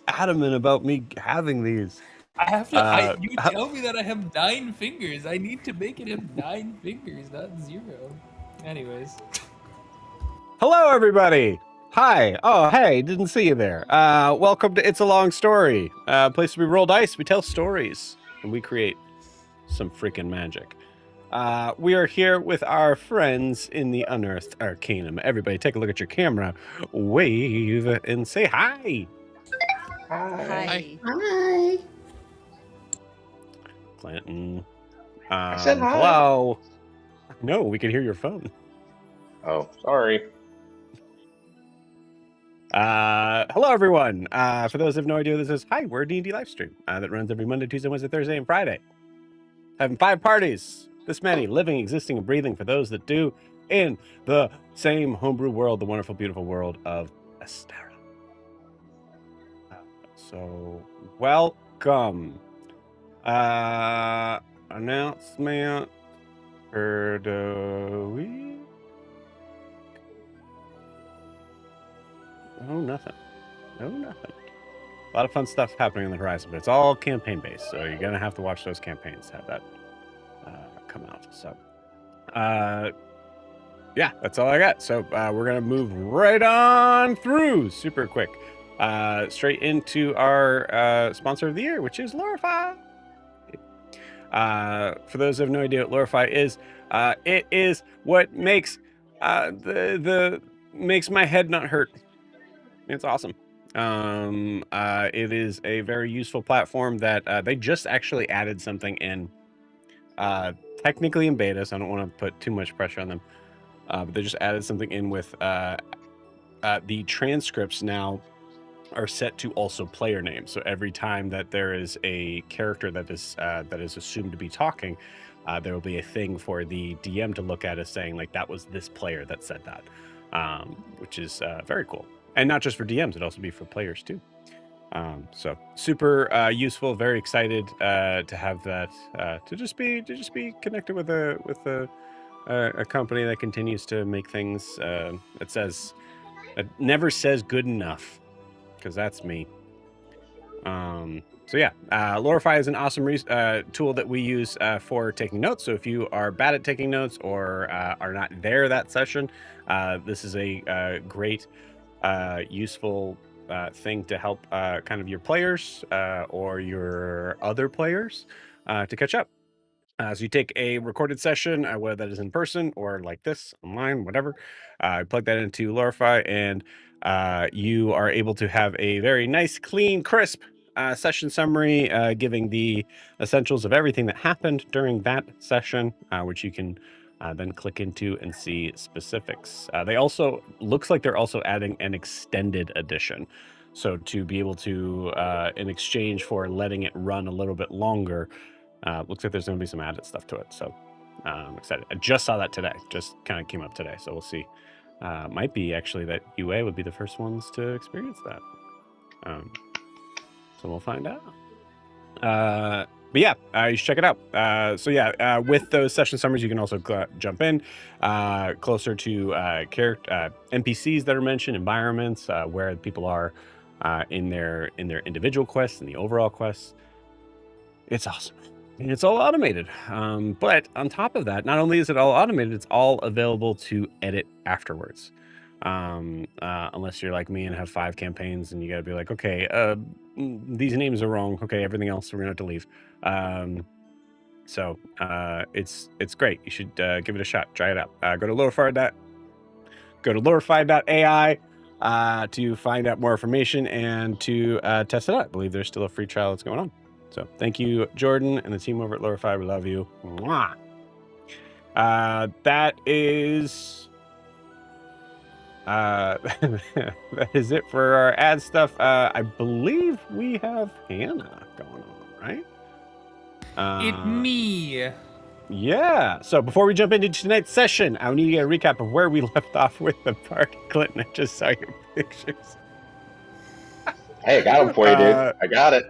adamant about me having these. I have to. You tell me that I have 9 fingers. I need to make it have 9 fingers, not 0. Anyways. Hello, everybody. Hi. Oh, hey, didn't see you there. Welcome to It's a Long Story. Place where we roll dice, we tell stories, and we create some freaking magic. We are here with our friends in the Unearthed Arcanum. Everybody, take a look at your camera, wave, and say hi. Hi. Hi. Clanton. I said hi. Hello. No, we can hear your phone. Oh, sorry. Hello, everyone. For those who have no idea what this is, hi, we're a D&D live stream that runs every Monday, Tuesday, Wednesday, Thursday, and Friday. Having 5 parties, this many, living, existing, and breathing for those that do, in the same homebrew world, the wonderful, beautiful world of Astera. So, welcome. Announcement for the week. Oh, nothing. No, nothing. A lot of fun stuff happening on the horizon, but it's all campaign based, so you're gonna have to watch those campaigns to have that come out. So, yeah, that's all I got. So we're gonna move right on through, super quick, straight into our sponsor of the year, which is Lorify. For those who have no idea what Lorify is, it is what makes makes my head not hurt. It's awesome. It is a very useful platform that they just actually added something in, technically in beta, so I don't want to put too much pressure on them. But they just added something in with the transcripts now are set to also player names. So every time that there is a character that is assumed to be talking, there will be a thing for the DM to look at as saying, like, that was this player that said that, which is very cool. And not just for DMs, it'd also be for players too. So super useful. Very excited to have that. To just be connected with a company that continues to make things. It never says good enough, because that's me. So yeah, Lorify is an awesome tool that we use for taking notes. So if you are bad at taking notes or are not there that session, this is a great, useful thing to help kind of your players or your other players to catch up. So you take a recorded session, whether that is in person or like this, online, whatever, plug that into Lorify, and you are able to have a very nice, clean, crisp session summary, giving the essentials of everything that happened during that session, which you can then click into and see specifics. They also, looks like they're also adding an extended edition. So to be able to, in exchange for letting it run a little bit longer, looks like there's going to be some added stuff to it. So I'm excited. I just saw that today. Just kind of came up today. So we'll see. Might be actually that UA would be the first ones to experience that. So we'll find out. But yeah, you should check it out. So yeah, with those session summaries, you can also jump in closer to NPCs that are mentioned, environments, where people are in their individual quests and the overall quests. It's awesome. And it's all automated. But on top of that, not only is it all automated, it's all available to edit afterwards. Unless you're like me and have 5 campaigns and you got to be like, okay, these names are wrong. Okay, everything else we're gonna have to leave. So it's great. You should give it a shot. Try it out. Go to lorify.ai to find out more information and to test it out. I believe there's still a free trial that's going on. So thank you, Jordan, and the team over at Lorify. We love you. Mwah. That is that is it for our ad stuff. I believe we have Hannah going on, right? It me. Yeah. So before we jump into tonight's session, I need to get a recap of where we left off with the party. Clinton, I just saw your pictures. Hey, I got them for you, dude. I got it.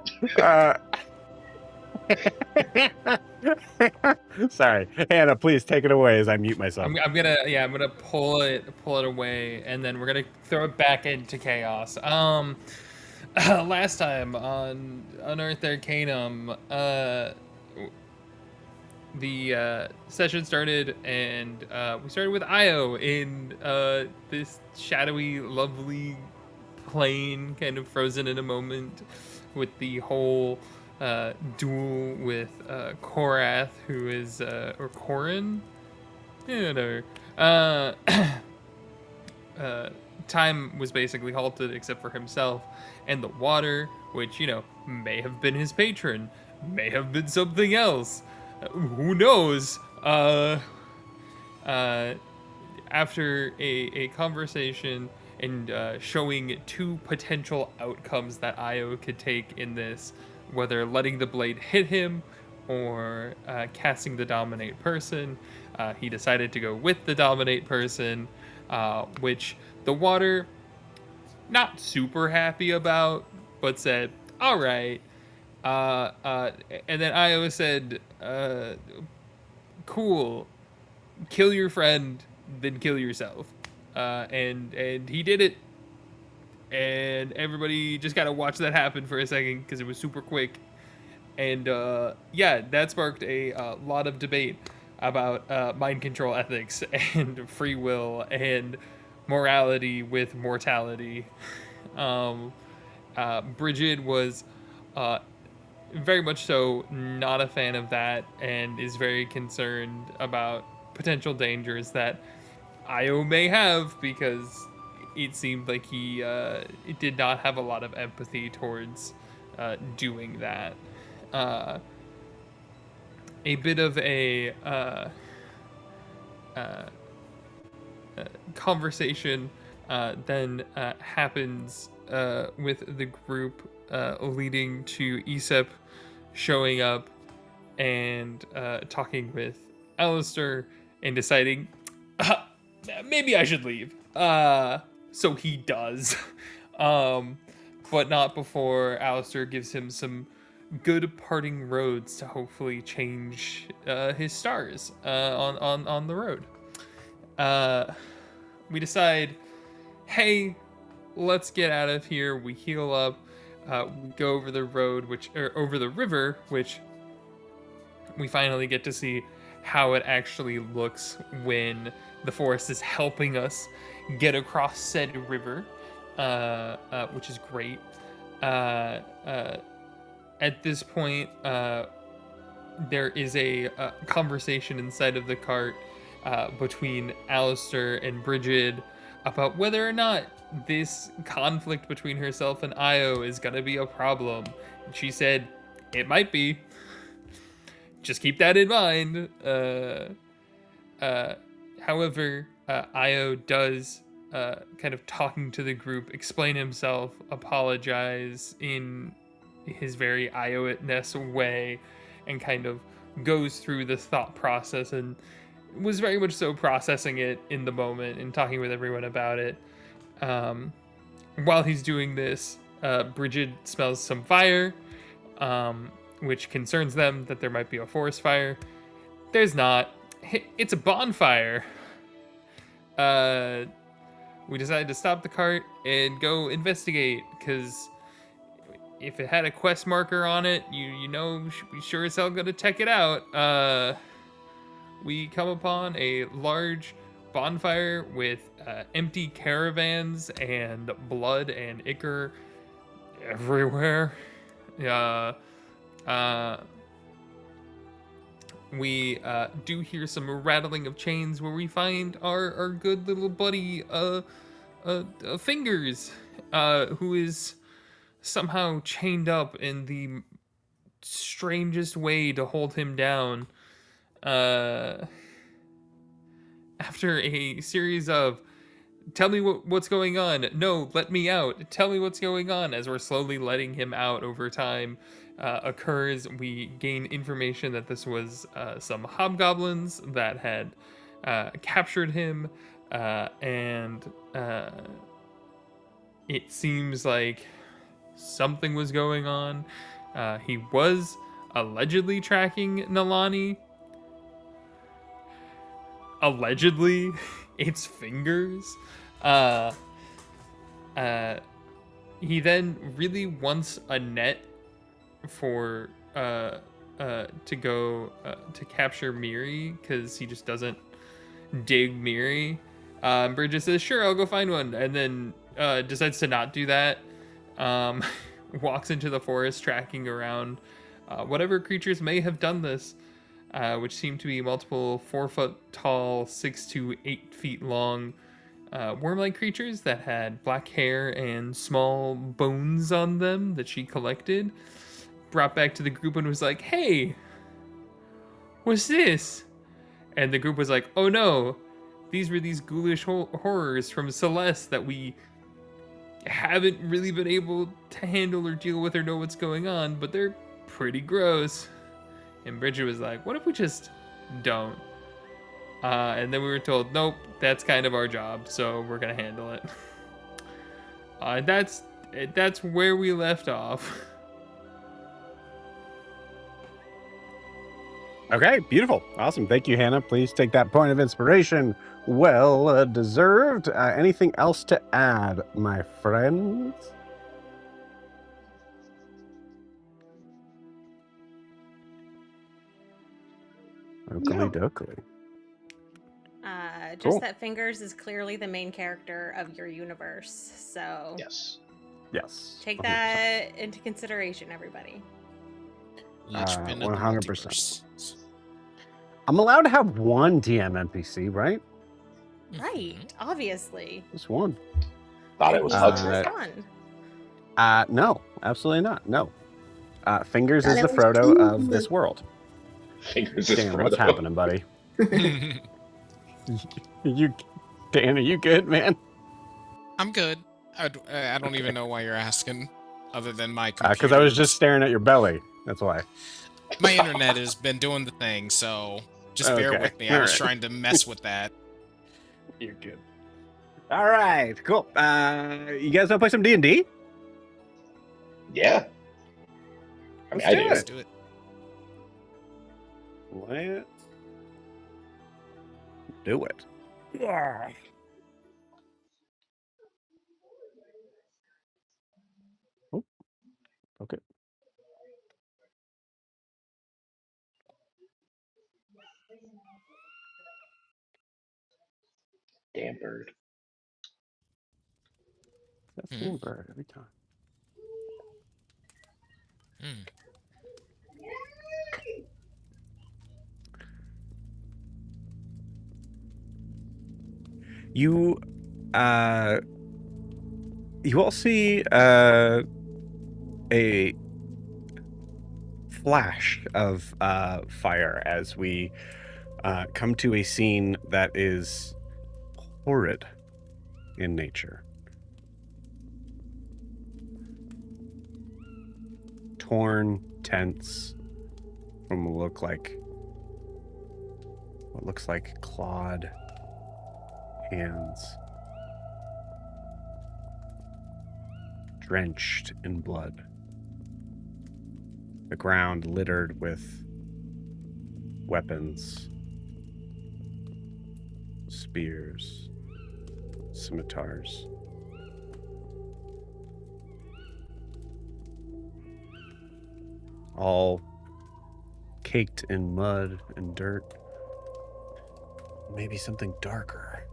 Sorry, Hannah, please take it away as I mute myself. I'm gonna pull it away, and then we're gonna throw it back into chaos. last time on Unearthed Arcanum, the session started, and we started with Io in this shadowy, lovely plane, kind of frozen in a moment, with the whole duel with Korath, who is or Korin, yeah, whatever. Time was basically halted except for himself and the water, which, you know, may have been his patron, may have been something else. Who knows? After a conversation and showing two potential outcomes that Io could take in this, whether letting the blade hit him or casting the dominate person, he decided to go with the dominate person, which the water, not super happy about, but said, all right. And then Io said, cool, kill your friend, then kill yourself. And he did it. And everybody just got to watch that happen for a second because it was super quick. And yeah, that sparked a lot of debate about mind control ethics and free will and morality with mortality. Bridget was very much so not a fan of that and is very concerned about potential dangers that Io may have, because it seemed like he did not have a lot of empathy towards doing that. A bit of a conversation then happens with the group, leading to Aesop showing up and talking with Alistair and deciding, maybe I should leave. So he does. But not before Alistair gives him some good parting roads to hopefully change his stars on the road. We decide, hey, let's get out of here. We heal up. We go over the road, over the river, which we finally get to see how it actually looks when the forest is helping us get across said river, which is great. At this point, there is a conversation inside of the cart between Alistair and Bridget about whether or not this conflict between herself and Io is going to be a problem. And she said, it might be. Just keep that in mind. However, Io does, kind of talking to the group, explain himself, apologize in his very Io-ness way, and kind of goes through this thought process and was very much so processing it in the moment and talking with everyone about it. While he's doing this, Bridget smells some fire, which concerns them that there might be a forest fire. There's not. It's a bonfire. We decided to stop the cart and go investigate, because if it had a quest marker on it, you know, we sure as hell gonna check it out. We come upon a large bonfire with empty caravans and blood and ichor everywhere. We do hear some rattling of chains where we find our good little buddy Fingers, who is somehow chained up in the strangest way to hold him down. After a series of tell me what's going on, no, let me out, tell me what's going on, as we're slowly letting him out over time, occurs, we gain information that this was some hobgoblins that had captured him, and it seems like something was going on. He was allegedly tracking Nalani. Allegedly, it's Fingers. he then really wants a net for to go to capture Miri because he just doesn't dig Miri. Bridget says, "Sure, I'll go find one," and then decides to not do that. Walks into the forest, tracking around whatever creatures may have done this, which seem to be multiple 4 foot tall, 6 to 8 feet long worm-like creatures that had black hair and small bones on them that she collected. Brought back to the group and was like, "Hey, what's this?" And the group was like, "Oh no, these were these ghoulish horrors from Celeste that we haven't really been able to handle or deal with or know what's going on, but they're pretty gross." And Bridget was like, "What if we just don't?" And then we were told, "Nope, that's kind of our job, so we're gonna handle it." That's where we left off. Okay, beautiful. Awesome. Thank you, Hannah. Please take that point of inspiration. Well deserved. Anything else to add, my friends? Oakley dokley. Just Cool. that Fingers is clearly the main character of your universe. So Yes. Yes. take 100%. that into consideration, everybody. Each been in the 100%. multiverse. I'm allowed to have one DM NPC, right? Right, obviously. Just one. Thought it was Just Huxley. one. No, absolutely not. No. Fingers is Thought the it was Frodo of Fingers. this world. Fingers is Dan, what's Frodo. happening, buddy? Dan, are you good, man? I'm good. I don't even know why you're asking, other than my computer. Because I was just staring at your belly. That's why. My internet has been doing the thing, so just bear Okay, with me. I was alright. trying to mess with that. You're good. All right, cool. You guys want to play some D&D? Yeah. I mean, I do. Let's do it. Let's do it. Yeah. Oh, okay. Damn bird. That's the same bird every time. Hmm. You all see a flash of fire as we come to a scene that is horrid in nature. Torn tents from what looks like clawed hands, drenched in blood. The ground littered with weapons, spears, scimitars. All caked in mud and dirt. Maybe something darker.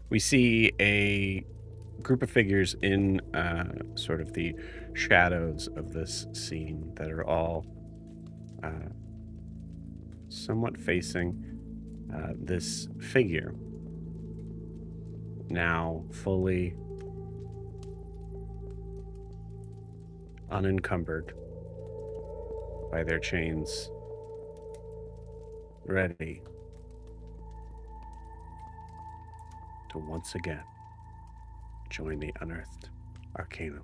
We see a group of figures in sort of the shadows of this scene that are all somewhat facing this figure, now fully unencumbered by their chains, ready to once again join the Unearthed Arcanum.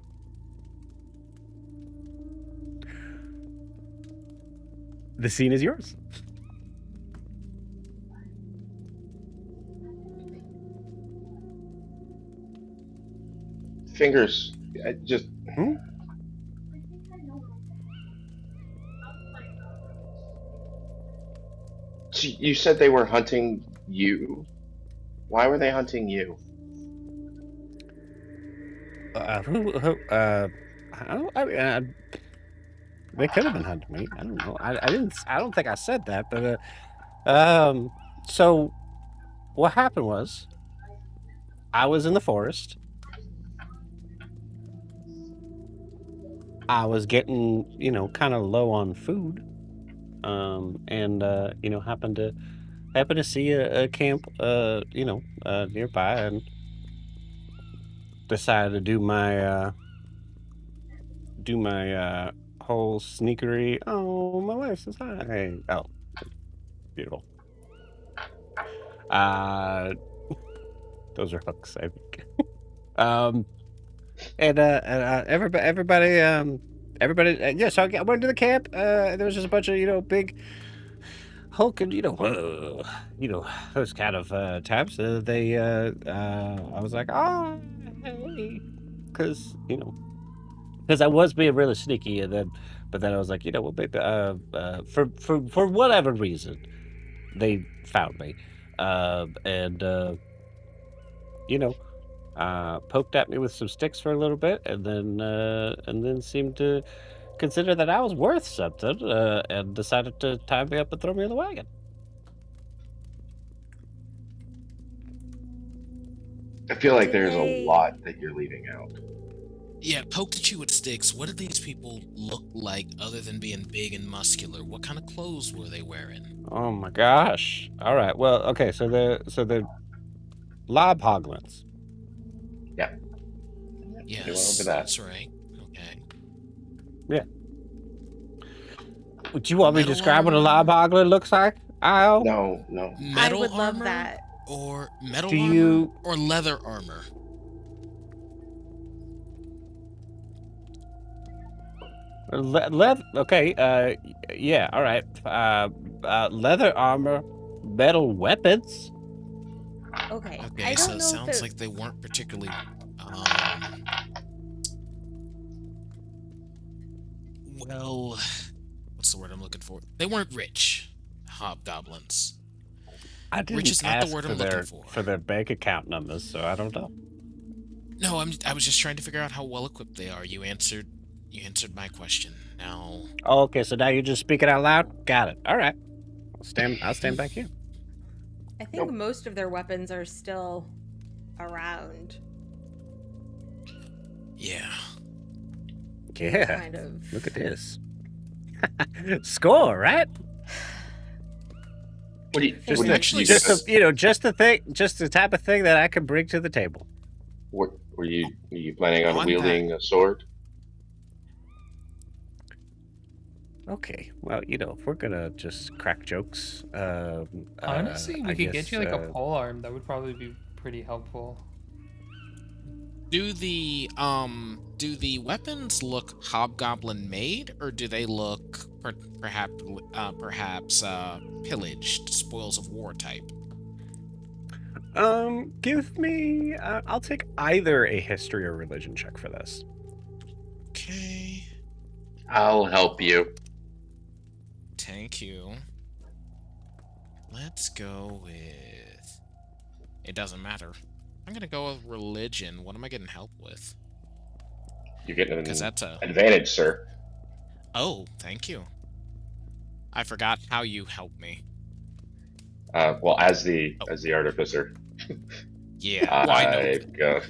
The scene is yours. Fingers. I just. So you said they were hunting you. Why were they hunting you? I mean, they could have been hunting me. I don't know. I didn't. I don't think I said that. But so what happened was I was in the forest. I was getting, kind of low on food, and happened to see a camp, nearby, and decided to do my whole sneakery. Oh, my wife says hi. Oh, beautiful. Those are hooks, I think. Everybody, yeah. So I went to the camp. There was just a bunch of, big hulking, those kind of types. I was like, oh, hey, because I was being really sneaky, but then I was like, well, maybe, for whatever reason, they found me, and poked at me with some sticks for a little bit, and then seemed to consider that I was worth something, and decided to tie me up and throw me in the wagon. I feel like Did there's they- a lot that you're leaving out. Yeah, poked at you with sticks. What did these people look like other than being big and muscular? What kind of clothes were they wearing? Oh my gosh! All right, well, okay, so the lob hoglins. Yes, went over that. that's right. Okay. Would you want me to Metal describe what a armor? lob hoglin looks like? I'll. No. I Metal would love armor that. or metal Do armor you- or leather armor? Leather. Okay. Yeah. All right. Leather armor, metal weapons. Okay. Okay, I so don't it know sounds if it, like they weren't particularly. Well, what's the word I'm looking for? They weren't rich, hobgoblins. I didn't Rich is not the ask word for I'm looking their for. their bank account numbers, so I don't know. No, I was just trying to figure out how well equipped they are. You answered my question. Now, Oh, okay. So now you're just speaking out loud. Got it. All right. I'll stand back here. I think Nope. most of their weapons are still around. yeah. Yeah. Kind of. Look at this. Score, right? What do you? Just what do you- actually you Just guys- just the type of thing that I could bring to the table. were you planning on On wielding a sword? Okay. Well, if we're gonna just crack jokes, Honestly, we I could guess, get you like a pole arm. That would probably be pretty helpful. Do the weapons look hobgoblin made, or do they look perhaps pillaged, spoils of war type? Give me. I'll take either a history or religion check for this. Okay. I'll help you. Thank you. Let's go with. It doesn't matter. I'm gonna go with religion. What am I getting help with? You're getting an Because that's a. advantage, sir. Oh, thank you. I forgot how you help me. Well, as the artificer, Yeah, well, I know. I go.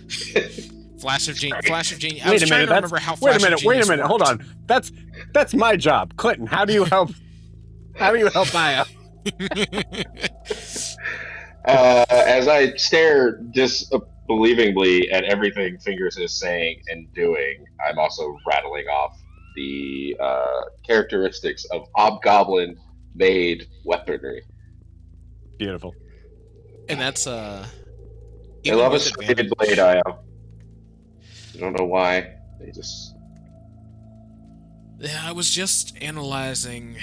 Flash of genius. Flash of genius. I Wait was a trying minute. to remember how Wait a Flash minute. of Wait a Genius minute. Hold worked. on. That's my job, Clinton. How do you help? How do you help Maya? As I stare disbelievingly at everything Fingers is saying and doing, I'm also rattling off the characteristics of hobgoblin-made weaponry. Beautiful. And that's They even love a with serrated advantage. blade, I don't know why. They just. Yeah, I was just analyzing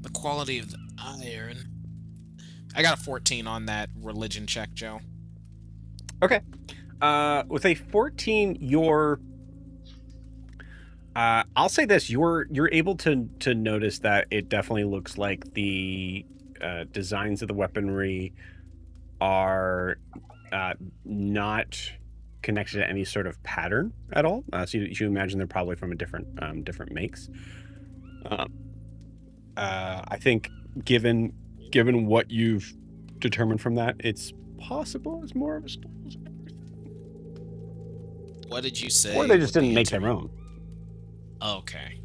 the quality of the iron. I got a 14 on that religion check, Joe. Okay. With a 14, you're. I'll say this: you're able to notice that it definitely looks like the designs of the weaponry are not connected to any sort of pattern at all. So you imagine they're probably from a different makes. I think given what you've determined from that, it's possible it's more of a story. What did you say? Or they just would didn't be make their own. Okay.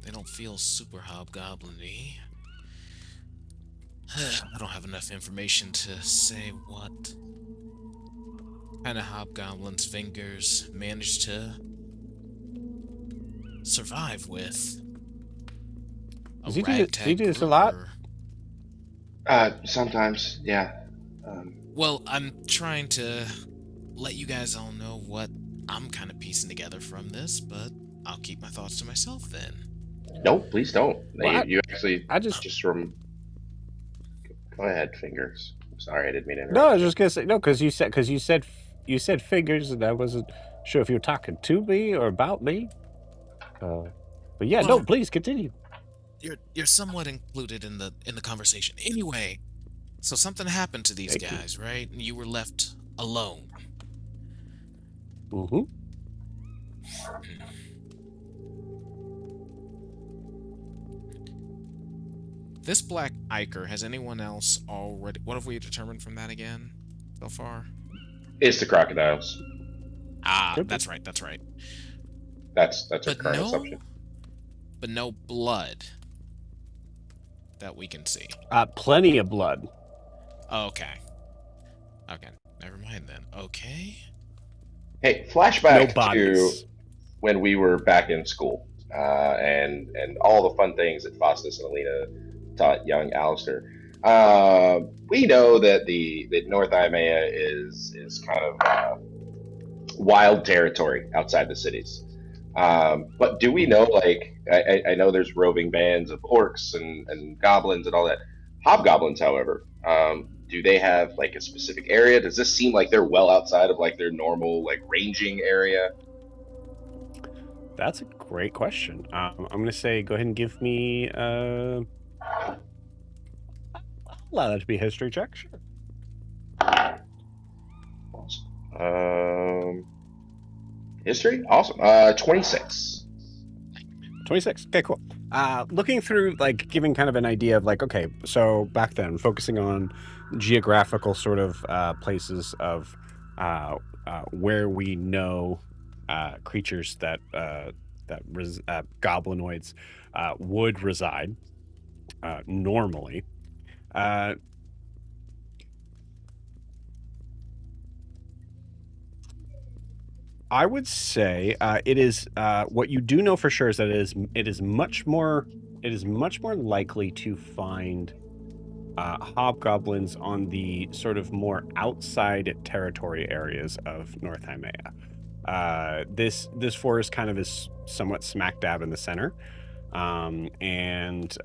They don't feel super hobgoblin-y. I don't have enough information to say what kind of hobgoblins Fingers managed to survive with. Does he do this a lot? Sometimes, yeah. Well, I'm trying to let you guys all know what I'm kind of piecing together from this, but I'll keep my thoughts to myself then. No, please don't. Well, you actually I just from. Go ahead, Fingers. I'm sorry, I didn't mean to interrupt. No, I was just gonna say no, because you said Fingers, and I wasn't sure if you were talking to me or about me. But yeah, Well, no, please continue. You're somewhat included in the conversation. Anyway, so something happened to these Thank you. guys, right? And you were left alone. Mm-hmm. This black ichor, has anyone else already... What have we determined from that again so far? It's the crocodiles. Ah, Could be. that's right. That's our But current no, assumption. but no blood that we can see. Plenty of blood. Okay. Never mind then. Okay. Hey, flashback No bodies. to when we were back in school, and all the fun things that Faustus and Alina taught young Alistair. We know that the North Imea is kind of wild territory outside the cities. But do we know, like, I know there's roving bands of orcs and goblins and all that. Hobgoblins, however, do they have like a specific area? Does this seem like they're well outside of like their normal like ranging area? That's a great question. I'm gonna say, go ahead and give me. I'll allow that to be a history check. Sure. Awesome. History, awesome. 26. 26. Okay, cool. Looking through, like, giving kind of an idea of, like, okay, so back then, focusing on geographical sort of places of where we know creatures that goblinoids would reside normally. I would say it is what you do know for sure is that it is much more likely to find hobgoblins on the sort of more outside territory areas of North Imea. This forest kind of is somewhat smack dab in the center, and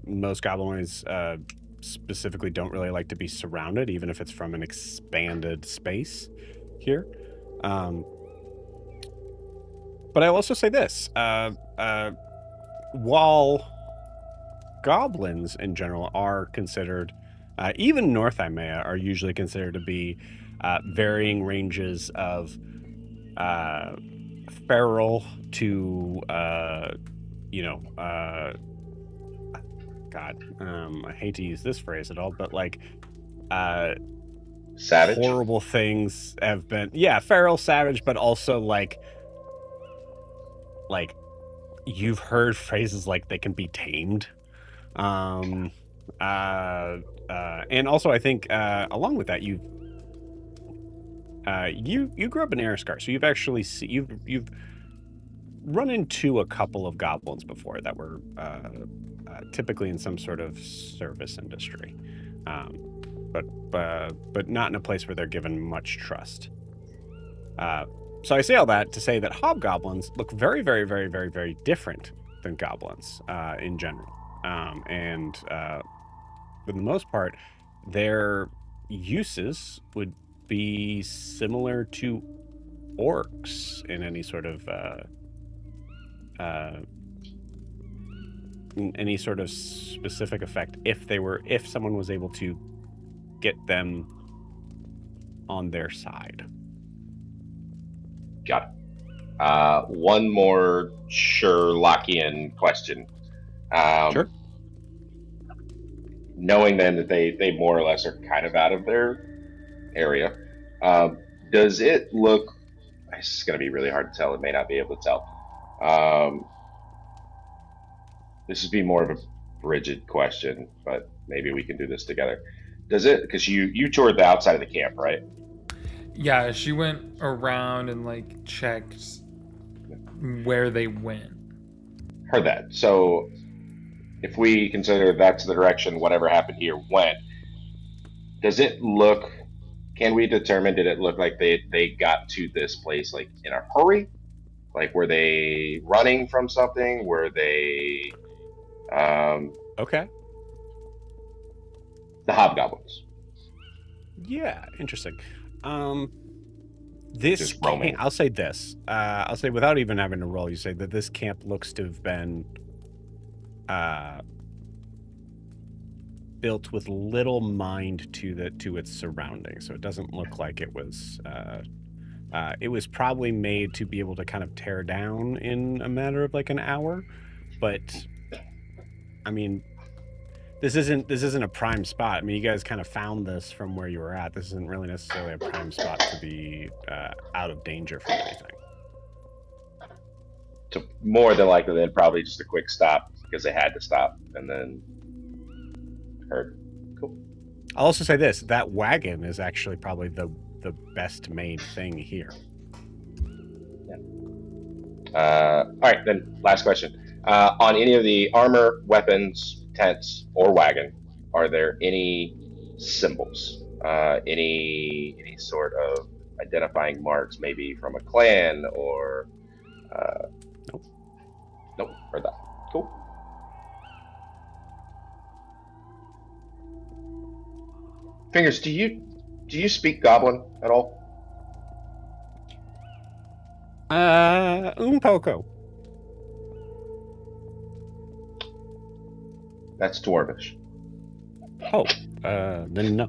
most goblinoids specifically don't really like to be surrounded, even if it's from an expanded space here. But I'll also say this, while goblins in general are considered, even North Imea are usually considered to be varying ranges of feral to, I hate to use this phrase at all, but like, Savage. horrible things have been, feral, savage, but also like you've heard phrases like they can be tamed. And also I think along with that you grew up in Ariscar, so you've actually you've run into a couple of goblins before that were typically in some sort of service industry, but not in a place where they're given much trust. So I say all that to say that hobgoblins look very, very, very, very, very different than goblins in general. And for the most part, their uses would be similar to orcs in any sort of specific effect if someone was able to get them on their side. Got it. One more Sherlockian question. Sure. Knowing then that they more or less are kind of out of their area, does it look? It's going to be really hard to tell. It may not be able to tell. This would be more of a Bridget question, but maybe we can do this together. Does it? Because you toured the outside of the camp, right? Yeah, she went around and like checked where they went. Heard that. So if we consider that's the direction whatever happened here went, does it look? Can we determine, did it look like they got to this place like in a hurry? Like, were they running from something? Were they Okay. the hobgoblins? Yeah, interesting. This Just roaming. I'll say this. I'll say without even having to roll, you say that this camp looks to have been built with little mind to its surroundings. So it doesn't look like it was probably made to be able to kind of tear down in a matter of like an hour. But I mean, this isn't a prime spot. I mean, you guys kind of found this from where you were at. This isn't really necessarily a prime spot to be out of danger from anything. So more than likely, then probably just a quick stop because they had to stop, and then heard. Cool. I'll also say this: that wagon is actually probably the best made thing here. All right, then last question. On any of the armor, weapons, tents, or wagon, are there any symbols? Any sort of identifying marks, maybe from a clan or? Nope. Nope. Heard that. Cool. Fingers, do you speak Goblin at all? Un poco. That's Dwarvish. Oh, then no.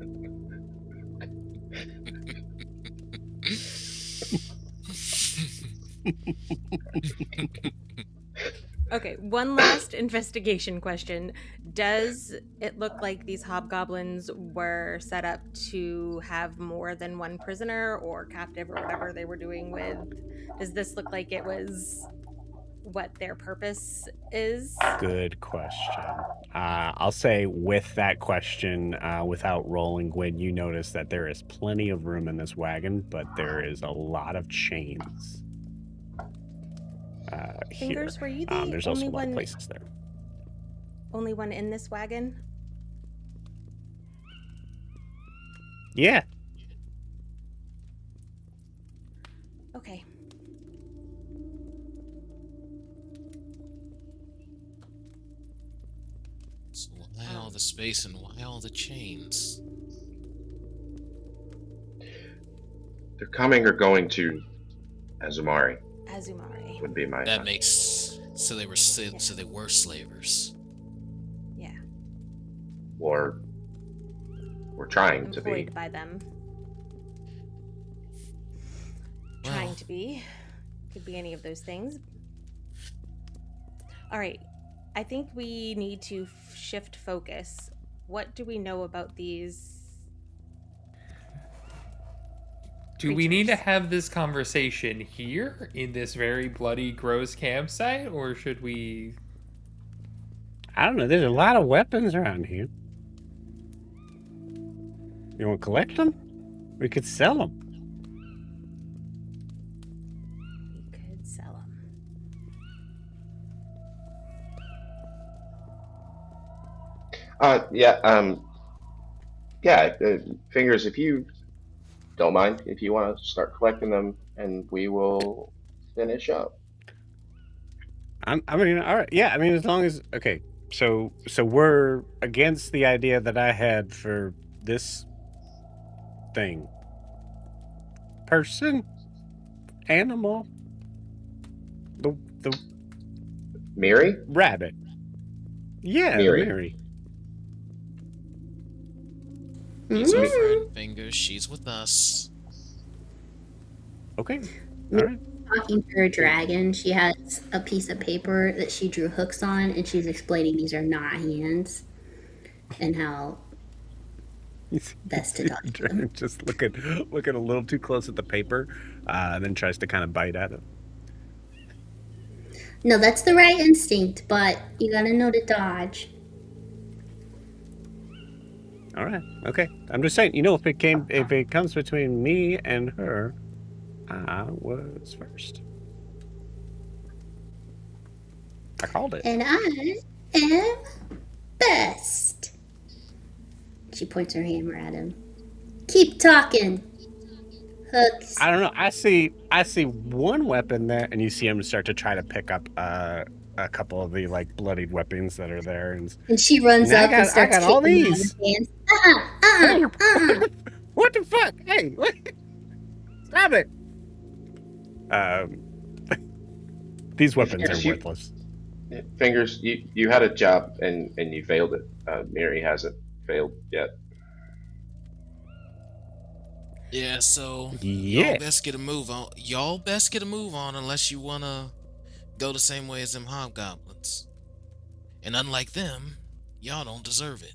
Okay, one last investigation question. Does it look like these hobgoblins were set up to have more than one prisoner or captive or whatever they were doing with? Does this look like it was what their purpose is? Good question. I'll say with that question, without rolling, Gwen, you notice that there is plenty of room in this wagon, but there is a lot of chains. Fingers, here. were you the There's also only a lot of one? places there. Only one in this wagon? Yeah. Okay. So why all the space and why all the chains? They're coming or going to Azumari. Azumari. Would be my. That makes so they were so they were slavers. Yeah. Or we're trying to be. Employed by them. Trying to be. Could be any of those things. All right. I think we need to shift focus. What do we know about these? Do we need to creatures? have this conversation here in this very bloody, gross campsite, or should we? I don't know. There's a lot of weapons around here. You want to collect them? We could sell them. We could sell them. Fingers, if you don't mind, if you want to start collecting them, and we will finish up. I mean, all right. Yeah, I mean, as long as okay. So we're against the idea that I had for this thing. Person, animal, the Miri? rabbit. Yeah, Miri. Mary. He's our Me- friend, Fingers. She's with us. Okay. Me- All right. Talking to her dragon, she has a piece of paper that she drew hooks on, and she's explaining these are not hands and how best to talk to them. Just looking a little too close at the paper, and then tries to kind of bite at it. No, that's the right instinct, but you gotta know to dodge. All right. Okay. I'm just saying, if it comes between me and her, I was first. I called it. And I am best. She points her hammer at him. Keep talking. Hooks. I don't know. I see one weapon there, and you see him start to try to pick up a couple of the like bloodied weapons that are there, And she runs Now I up got- and starts I got all kicking him out of these. his hands. What the fuck? Hey, what? Stop it! These weapons Yes, are you- worthless. Fingers, you had a job and you failed it. Miri hasn't failed yet. Yeah, so Yeah. y'all best get a move on. Y'all best get a move on unless you wanna go the same way as them hobgoblins. And unlike them, y'all don't deserve it.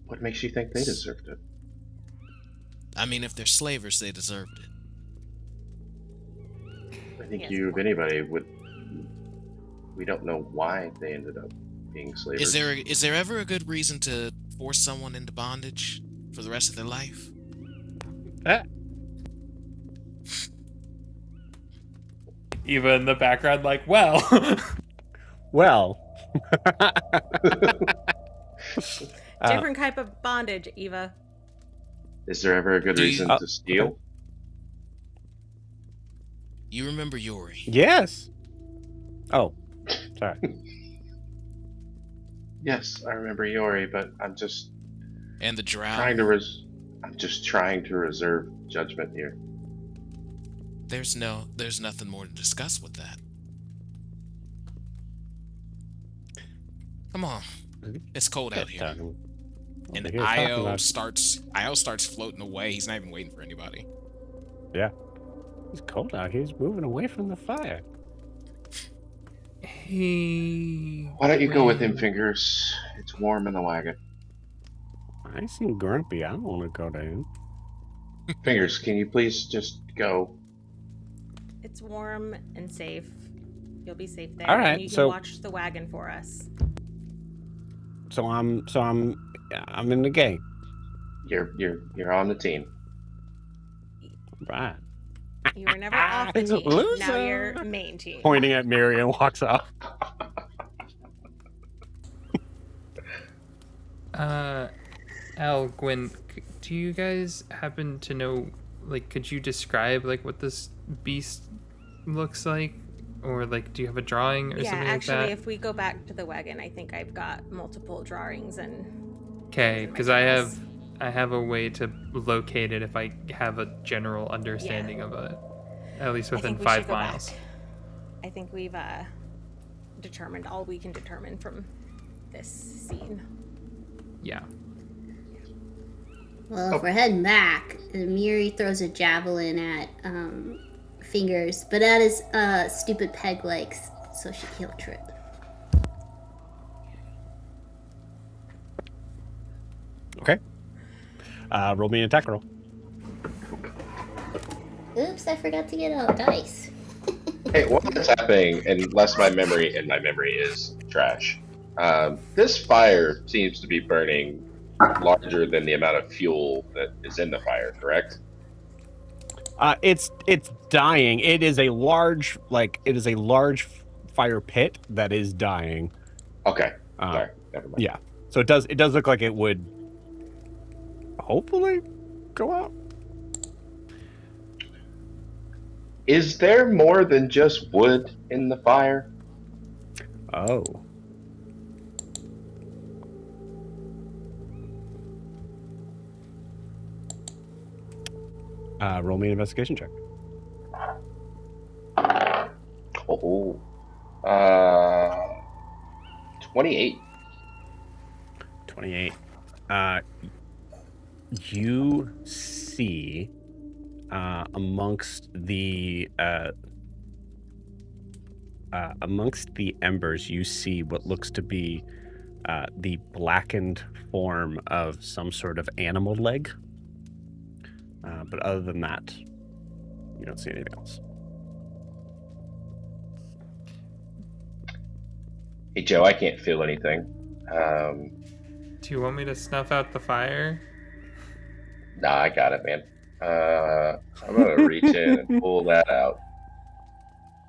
What makes you think they deserved it? I mean, if they're slavers, they deserved it. I think Yes. you, if anybody, would. We don't know why they ended up being slavers. Is there ever a good reason to force someone into bondage for the rest of their life? Eva in the background, like, well. Well. Different type of bondage, Eva. Is there ever a good Do you- reason Oh, to steal? You remember Yori? Yes. Oh, sorry. Yes, I remember Yori, but I'm just And the drow? I'm just trying to reserve judgment here. There's nothing more to discuss with that. Come on. It's cold out here. And Io starts floating away. He's not even waiting for anybody. It's cold out here. He's moving away from the fire. Hey. Why don't you go with him, Fingers? It's warm in the wagon. I seem grumpy. I don't want to go down. Fingers, can you please just go? It's warm and safe. You'll be safe there. All right, And you can so- watch the wagon for us. So I'm in the game. You're on the team. Right. You were never off the team. Loser. Now you're main team. Pointing at Miri and walks off. Al, Gwen, do you guys happen to know, like, could you describe, like, what this beast looks like? Or, like, do you have a drawing or Yeah, something actually, like that? if we go back to the wagon, I think I've got multiple drawings and. Okay, because I have a way to locate it if I have a general understanding of it, at least I within think we 5 should go miles. back. I think we've determined all we can determine from this scene. Yeah. Well, if we're heading back, Miri throws a javelin at Fingers, but at his stupid peg legs, so he'll trip. Okay. Roll me an attack roll. Oops, I forgot to get out dice. Hey, while that's happening, unless my memory is trash, this fire seems to be burning larger than the amount of fuel that is in the fire, correct? It's dying. It is a large fire pit that is dying. Okay, Uh, sorry, never mind. Yeah. So it does look like it would hopefully go out. Is there more than just wood in the fire? Oh. Roll me an investigation check. Oh, 28. 28. You see amongst the embers, you see what looks to be the blackened form of some sort of animal leg. But other than that, you don't see anything else. Hey, Joe, I can't feel anything. Do you want me to snuff out the fire? Nah, I got it, man. I'm going to reach in and pull that out.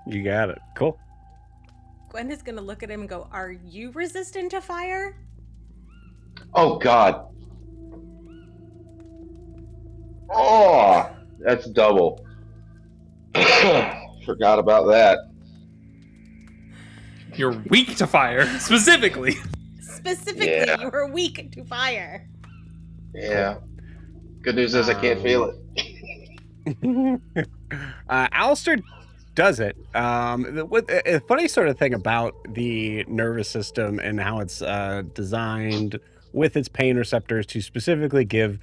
You got it. Cool. Gwen is going to look at him and go, "Are you resistant to fire?" Oh, God. Oh, that's double. Forgot about that. You're weak to fire, specifically. Specifically, Yeah. you were weak to fire. Yeah. Good news is I can't feel it. Alistair does it. A funny sort of thing about the nervous system and how it's designed with its pain receptors to specifically give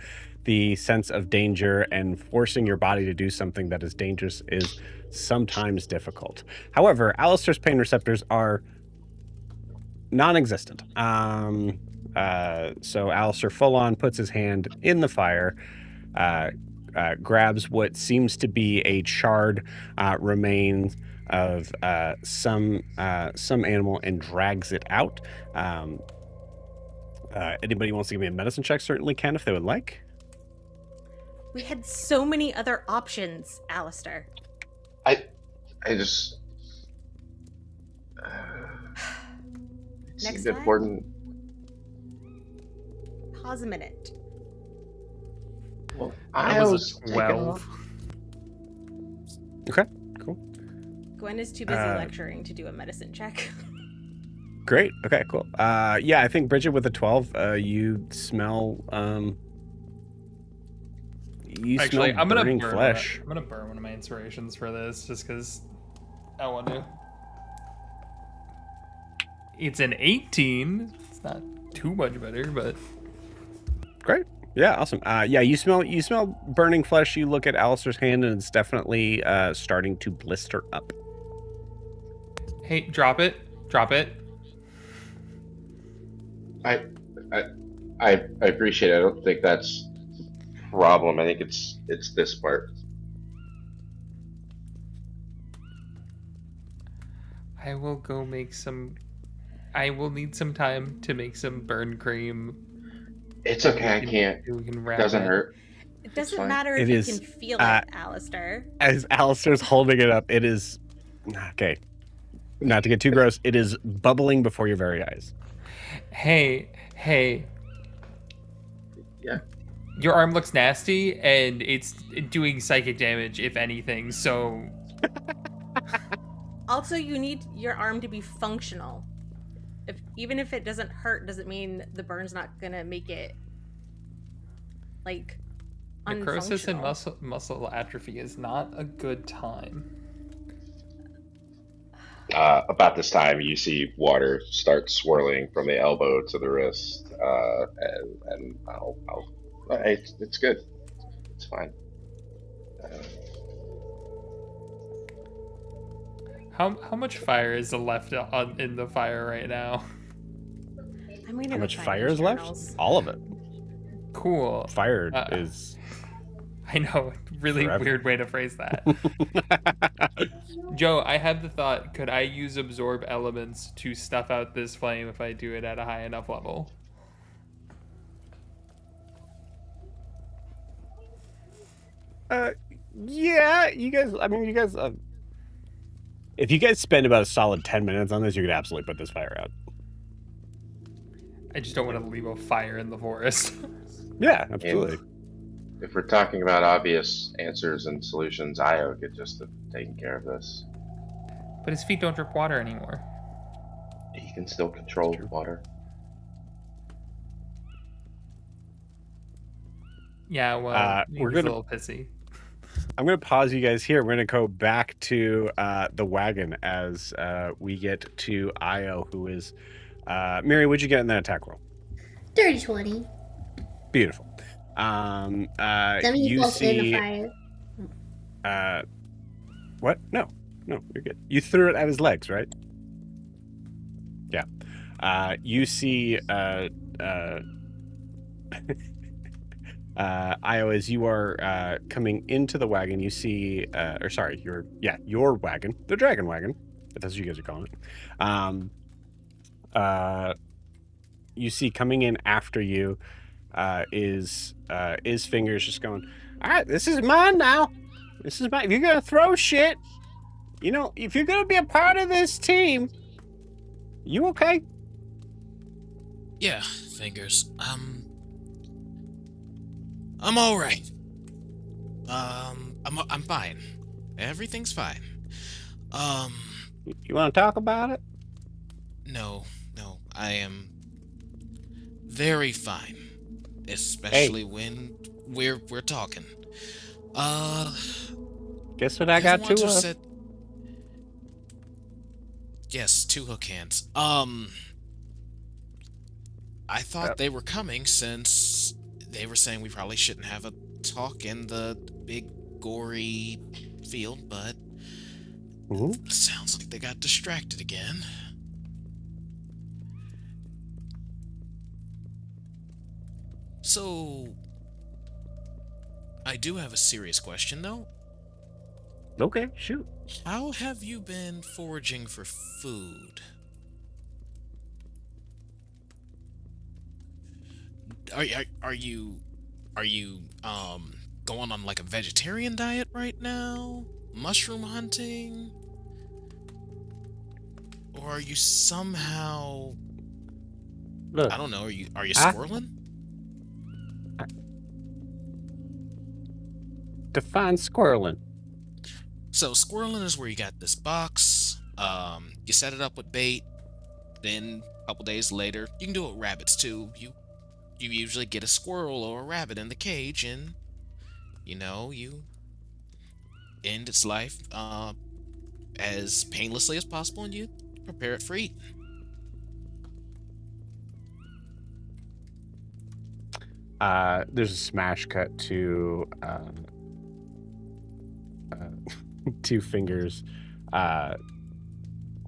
the sense of danger, and forcing your body to do something that is dangerous is sometimes difficult. However, Alistair's pain receptors are non-existent. So Alistair full on puts his hand in the fire, grabs what seems to be a charred remains of some animal and drags it out. Anybody wants to give me a medicine check certainly can if they would like. We had so many other options, Alistair. I just... it Next seemed time? important. Pause a minute. Well, That I was was a taking 12. Okay, cool. Gwen is too busy Uh, lecturing to do a medicine check. Great. Okay, cool. Yeah, I think Bridget with a 12, you smell Actually, I'm gonna burning burn flesh. I'm gonna burn one of my inspirations for this, just because I want to. It's an 18. It's not too much better, but Great. Yeah, awesome. Yeah, you smell burning flesh. You look at Alistair's hand and it's definitely starting to blister up. hey, drop it. Drop it. I appreciate it. I don't think that's a problem. I think it's this part. I will go make some. I will need some time to make some burn cream. It's okay. I can't. We can wrap Doesn't it. hurt. It doesn't fine. matter if It you is, can feel uh, it, Alistair. As Alistair's holding it up, it is okay. Not to get too gross, it is bubbling before your very eyes. Hey. Yeah. Your arm looks nasty, and it's doing psychic damage, if anything. So Also, you need your arm to be functional. Even if it doesn't hurt, doesn't mean the burn's not gonna make it like necrosis and unfunctional. muscle atrophy is not a good time. About this time, you see water start swirling from the elbow to the wrist, and it's good. It's fine. How much fire is left in the fire right now? I'm gonna How go much find fire the is left? journals. All of it. Cool. Fire Uh, is I know, really forever. weird way to phrase that. Joe, I had the thought, could I use absorb elements to stuff out this flame if I do it at a high enough level? Yeah, you guys, if you guys spend about a solid 10 minutes on this, you could absolutely put this fire out. I just don't want to leave a fire in the forest. Yeah, absolutely. If we're talking about obvious answers and solutions, Io could just have taken care of this. But his feet don't drip water anymore. He can still control True. water. Yeah, well, he we're was a gonna- little pissy. I'm going to pause you guys here. We're going to go back to the wagon as we get to Io, who is... Mary, what'd you get in that attack roll? Dirty 20. Beautiful. That means You both in the see. fire. What? No, you're good. You threw it at his legs, right? Yeah. You see. Io, as you are coming into the wagon, you see, or sorry, your wagon, the dragon wagon, if that's what you guys are calling it. You see coming in after you is Fingers just going, all right, this is mine now. This is mine. If you're gonna throw shit, if you're gonna be a part of this team, you okay? Yeah, Fingers. I'm all right. I'm fine. Everything's fine. You want to talk about it? No, I am very fine, especially when we're talking. Guess what I got everyone two just of? said yes, 2 hook hands. I thought they were coming since they were saying we probably shouldn't have a talk in the big gory field, but sounds like they got distracted again. So, I do have a serious question, though. Okay, shoot. How have you been foraging for food? Are you going on like a vegetarian diet right now? Mushroom hunting? Or are you somehow Look, I don't know, are you squirreling? Define squirreling. So squirreling is where you got this box, you set it up with bait, then a couple days later, you can do it with rabbits too. You usually get a squirrel or a rabbit in the cage, and you end its life as painlessly as possible, and you prepare it for eating. There's a smash cut to 2 Fingers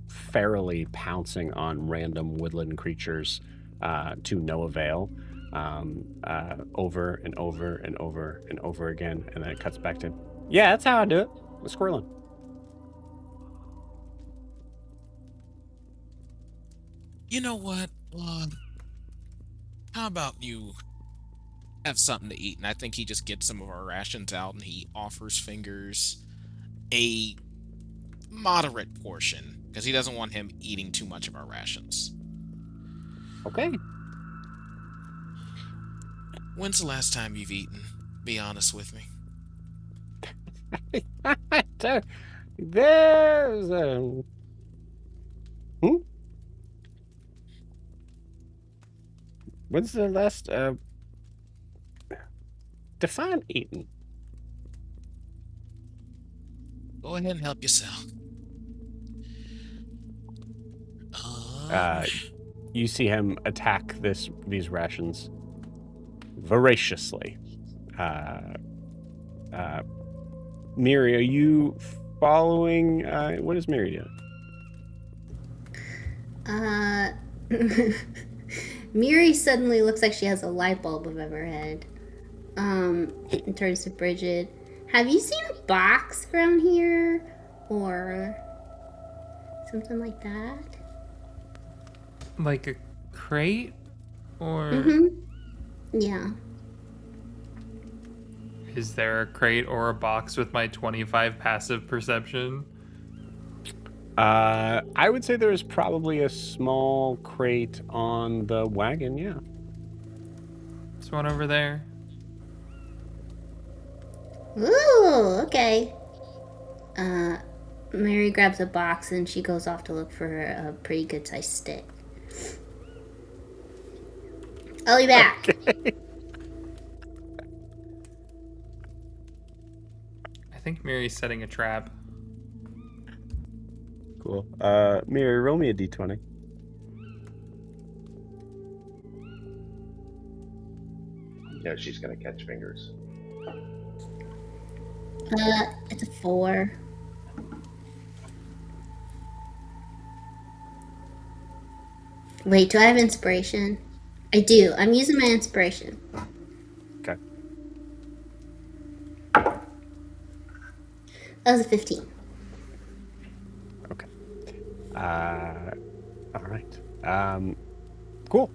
ferally pouncing on random woodland creatures to no avail, over and over and over and over again, and then it cuts back to him. Yeah, that's how I do it. I'm squirreling. You know what? How about you have something to eat? And I think he just gets some of our rations out, and he offers Fingers a moderate portion, because he doesn't want him eating too much of our rations. Okay. When's the last time you've eaten? Be honest with me. There's a... When's the last... Define eating. Go ahead and help yourself. You see him attack these rations voraciously. Miri, are you following? What is Miri doing? Miri suddenly looks like she has a light bulb above her head. And turns to Bridget. Have you seen a box around here? Or something like that? Like a crate? Or Yeah. is there a crate or a box with my 25 passive perception? I would say there's probably a small crate on the wagon, yeah. There's one over there. Ooh, okay. Mary grabs a box and she goes off to look for a pretty good sized stick. I'll be back. Okay. I think Mary's setting a trap. Cool. Miri, roll me a d20. You know she's gonna catch fingers. It's a 4. Wait, do I have inspiration? I do. I'm using my inspiration. Okay. That was a 15. Okay. All right. Cool.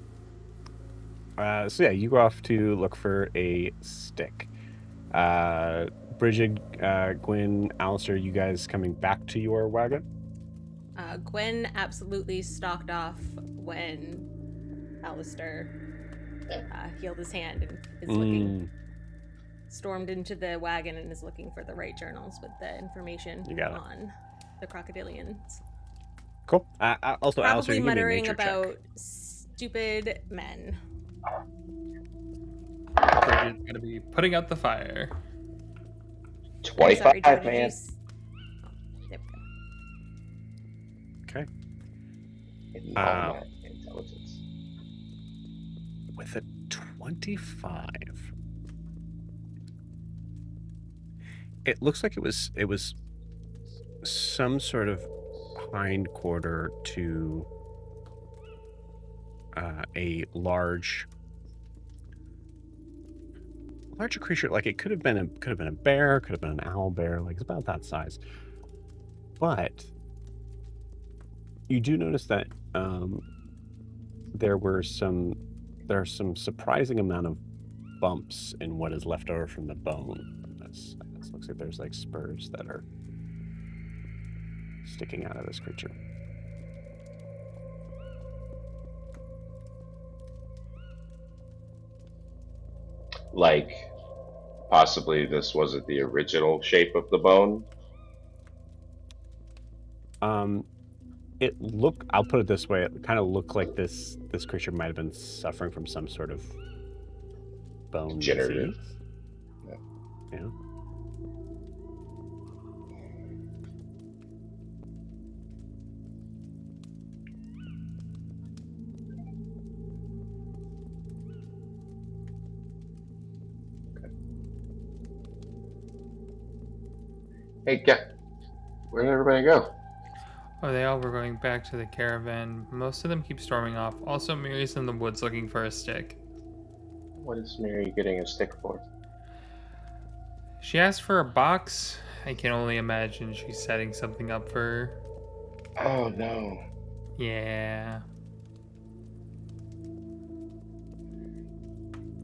So yeah, you go off to look for a stick. Bridget, Gwyn, Alistair, you guys coming back to your wagon? Gwen absolutely stalked off when Alistair healed his hand and is looking, stormed into the wagon and is looking for the right journals with the information on the crocodilians. Cool. Also, probably Alistair, you give me a muttering nature about check. stupid men. Bridget's gonna be putting out the fire. 25, Sorry, Joe, did you man. There we go. Okay. And all that intelligence. With a 25, it looks like it was some sort of hind quarter to a larger creature. Like it could have been a bear, could have been an owl bear, like it's about that size. But you do notice that there are some surprising amount of bumps in what is left over from the bone. This looks like there's like spurs that are sticking out of this creature. Like, possibly this wasn't the original shape of the bone. I'll put it this way, it kind of looked like this creature might have been suffering from some sort of bone Degenerative. disease. Yeah. Hey, where'd everybody go? Oh, they all were going back to the caravan. Most of them keep storming off. Also, Mary's in the woods looking for a stick. What is Mary getting a stick for? She asked for a box. I can only imagine she's setting something up for her. Oh no. Yeah.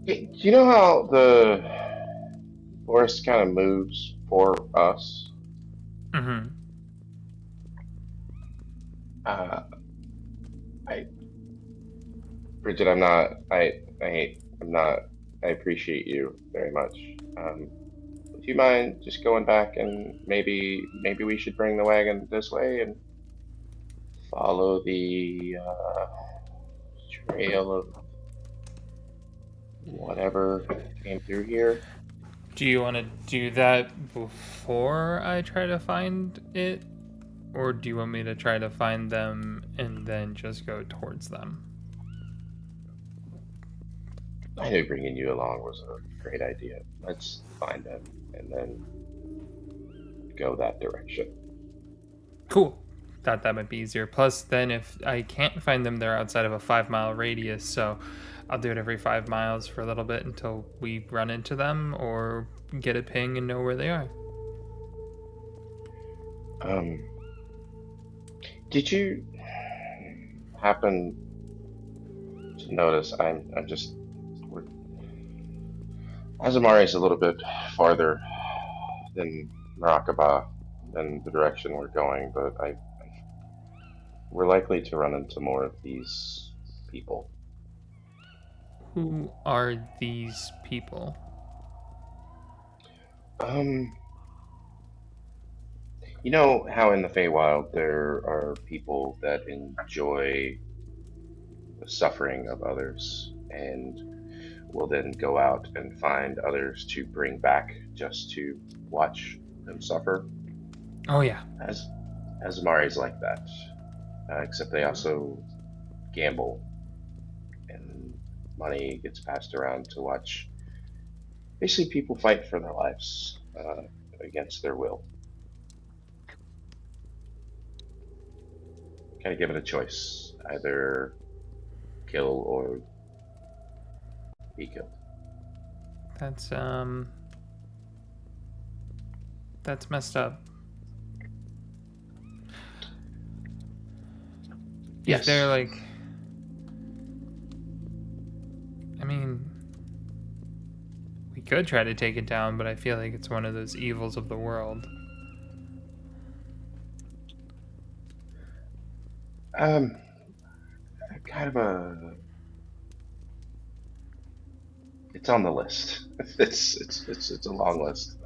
Hey, do you know how the forest kind of moves for us? Mm-hmm. Bridget, I appreciate you very much. Do you mind just going back and maybe we should bring the wagon this way and follow the trail of whatever came through here? Do you want to do that before I try to find it? Or do you want me to try to find them and then just go towards them? I knew bringing you along was a great idea. Let's find them and then go that direction. Cool. Thought that might be easier. Plus, then if I can't find them, they're outside of a 5-mile radius, so I'll do it every 5 miles for a little bit until we run into them or get a ping and know where they are. Did you happen to notice? Azamari is a little bit farther than Marakaba than the direction we're going, but we're likely to run into more of these people. Who are these people? You know how in the Feywild there are people that enjoy the suffering of others and will then go out and find others to bring back just to watch them suffer? Oh, yeah. Azamari's like that, except they also gamble, and money gets passed around to watch basically people fight for their lives against their will. Kind of given a choice, either kill or be killed. That's messed up. Yes. Is there like, I mean, we could try to take it down, but I feel like it's one of those evils of the world. Kind of it's on the list. It's a long list.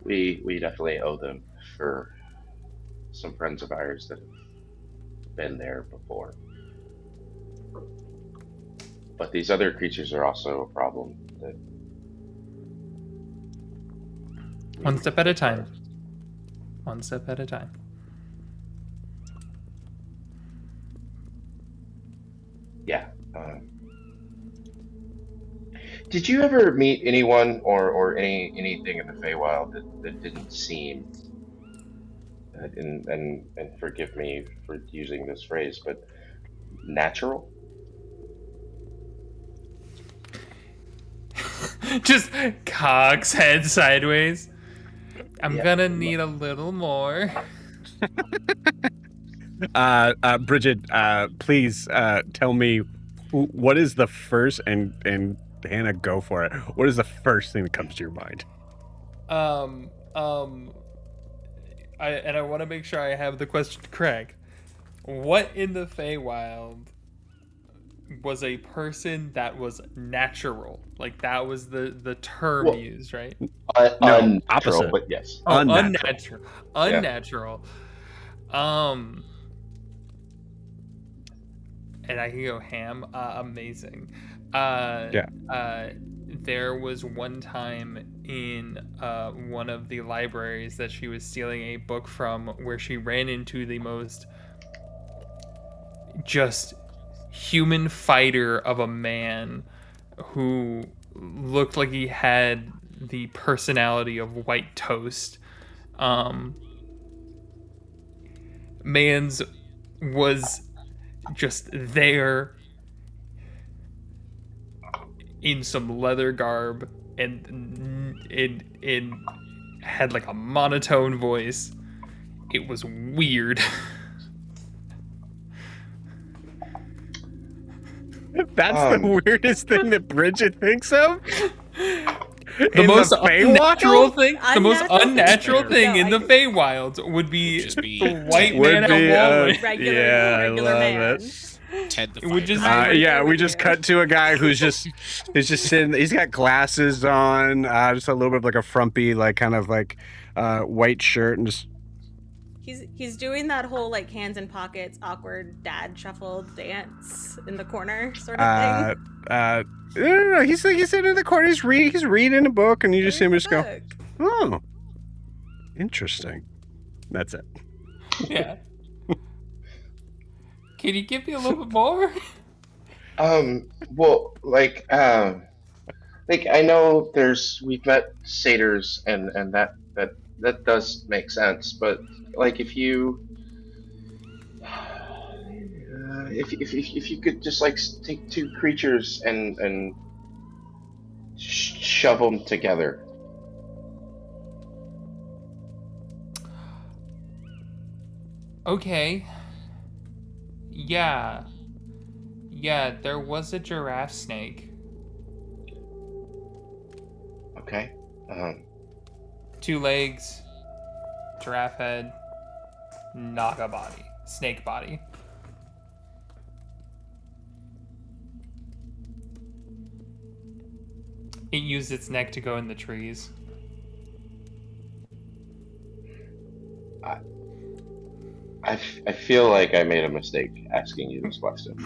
We definitely owe them for some friends of ours that have been there before. But these other creatures are also a problem. One step at a time. One step at a time. Yeah. Did you ever meet anyone or anything in the Feywild that didn't seem, and forgive me for using this phrase, but natural? Just cocks head sideways. I'm Yeah. gonna need a little more. Bridget, please tell me what is the first, and Hannah, go for it. What is the first thing that comes to your mind? I want to make sure I have the question correct. What in the Feywild was a person that was natural? Like that was the term Well, used, right? No, Unnatural, opposite. but yes. Oh, Unnatural. unnatural. And I can go ham. Amazing. There was one time in one of the libraries that she was stealing a book from where she ran into the most just human fighter of a man who looked like he had the personality of white toast. Man's was just there in some leather garb and it had like a monotone voice. It was weird. That's the weirdest thing that Bridget thinks of. The most unnatural thing, the most Unnatural unnatural thing No, in I the think- Feywild would be Just be the white Would man at be, a Walmart. Regular man. it. Ted the It would just- Fighter. Yeah, we just cut to a guy who's just sitting. He's got glasses on, just a little bit of like a frumpy, like kind of like white shirt, and just He's doing that whole like hands in pockets, awkward dad shuffle dance in the corner sort of thing. no. He's sitting in the corner. He's reading a book, and you just see him just go, Look. "Oh, interesting." That's it. Yeah. Can you give me a little bit more? Well, like I know we've met satyrs and that does make sense, but like if you if you could just like take two creatures and shove them together. Okay. Yeah, there was a giraffe snake. Okay. 2 legs, giraffe head, naga body, snake body. It used its neck to go in the trees. I feel like I made a mistake asking you this question.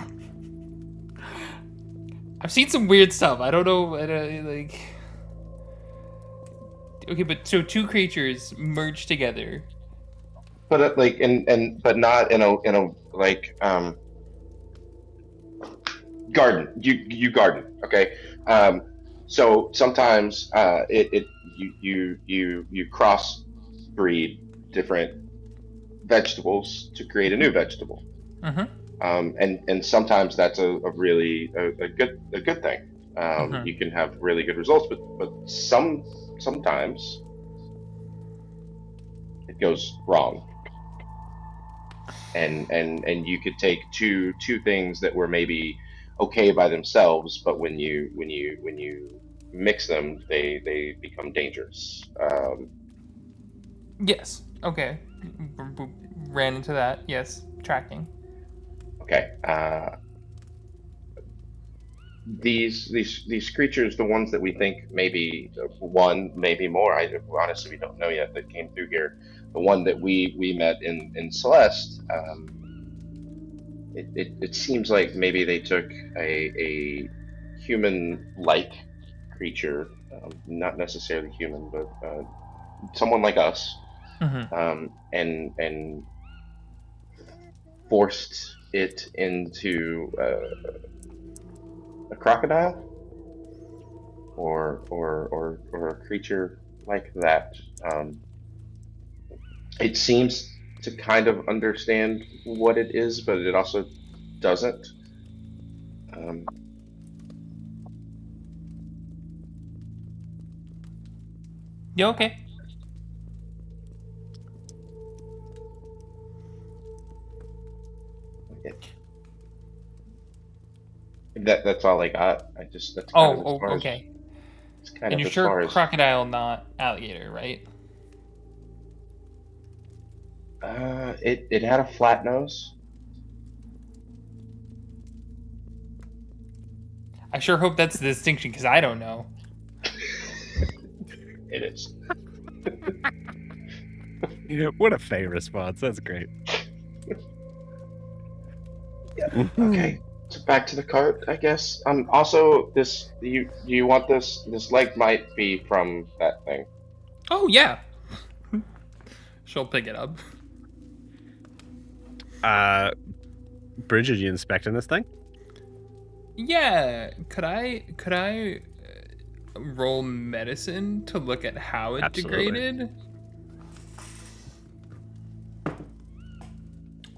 I've seen some weird stuff. I don't know, like. Okay, but so 2 creatures merged together. But like but not in a like garden. You garden, okay? So sometimes you crossbreed different vegetables to create a new vegetable. Mm-hmm. And sometimes that's a really a good thing. Mm-hmm. You can have really good results, but sometimes it goes wrong. And you could take two things that were maybe okay by themselves, but when you mix them, they become dangerous. Yes. Okay. Ran into that. Yes. Tracking. Okay. These creatures, the ones that we think maybe one, maybe more. Honestly, we don't know yet. That came through here. The one that we met in Celeste. It seems like maybe they took a human-like creature, not necessarily human, but someone like us, Mm-hmm. and forced it into a crocodile or a creature like that. It seems to kind of understand what it is, but it also doesn't. Um, You okay? it, that's all I got. I just that's kind of as Oh, far as okay. it's kind And of you're as sure far as crocodile, not alligator, right? it had a flat nose. I sure hope that's the distinction because I don't know. It is. What a Fey response. That's great. Yeah. Okay. So back to the cart, I guess. Also, this you want this leg might be from that thing. Oh yeah. She'll pick it up. Bridget, you inspecting this thing? Yeah. Could I roll medicine to look at how it Absolutely. degraded?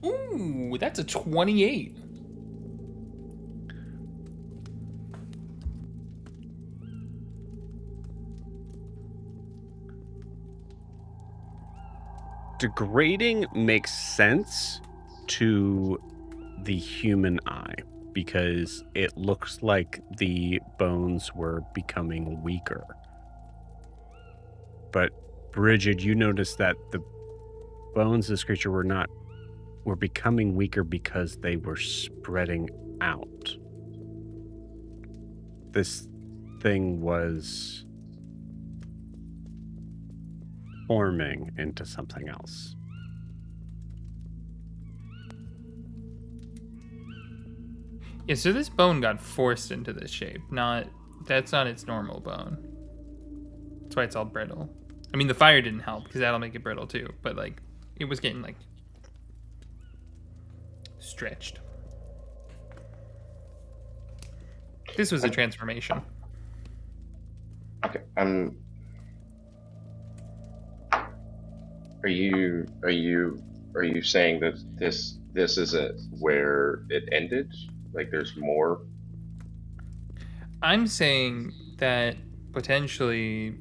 Ooh, that's a 28. Degrading makes sense to the human eye because it looks like the bones were becoming weaker. But Bridget, you noticed that the bones of this creature were becoming weaker because they were spreading out. This thing was forming into something else. Yeah, so this bone got forced into this shape. That's not its normal bone. That's why it's all brittle. I mean, the fire didn't help because that'll make it brittle too. But like, it was getting like stretched. This was a transformation. Okay. Are you saying that this isn't where it ended? Like there's more? I'm saying that potentially,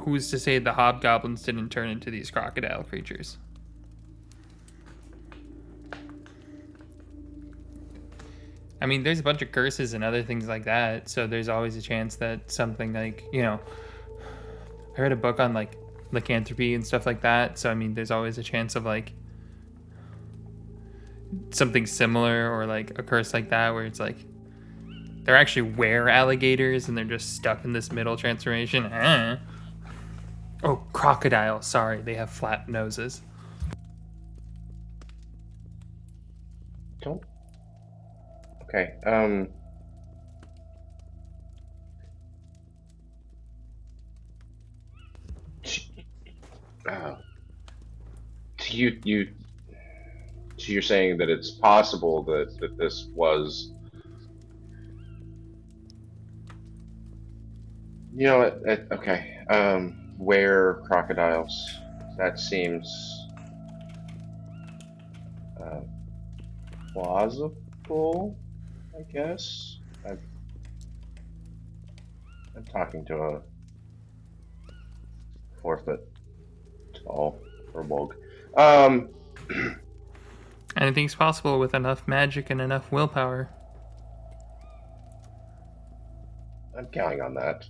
who's to say the hobgoblins didn't turn into these crocodile creatures? I mean, there's a bunch of curses and other things like that, so there's always a chance that something like, I read a book on like lycanthropy and stuff like that, so I mean, there's always a chance of like something similar or like a curse like that where it's like they're actually alligators and they're just stuck in this middle transformation. Oh, crocodile. Sorry, they have flat noses. Don't. Okay. Uh, so you're saying that it's possible that this was You know what? Okay. Where crocodiles? That seems uh, plausible, I guess. I'm talking to a 4 foot tall Urbolg. Um, Anything's possible with enough magic and enough willpower. I'm counting on that.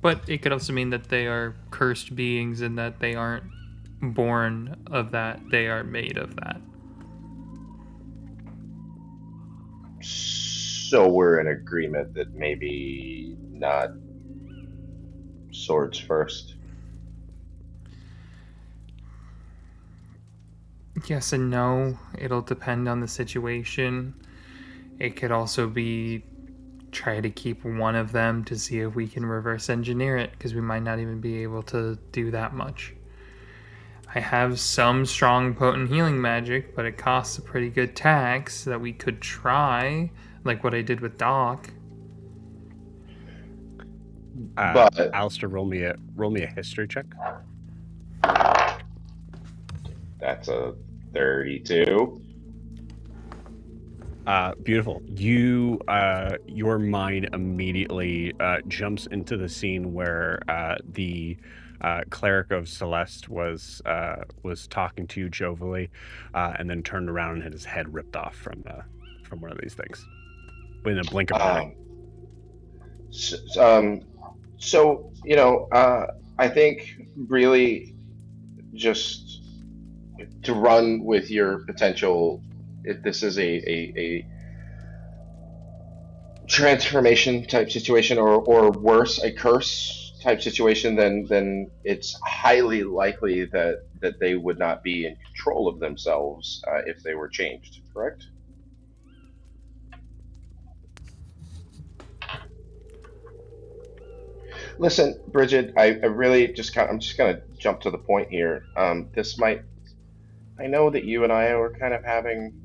But it could also mean that they are cursed beings and that they aren't born of that, they are made of that. So we're in agreement that maybe not swords first. Yes and no. It'll depend on the situation. It could also be try to keep one of them to see if we can reverse engineer it, because we might not even be able to do that much. I have some strong, potent healing magic, but it costs a pretty good tax that we could try, like what I did with Doc. But Alistair, roll me a history check. that's a 32. Beautiful. You, your mind immediately jumps into the scene where the cleric of Celeste was talking to you jovially, and then turned around and had his head ripped off from one of these things within a blink of an eye. So I think really just to run with your potential. If this is a transformation type situation, or worse, a curse type situation, then it's highly likely that they would not be in control of themselves if they were changed. Correct? Listen, Bridget, I really I'm just gonna jump to the point here. I know that you and I are kind of having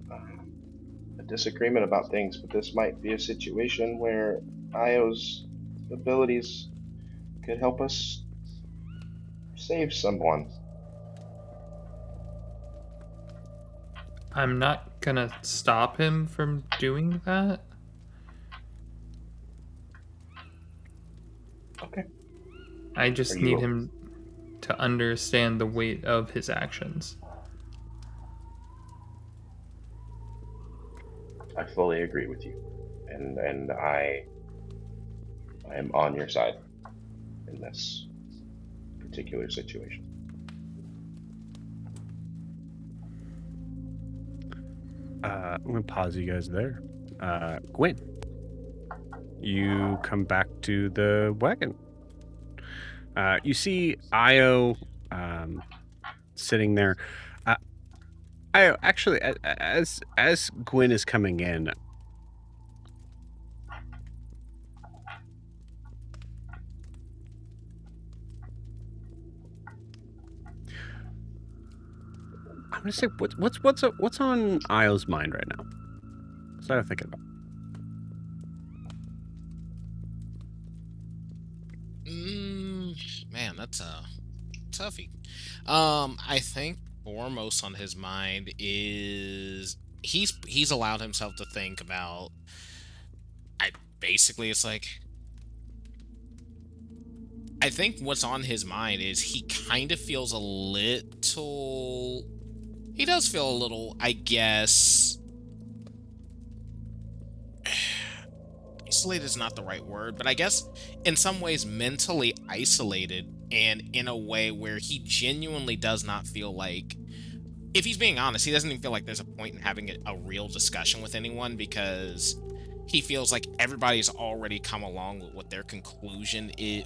a disagreement about things, but this might be a situation where Io's abilities could help us save someone. I'm not gonna stop him from doing that. Okay. I just Are need you him to understand the weight of his actions. I fully agree with you, and I am on your side in this particular situation. I'm gonna pause you guys there. Gwen, you come back to the wagon. You see Io sitting there. Io, actually, as Gwen is coming in, I'm gonna say what's on Io's mind right now? What's I thinking about? Man, that's a toughie. I think foremost on his mind is he's allowed himself to think about. It's like I think what's on his mind is he kind of feels a little. He does feel a little, I guess. Isolated is not the right word, but I guess in some ways mentally isolated, and in a way where he genuinely does not feel like, if he's being honest, he doesn't even feel like there's a point in having a real discussion with anyone, because he feels like everybody's already come along with what their conclusion is,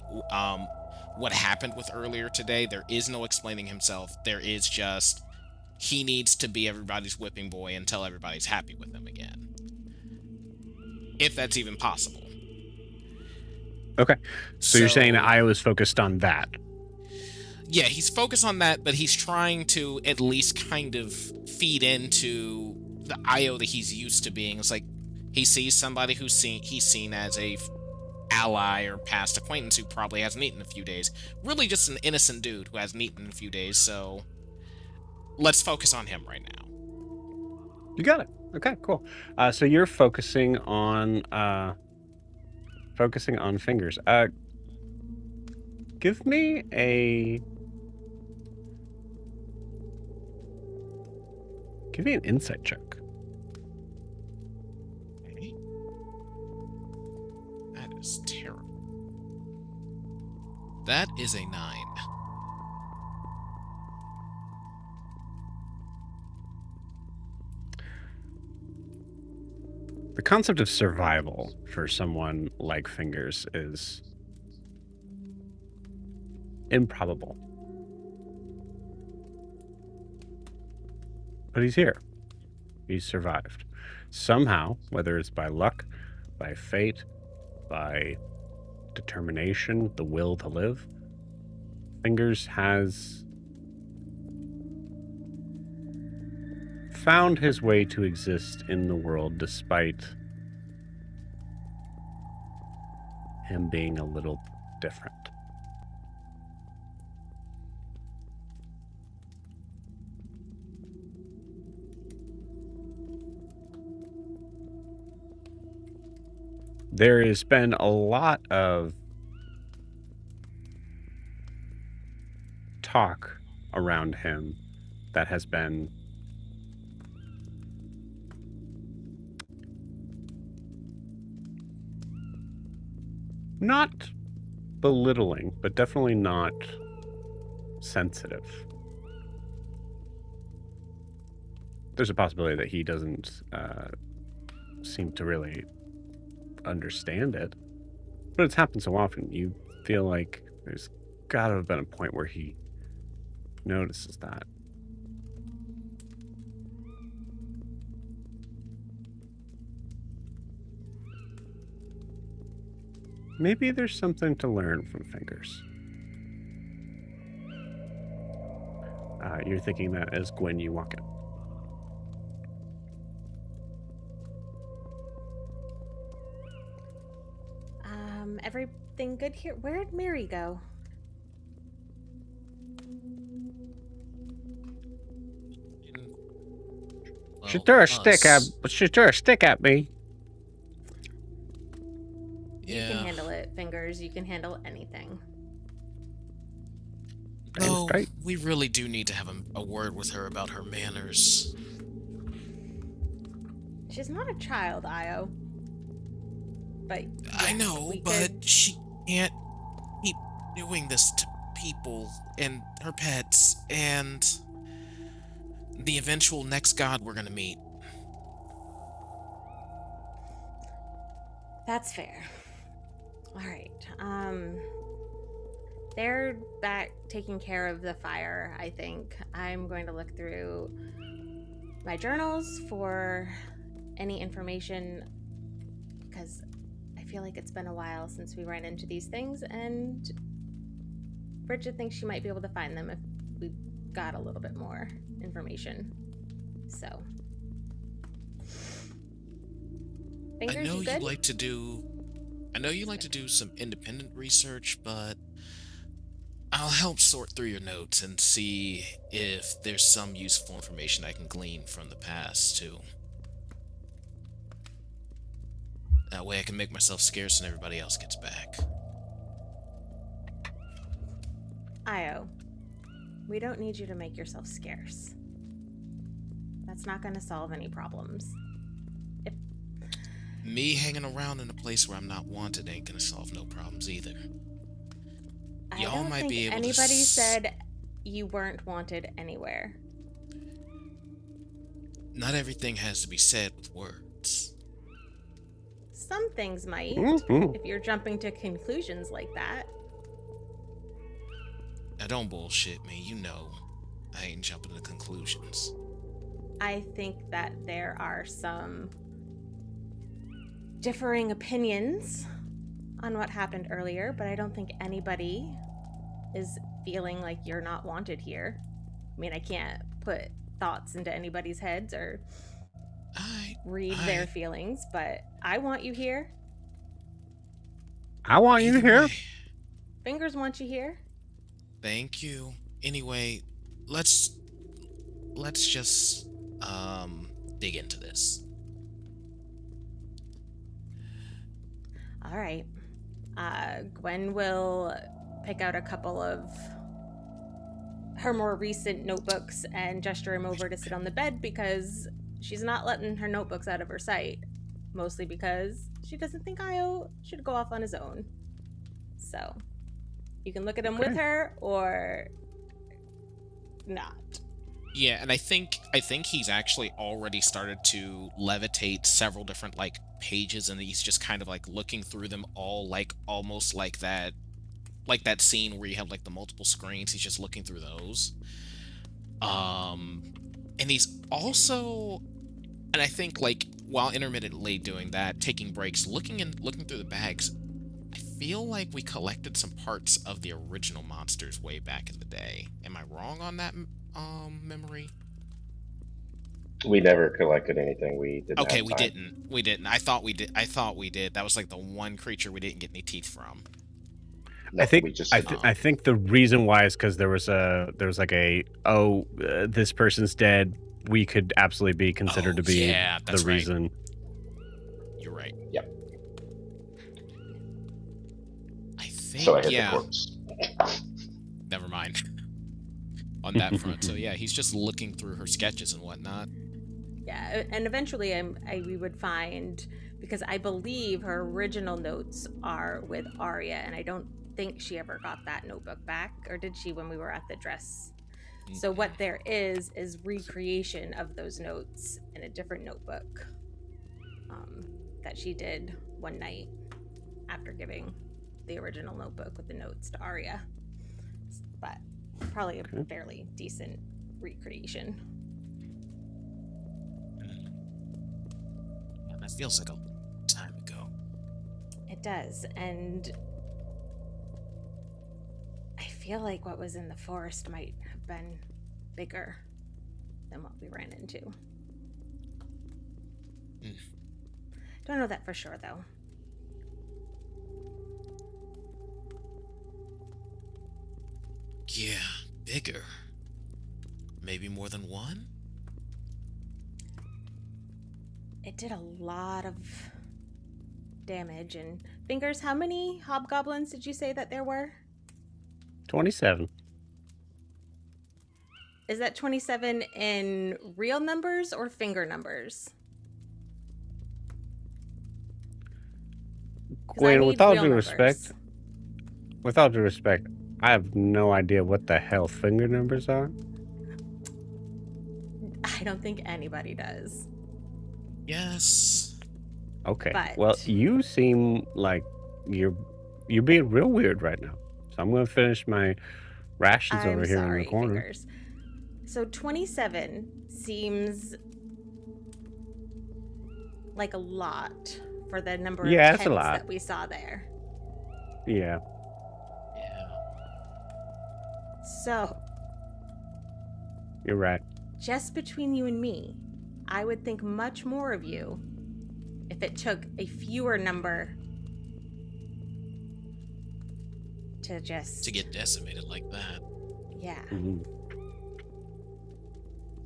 what happened with earlier today. There is no explaining himself. There is just, he needs to be everybody's whipping boy until everybody's happy with him again. If that's even possible. Okay. So you're saying that Io is focused on that? Yeah, he's focused on that, but he's trying to at least kind of feed into the Io that he's used to being. It's like he sees somebody he's seen as a ally or past acquaintance who probably hasn't eaten in a few days. Really just an innocent dude who hasn't eaten in a few days, so let's focus on him right now. You got it. Okay, cool. So you're focusing on fingers. Give me an insight check. Okay. That is terrible. That is a 9. The concept of survival for someone like Fingers is improbable. But he's here. He's survived. Somehow, whether it's by luck, by fate, by determination, the will to live, Fingers has found his way to exist in the world despite him being a little different. There has been a lot of talk around him that has been not belittling, but definitely not sensitive. There's a possibility that he doesn't seem to really understand it, but it's happened so often. You feel like there's got to have been a point where he notices that. Maybe there's something to learn from Fingers. You're thinking that as Gwen, you walk in. Everything good here? Where'd Mary go? She threw a stick at me. Yeah. You can handle it, Fingers. You can handle anything. No, Right. we really do need to have a word with her about her manners. She's not a child, Io. But I yes, know, we but could- she can't keep doing this to people and her pets and the eventual next god we're gonna meet. That's fair. All right. They're back taking care of the fire, I think. I'm going to look through my journals for any information because I feel like it's been a while since we ran into these things, and Bridget thinks she might be able to find them if we got a little bit more information. So, Fingers, I know you you good? like to do some independent research, but I'll help sort through your notes and see if there's some useful information I can glean from the past, too. That way I can make myself scarce and everybody else gets back. Io, we don't need you to make yourself scarce. That's not going to solve any problems. Me hanging around in a place where I'm not wanted ain't gonna solve no problems either. I Y'all don't might think be able to anybody said you weren't wanted anywhere. Not everything has to be said with words. Some things might, Mhm. if you're jumping to conclusions like that. Now don't bullshit me, you know I ain't jumping to conclusions. I think that there are some differing opinions on what happened earlier, but I don't think anybody is feeling like you're not wanted here. I mean, I can't put thoughts into anybody's heads or read their feelings, but I want you here. I want you Either here. way, Fingers want you here. thank you. Anyway, let's just dig into this. All right. Gwen will pick out a couple of her more recent notebooks and gesture him over to sit on the bed because she's not letting her notebooks out of her sight. Mostly because she doesn't think Io should go off on his own. So you can look at him with Okay. her or not. Yeah, and I think he's actually already started to levitate several different like pages, and he's just kind of like looking through them all, like almost like that scene where you have like the multiple screens. He's just looking through those. And he's also, and I think like while intermittently doing that, taking breaks, looking through the bags. I feel like we collected some parts of the original monsters way back in the day. Am I wrong on that memory? We never collected anything. We didn't Okay, have we time. didn't. We didn't. I thought we did. That was like the one creature we didn't get any teeth from. No, I think we just I think the reason why is because there was like a this person's dead. We could absolutely be considered to be yeah, that's the right. reason. You're right. Yep. I think So I hit yeah. the corpse. Never mind. On that front, so yeah, he's just looking through her sketches and whatnot. Yeah, and eventually we would find, because I believe her original notes are with Arya, and I don't think she ever got that notebook back, or did she when we were at the dress? So what there is recreation of those notes in a different notebook that she did one night after giving the original notebook with the notes to Arya. But probably a fairly decent recreation. Yeah, that feels like a time ago. It does, and I feel like what was in the forest might have been bigger than what we ran into. Don't know that for sure, though. Yeah, bigger. Maybe more than one? It did a lot of damage. And Fingers, how many hobgoblins did you say that there were? 27. Is that 27 in real numbers or finger numbers? 'Cause I Gwen, need with all real due numbers. respect, I have no idea what the hell finger numbers are. I don't think anybody does. Yes. Okay. But- Well, you seem like you're being real weird right now. So I'm going to finish my rations I'm over here sorry, in the corner. Fingers. So 27 seems like a lot for the number of Yeah, it's a tents lot. that we saw there. Yeah. Yeah. So, You're right. just between you and me, I would think much more of you if it took a fewer number to just... To get decimated like that. Yeah. Mhm.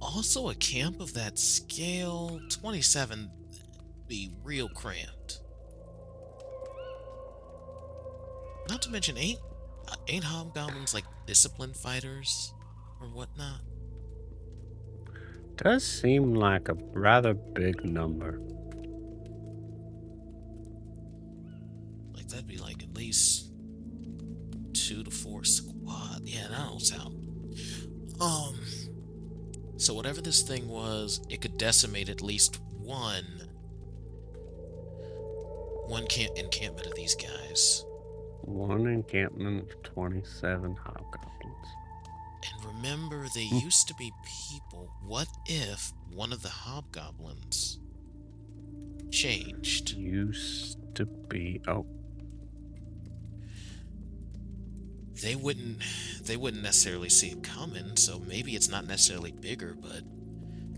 Also, a camp of that scale, 27, be real cramped. Not to mention, ain't hobgoblins like disciplined fighters or whatnot? Does seem like a rather big number. Like that'd be like at least 2 to 4 squad. Yeah, that don't sound. So whatever this thing was, it could decimate at least one encampment of these guys. One encampment of 27 hobgoblins. And remember, they used to be people. What if one of the hobgoblins changed? Used to be. Oh, They wouldn't necessarily see it coming, so maybe it's not necessarily bigger, but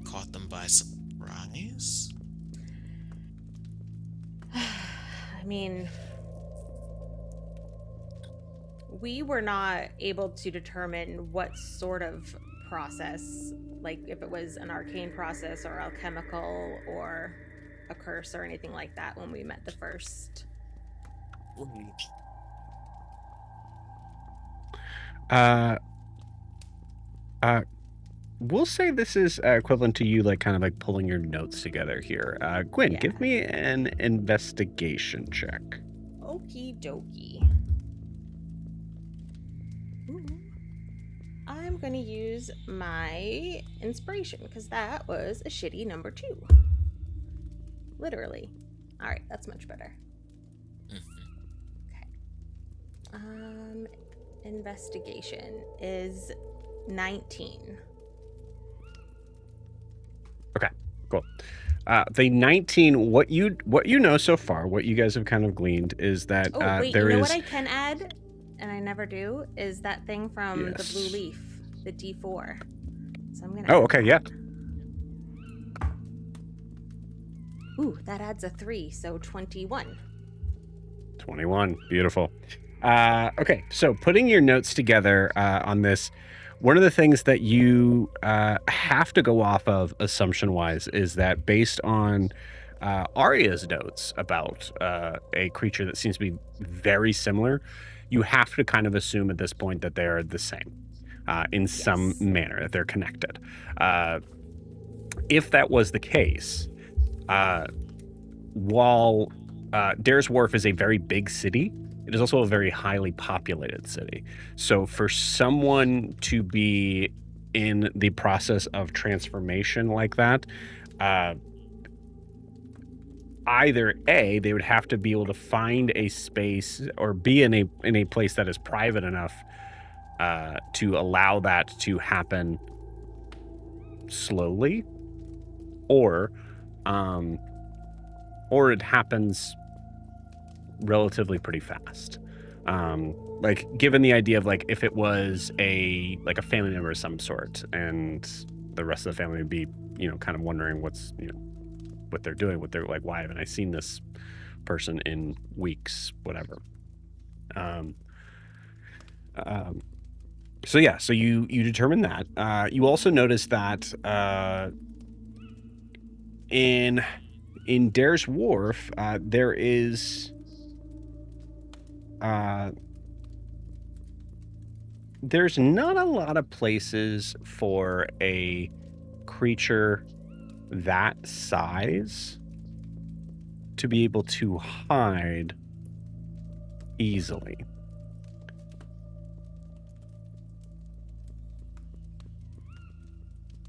caught them by surprise? I mean, we were not able to determine what sort of process, like if it was an arcane process or alchemical or a curse or anything like that when we met the first. We'll say this is equivalent to you, like kind of like pulling your notes together here. Gwen, Yeah. give me an investigation check. Okie dokie. Ooh. I'm gonna use my inspiration because that was a shitty number 2. Literally. All right, that's much better. Mhm. Investigation is 19. Cool. The 19. What you know so far, what you guys have kind of gleaned is that Oh wait, there you know is. what I can add, and I never do, is that thing from the blue Yes. leaf, the D4. So I'm gonna. Oh, add okay, yeah. that. Ooh, that adds a 3, so 21. 21. Beautiful. Okay, so putting your notes together on this, one of the things that you have to go off of assumption-wise is that based on Arya's notes about a creature that seems to be very similar, you have to kind of assume at this point that they're the same in some Yes. manner, that they're connected. If that was the case, while Dares Wharf is a very big city, it is also a very highly populated city. So for someone to be in the process of transformation like that, either A, they would have to be able to find a space or be in a place that is private enough to allow that to happen slowly, or it happens relatively pretty fast. Like given the idea of like if it was a family member of some sort and the rest of the family would be, kind of wondering what's, what they're doing, what they're like, why haven't I seen this person in weeks, whatever. So yeah, so you determine that. You also notice that in Dares Wharf, there is there's not a lot of places for a creature that size to be able to hide easily.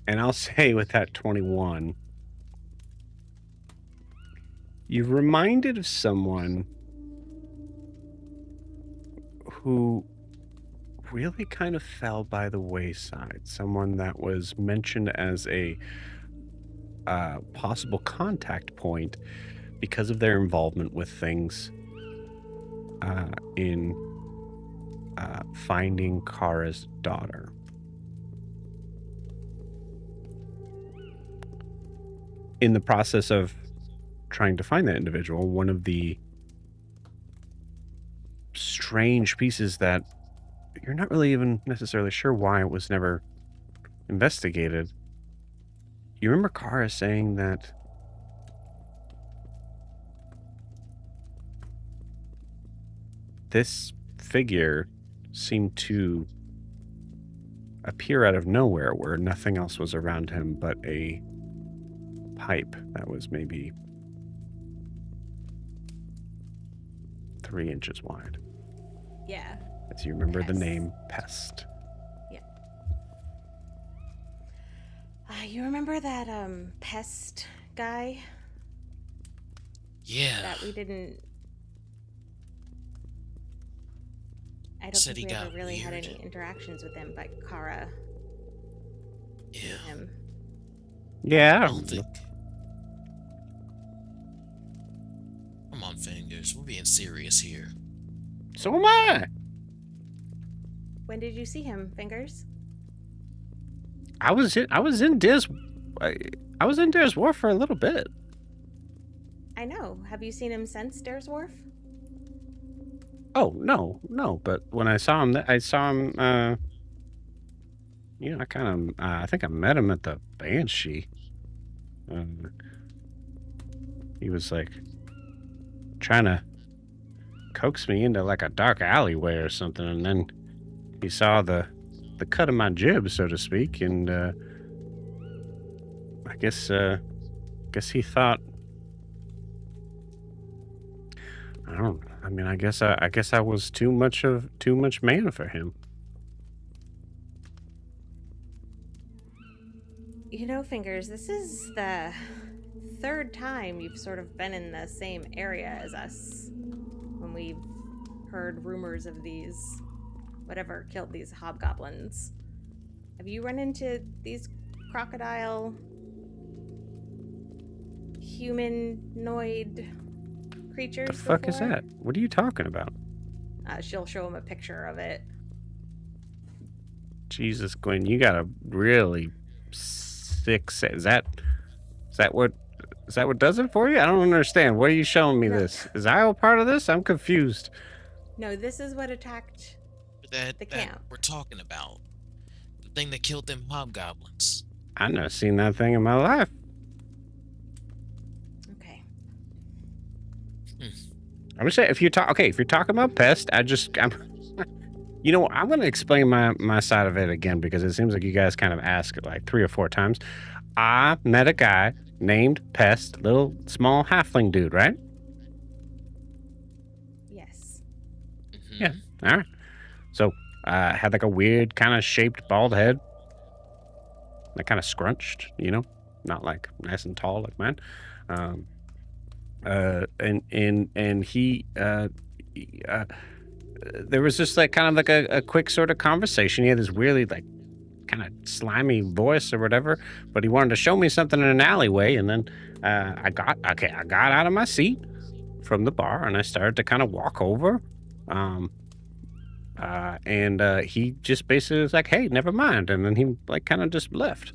And I'll say with that 21, you're reminded of someone who really kind of fell by the wayside. Someone that was mentioned as a possible contact point because of their involvement with things in finding Kara's daughter. In the process of trying to find that individual, one of the strange pieces that you're not really even necessarily sure why it was never investigated. You remember Kara saying that this figure seemed to appear out of nowhere where nothing else was around him but a pipe that was maybe 3 inches wide. Yeah. As you remember the Pest. name Pest. You remember that pest guy Yeah. that we didn't? I don't Said think he we ever got really had weird. any interactions with him, but Kara knew Yeah. him. Yeah, I don't think. Come on, Fingers. We're being serious here. so am I. When did you see him, Fingers? I was in Dares Wharf for a little bit. I know. Have you seen him since Dares Wharf? Oh, no. But when I saw him, I saw him. I kind of. I think I met him at the Banshee. He was like trying to coax me into like a dark alleyway or something, and then he saw the cut of my jib, so to speak, and I guess he thought. I don't. I mean, I guess I was too much man for him. Fingers, this is the third time you've sort of been in the same area as us when we've heard rumors of these, whatever killed these hobgoblins. Have you run into these crocodile humanoid creatures The fuck before? is that? What are you talking about? She'll show him a picture of it. Jesus, Gwen, you got a really sick set. Is that what does it for you? I don't understand. Why are you showing me No. this? Is I a part of this? I'm confused. No, this is what attacked That the camp. we're talking about. The thing that killed them hobgoblins. I've never seen that thing in my life. Okay. I'm just saying, if you're talking about pest, I'm going to explain my side of it again, because it seems like you guys kind of ask it like 3 or 4 times. I met a guy named Pest, little small halfling dude, right? Yes. Mhm. Yeah. All right. So, had like a weird kind of shaped bald head, like kind of scrunched, not like nice and tall like mine. And he there was just like kind of like a quick sort of conversation. He had this weirdly like kind of slimy voice or whatever, but he wanted to show me something in an alleyway, and then I got out of my seat from the bar and I started to kind of walk over. And he just basically was like, "Hey, never mind," and then he like kind of just left.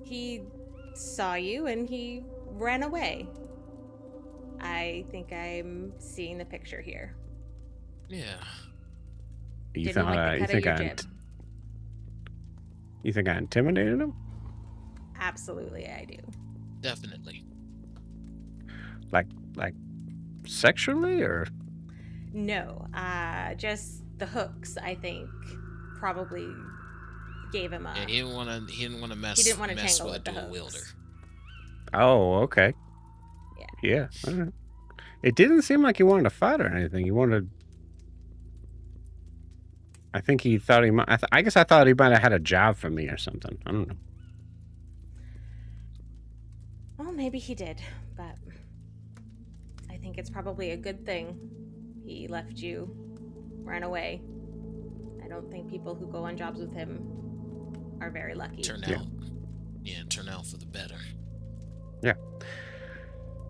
He saw you and he ran away. I think I'm seeing the picture here. Yeah. You Didn't thought like the you cut think of I your jib. you think I intimidated him? Absolutely, I do. Definitely. Like sexually or? No, just the hooks, I think, probably gave him a... Yeah, he didn't want to mess. He didn't wanna mess tangle with with a the dual hooks. wielder. Oh, okay. Yeah. All right. It didn't seem like he wanted to fight or anything. He wanted. I think he thought he might. I guess I thought he might have had a job for me or something. I don't know. Well, maybe he did, but I think it's probably a good thing he left you, ran away. I don't think people who go on jobs with him are very lucky. Turn Yeah. out for the better. Yeah.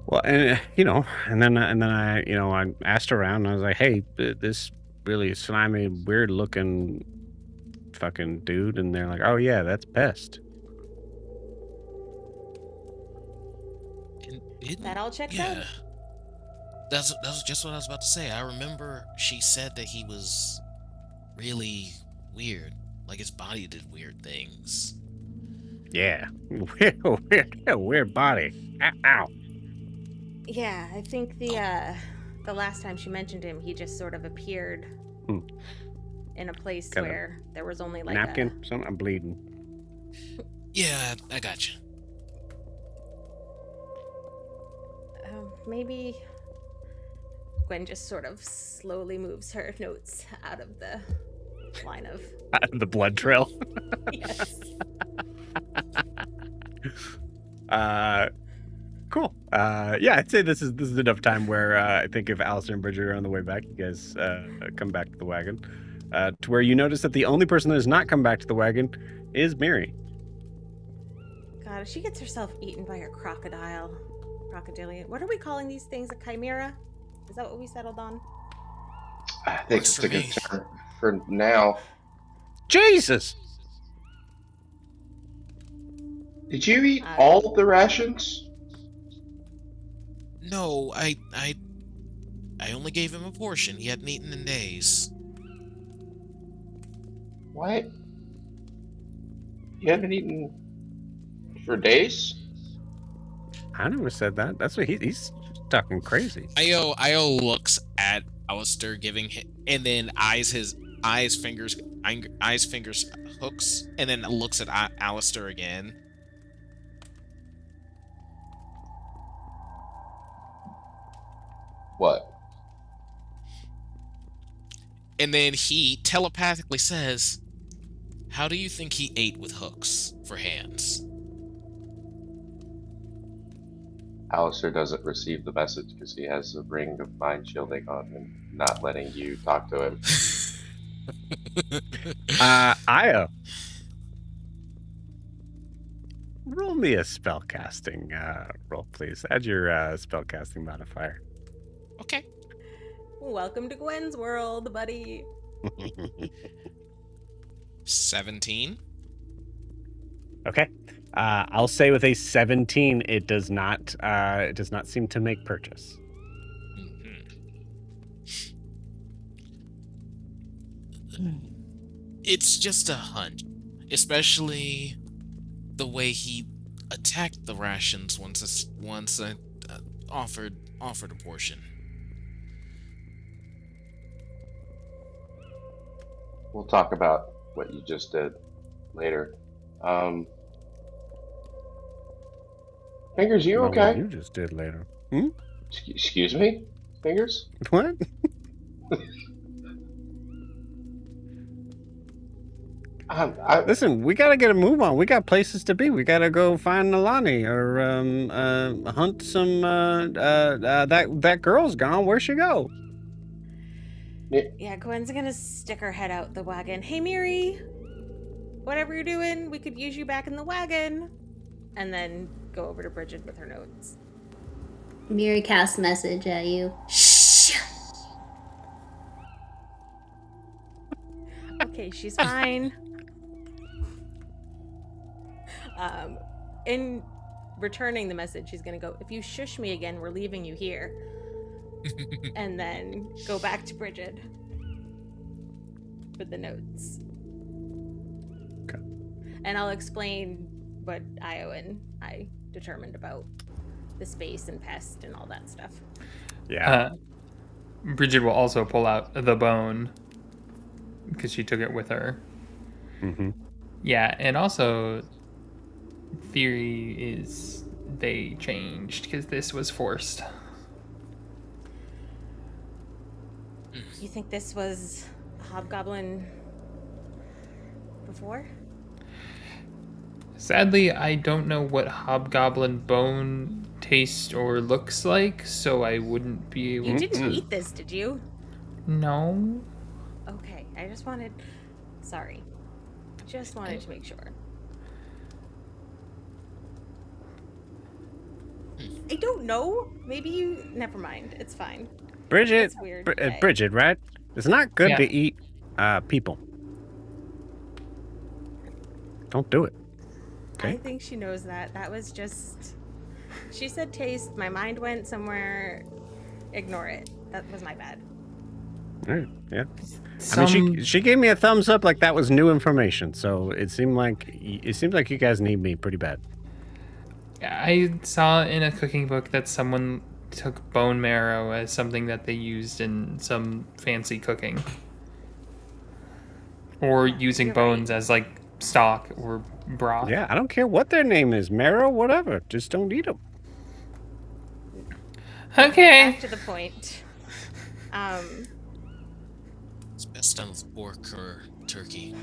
Well, and and then I I asked around and I was like, "Hey, this really slimy, weird looking fucking dude," and they're like, "Oh yeah, that's Pest." That all checks Yeah. out? That's just what I was about to say. I remember she said that he was really weird. Like his body did weird things. Yeah, weird body. Ow. Yeah, I think the last time she mentioned him, he just sort of appeared in a place Got a where there was only like Napkin. Something. I'm bleeding. Yeah, I got you. maybe Gwen just sort of slowly moves her notes out of the line of The blood trail. yes. Cool. Yeah, I'd say this is enough time where I think if Alistair and Bridget are on the way back, you guys come back to the wagon. To where you notice that the only person that has not come back to the wagon is Miri. God, if she gets herself eaten by a crocodilian. What are we calling these things? A chimera? Is that what we settled on? I think Works it's for a good me. term for now. Jesus! Did you eat all of the rations? No, I only gave him a portion. He hadn't eaten in days. What? You haven't eaten for days? I never said that. That's what he's talking crazy. Io looks at Alistair, giving him, and then eyes fingers hooks, and then looks at Alistair again. What? And then he telepathically says, "How do you think he ate with hooks for hands?" Alistair doesn't receive the message because he has a ring of mind shielding on him, not letting you talk to him. Io. Roll me a spellcasting roll, please. Add your spellcasting modifier. Okay. Welcome to Gwen's world, buddy. 17. Okay. I'll say with a 17, it does not seem to make purchase. It's just a hunch, especially the way he attacked the rations once I offered a portion. We'll talk about what you just did later. Fingers, you What okay? you just did later. Excuse me? Fingers? What? Listen, we gotta get a move on. We got places to be. We gotta go find Nalani or hunt some. That girl's gone. Where'd she go? Yeah, Gwen's gonna stick her head out the wagon. Hey, Miri, whatever you're doing, we could use you back in the wagon. And then go over to Bridget with her notes. Miri casts message at you. Shh. Okay, she's fine. In returning the message, she's gonna go, if you shush me again, we're leaving you here. And then go back to Bridget with the notes. Okay. And I'll explain what Io and I determined about the space and pest and all that stuff. Yeah. Bridget will also pull out the bone because she took it with her. Mm-hmm. Yeah, and also theory is they changed because this was forced. You think this was a hobgoblin before? Sadly, I don't know what hobgoblin bone tastes or looks like, so I wouldn't be able You to. didn't eat this, did you? No. Okay, I just wanted... Sorry. Just wanted to make sure. I don't know. Maybe you... Never mind. It's fine. Bridget, It's weird. Okay. Bridget, right? It's not good Yeah. to eat people. Don't do it. Okay. I think she knows that. That was just... She said taste. My mind went somewhere. Ignore it. That was my bad. All right, yeah. I mean, she gave me a thumbs up like that was new information. So it seemed like you guys need me pretty bad. I saw in a cooking book that someone took bone marrow as something that they used in some fancy cooking. Or using You're bones as like stock or broth. Yeah, I don't care what their name is, marrow, whatever. Just don't eat them. Okay. Back to the point. It's best done with pork or turkey.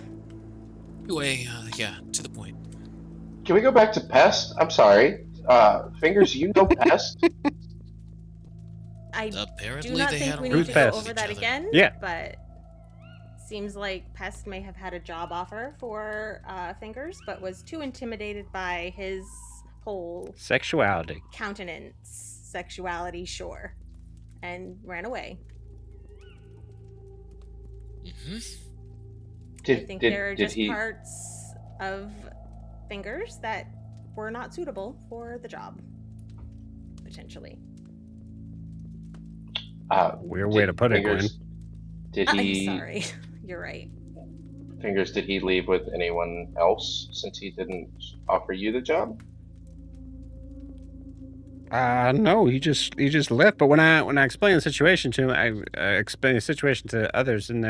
Anyway, yeah, to the point. Can we go back to pest? I'm sorry. Fingers, you know pest? I Apparently do not they think had we a need Who's to Pest? go over that again. Yeah. But seems like Pest may have had a job offer for Fingers, but was too intimidated by his whole Sexuality. countenance, sexuality, sure, and ran away. Mm-hmm. I think there are just parts of Fingers that were not suitable for the job, potentially. Weird way to put it, Gwen. Fingers, did I'm he? sorry. You're right. Fingers, did he leave with anyone else since he didn't offer you the job? No, he just left. But when I explained the situation to him, I explained the situation to others, and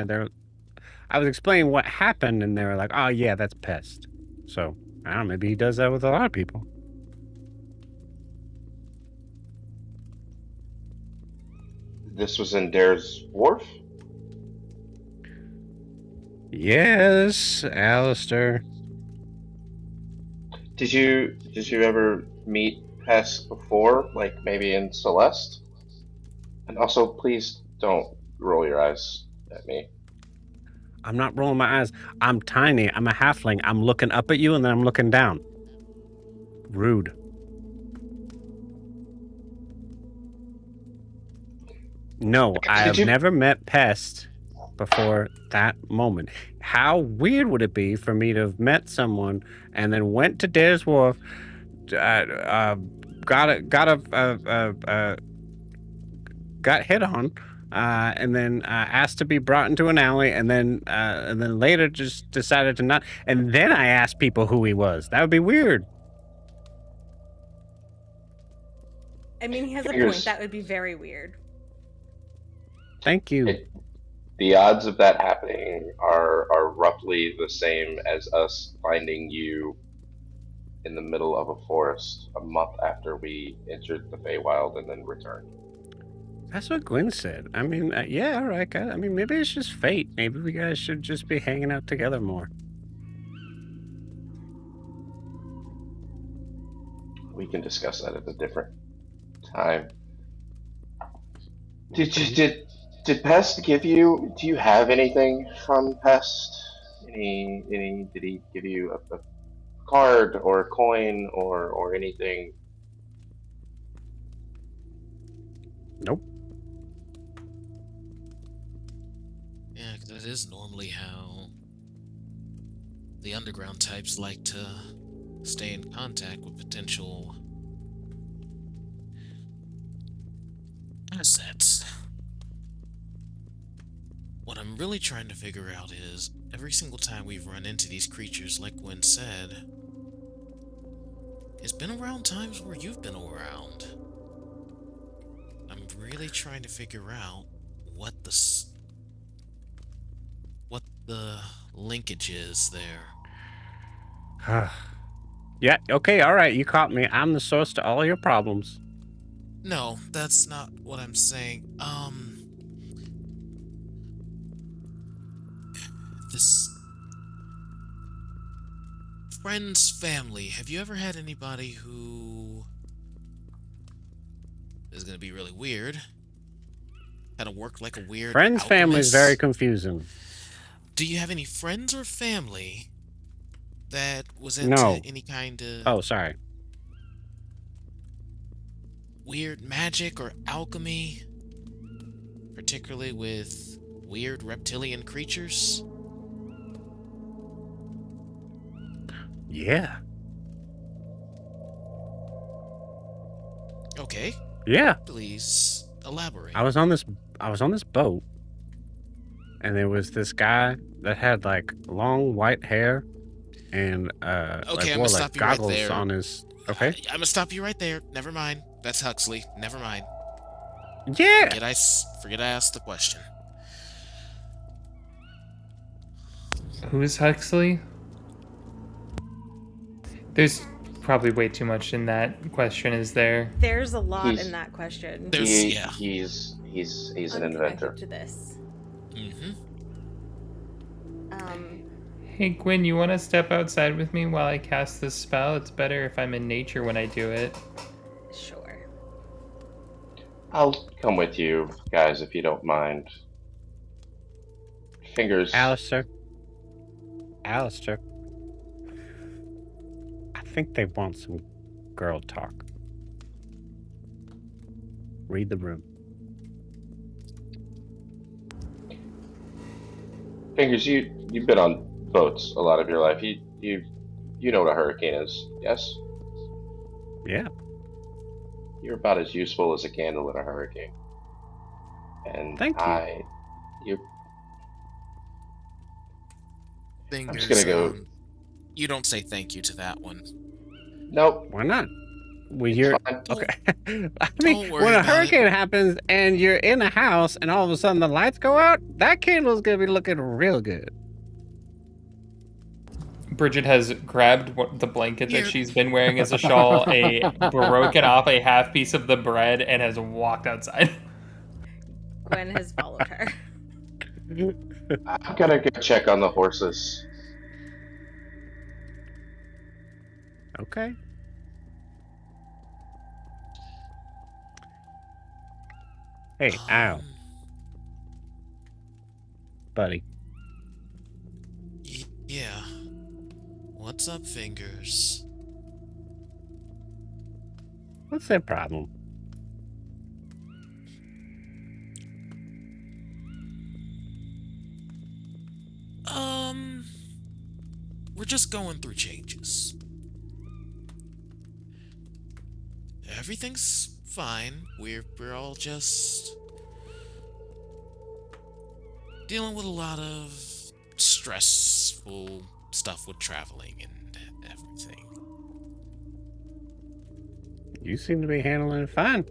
I was explaining what happened, and they were like, "Oh yeah, that's Pest." So I don't know. Maybe he does that with a lot of people. This was in Dare's Wharf? Yes, Alistair. Did you ever meet Pest before, like maybe in Celeste? And also, please don't roll your eyes at me. I'm not rolling my eyes. I'm tiny. I'm a halfling. I'm looking up at you, and then I'm looking down. Rude. No, I have never met Pest before that moment. How weird would it be for me to have met someone and then went to Dare's Wharf, got hit on, and then asked to be brought into an alley, and then later just decided to not. And then I asked people who he was. That would be weird. I mean, he has a Fingers. point. That would be very weird. Thank you. The odds of that happening are roughly the same as us finding you in the middle of a forest a month after we entered the Feywild and then returned. That's what Gwen said. I mean, yeah, all right, guys. I mean, maybe it's just fate. Maybe we guys should just be hanging out together more. We can discuss that at a different time. Did Pest give you? Do you have anything from Pest? Any? Did he give you a card or a coin or anything? Nope. Yeah, 'cause that is normally how the underground types like to stay in contact with potential assets. What I'm really trying to figure out is, every single time we've run into these creatures, like Gwen said, it's been around times where you've been around. I'm really trying to figure out what the linkage is there. Yeah, okay, all right, you caught me. I'm the source to all your problems. No, that's not what I'm saying. This friend's family. Have you ever had anybody who is gonna be really weird? Kind of work like a weird Friend's family is alchemist? very confusing. Do you have any friends or family that was into No. any kind of Oh, sorry. weird magic or alchemy? Particularly with weird reptilian creatures? Yeah. Okay, Yeah. please elaborate. I was on this boat, and there was this guy that had like long white hair and Okay, like I'm wore gonna like stop you right goggles there. on his. Okay. I'm gonna stop you right there. Never mind. That's Huxley. Never mind. Yeah. Forget I asked the question. Who is Huxley? There's probably way too much in that question, is there? There's a lot He's- in that question. Yeah. He's an Unconnected inventor. to this. Mm-hmm. Hey Gwen, you want to step outside with me while I cast this spell? It's better if I'm in nature when I do it. Sure. I'll come with you guys if you don't mind. Fingers. Alistair. I think they want some girl talk. Read the room. Fingers, you've been on boats a lot of your life. You know what a hurricane is, yes? Yeah. You're about as useful as a candle in a hurricane. And Thank you. you. I'm just Fingers, gonna go. you don't say thank you to that one. Nope, Why not? it's You're fine. okay. Don't I mean, don't when worry a about it. hurricane happens and you're in a house and all of a sudden the lights go out, that candle's gonna be looking real good. Bridget has grabbed the blanket that Here. she's been wearing as a shawl, broken off a half piece of the bread, and has walked outside. Gwen has followed her. I'm gonna go check on the horses. Okay. Hey, ow, buddy. Yeah. What's up, Fingers? What's their problem? We're just going through changes. Everything's fine. We're all just dealing with a lot of stressful stuff with traveling and everything. You seem to be handling it fine.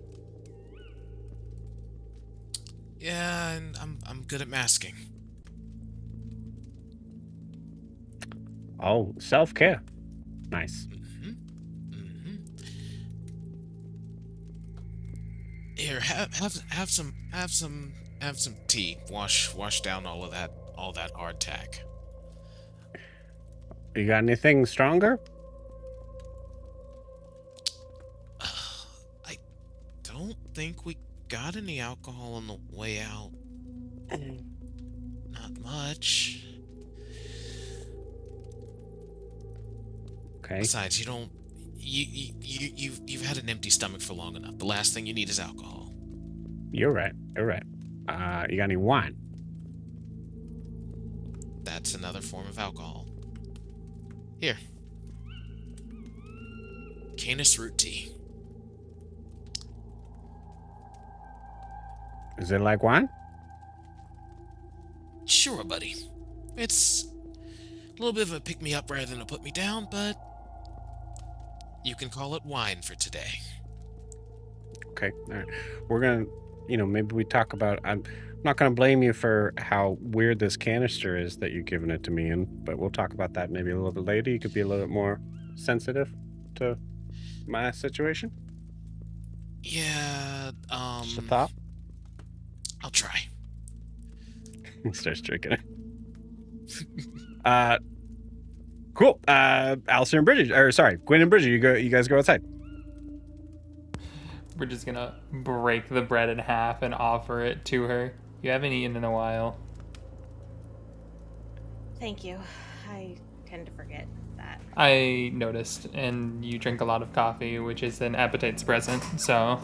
Yeah, and I'm good at masking. Oh, self-care. Nice. Here, have some tea. Wash down all that hardtack. You got anything stronger? I don't think we got any alcohol on the way out. Not much. Okay. Besides, you've had an empty stomach for long enough. The last thing you need is alcohol. You're right. You're right. You got any wine? That's another form of alcohol. Here. Canis root tea. Is it like wine? Sure, buddy. It's a little bit of a pick-me-up rather than a put-me-down, but you can call it wine for today. Okay. All right. We're gonna, maybe we talk about. I'm not gonna blame you for how weird this canister is that you're giving it to me in, but we'll talk about that maybe a little bit later. You could be a little bit more sensitive to my situation. Yeah. Just a thought. I'll try. He starts drinking it. Cool. Alistair and Bridget, or sorry, Gwen and Bridget, you guys go outside. We're just gonna break the bread in half and offer it to her. You haven't eaten in a while. Thank you. I tend to forget that. I noticed, and you drink a lot of coffee, which is an appetite suppressant, so.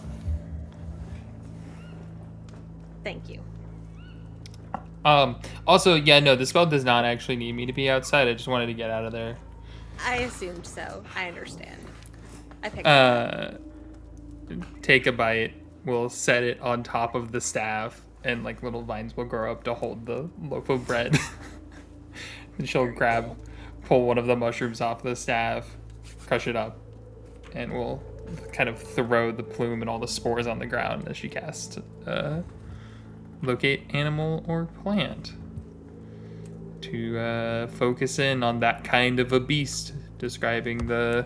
Thank you. Also, yeah, no, the spell does not actually need me to be outside. I just wanted to get out of there. I assumed so. I understand. I picked it Take a bite. We'll set it on top of the staff, and like little vines will grow up to hold the loaf of bread. And she'll pull one of the mushrooms off the staff, crush it up, and we'll kind of throw the plume and all the spores on the ground as she casts locate animal or plant to focus in on that kind of a beast, describing the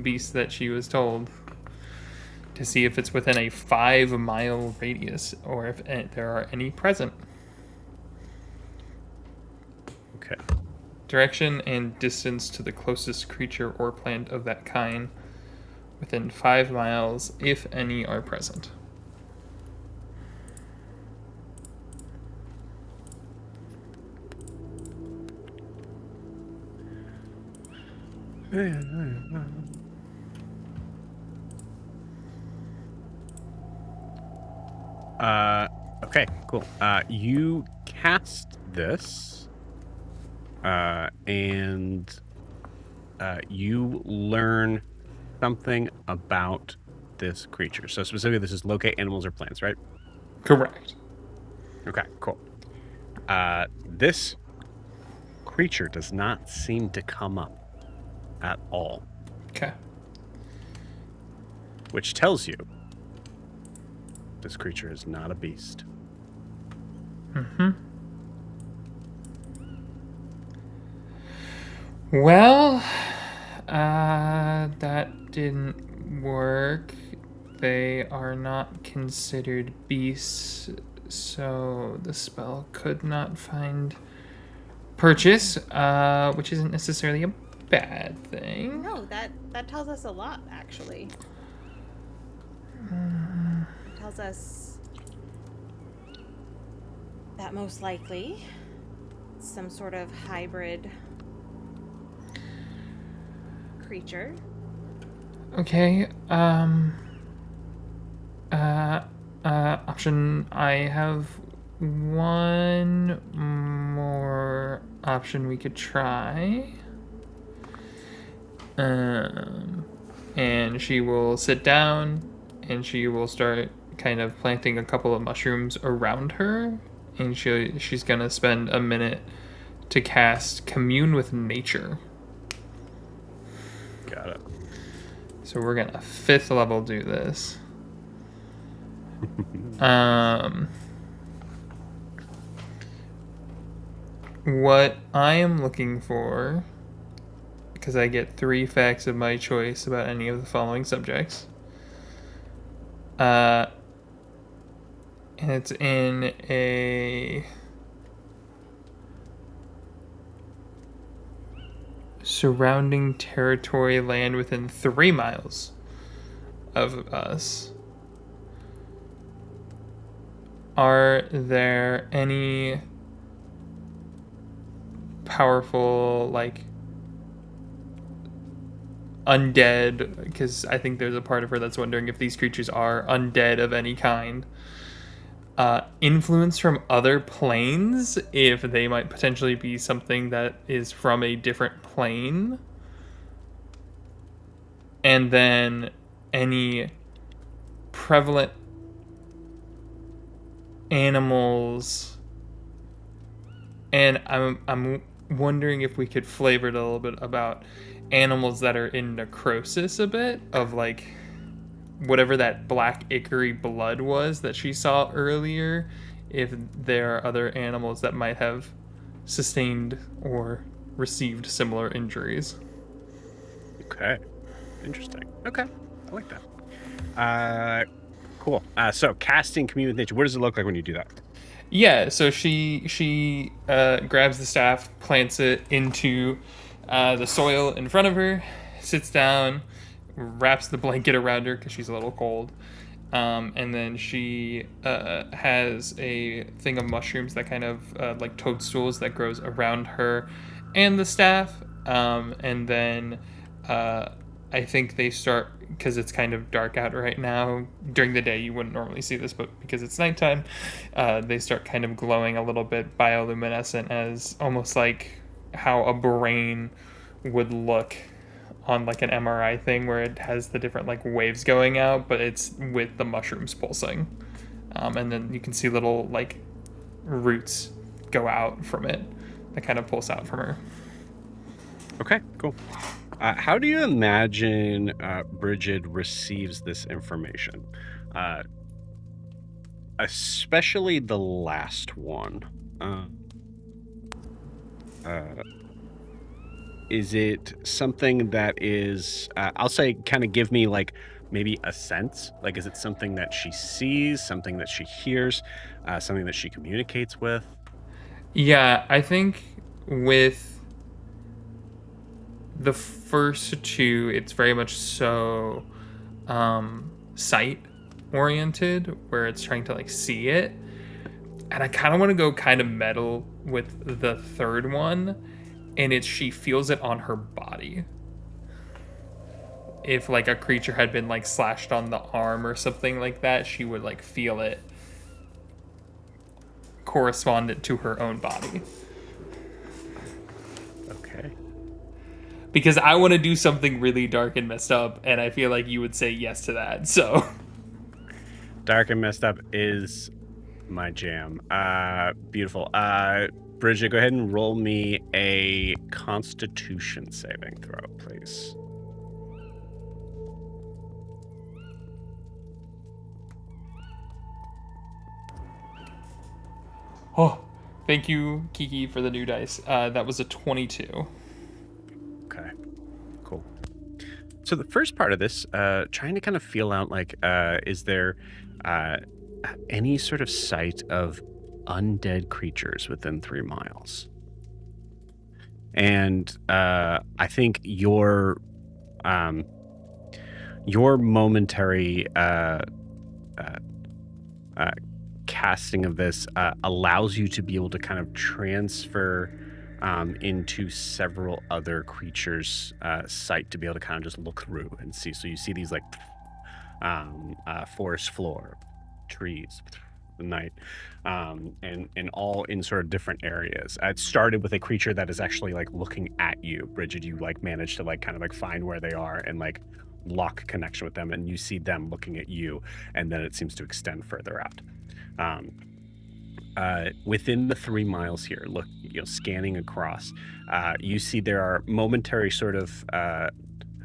beast that she was told, to see if it's within a 5-mile radius or if there are any present. Okay. Direction and distance to the closest creature or plant of that kind within 5 miles, if any are present. Okay, cool. You cast this, and you learn something about this creature. So specifically, this is locate animals or plants, right? Correct. Okay, cool. This creature does not seem to come up at all, Okay. which tells you this creature is not a beast. Mm-hmm. Well, that didn't work. They are not considered beasts, so the spell could not find purchase, which isn't necessarily a bad thing. No, that tells us a lot, actually. It tells us that most likely some sort of hybrid creature. Okay, option, I have one more option we could try. And she will sit down and she will start kind of planting a couple of mushrooms around her, and she's gonna spend a minute to cast Commune with Nature. Got it. So we're gonna 5th level do this. What I am looking for, because I get 3 facts of my choice about any of the following subjects. And it's in a surrounding territory land within 3 miles of us. Are there any powerful, like, undead, because I think there's a part of her that's wondering if these creatures are undead of any kind, influence from other planes, if they might potentially be something that is from a different plane, and then any prevalent animals. And I'm wondering if we could flavor it a little bit about animals that are in necrosis a bit, of like whatever that black ichor blood was that she saw earlier, if there are other animals that might have sustained or received similar injuries. Okay. Interesting. Okay. I like that. Cool. So casting Commune with Nature, what does it look like when you do that? Yeah, so she grabs the staff, plants it into the soil in front of her, sits down, wraps the blanket around her because she's a little cold, and then she has a thing of mushrooms that kind of like toadstools that grows around her and the staff, and then I think they start, because it's kind of dark out right now. During the day you wouldn't normally see this, but because it's nighttime, they start kind of glowing a little bit bioluminescent, as almost like how a brain would look on like an MRI thing, where it has the different like waves going out, but it's with the mushrooms pulsing, and then you can see little like roots go out from it that kind of pulse out from her. Okay, cool. How do you imagine Bridget receives this information? Especially the last one. Is it something that is, I'll say, kind of give me like maybe a sense? Like, is it something that she sees, something that she hears, something that she communicates with? Yeah, I think with the first 2, it's very much so sight oriented, where it's trying to like see it. And I kind of want to go kind of metal with the 3rd one, and it's she feels it on her body. If like a creature had been like slashed on the arm or something like that, she would like feel it correspondent to her own body. Okay. Because I want to do something really dark and messed up, and I feel like you would say yes to that. So Dark and messed up is my jam. Beautiful. Bridget, go ahead and roll me a Constitution saving throw, please. Oh, thank you, Kiki, for the new dice. That was a 22. Okay, cool. So the first part of this, trying to kind of feel out, like, is there any sort of sight of undead creatures within 3 miles? And I think your momentary casting of this allows you to be able to kind of transfer into several other creatures' sight, to be able to kind of just look through and see. So you see these like forest floor, trees, the night, and all in sort of different areas. It started with a creature that is actually like looking at you, Bridget. You like managed to like kind of like find where they are and like lock connection with them, and you see them looking at you, and then it seems to extend further out. Within the 3 miles here, look, scanning across, you see there are momentary sort of there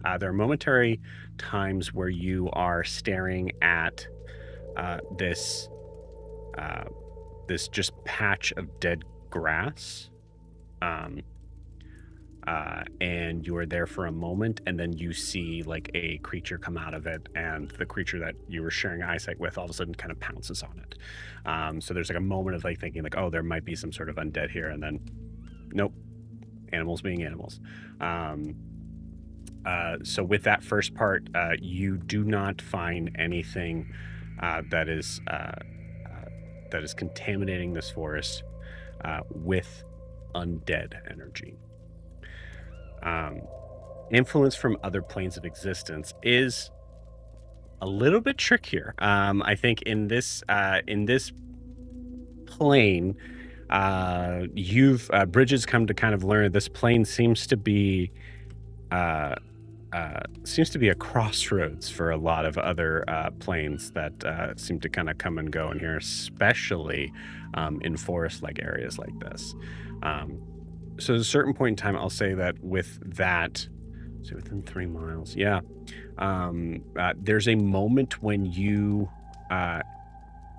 are momentary times where you are staring at this just patch of dead grass, and you are there for a moment, and then you see like a creature come out of it, and the creature that you were sharing eyesight with all of a sudden kind of pounces on it. So there's like a moment of like thinking like, oh, there might be some sort of undead here, and then nope, animals being animals. So with that first part, you do not find anything that is contaminating this forest with undead energy. Influence from other planes of existence is a little bit trickier. I think in this plane, Bridget's come to kind of learn this plane seems to be a crossroads for a lot of other planes that seem to kind of come and go in here, especially in forest-like areas like this. So at a certain point in time, I'll say that with that, so within 3 miles, yeah, there's a moment when you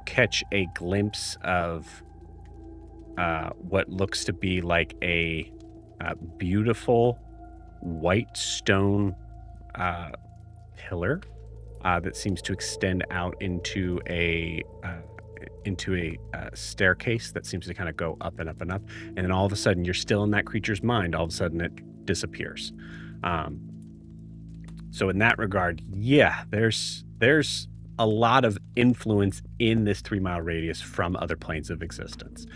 catch a glimpse of what looks to be like a beautiful white stone pillar that seems to extend out into a staircase that seems to kind of go up and up and up, and then all of a sudden you're still in that creature's mind. All of a sudden it disappears. So in that regard, yeah, there's a lot of influence in this 3 mile radius from other planes of existence.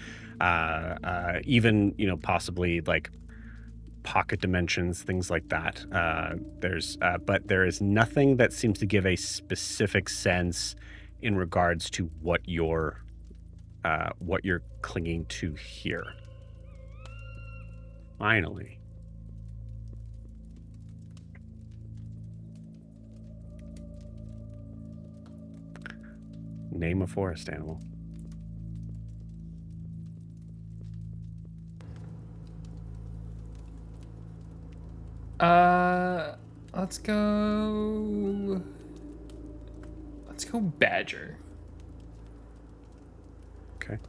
Even possibly like pocket dimensions, things like that. But there is nothing that seems to give a specific sense in regards to what you're clinging to here. Finally. Name a forest animal. Let's go badger. Okay.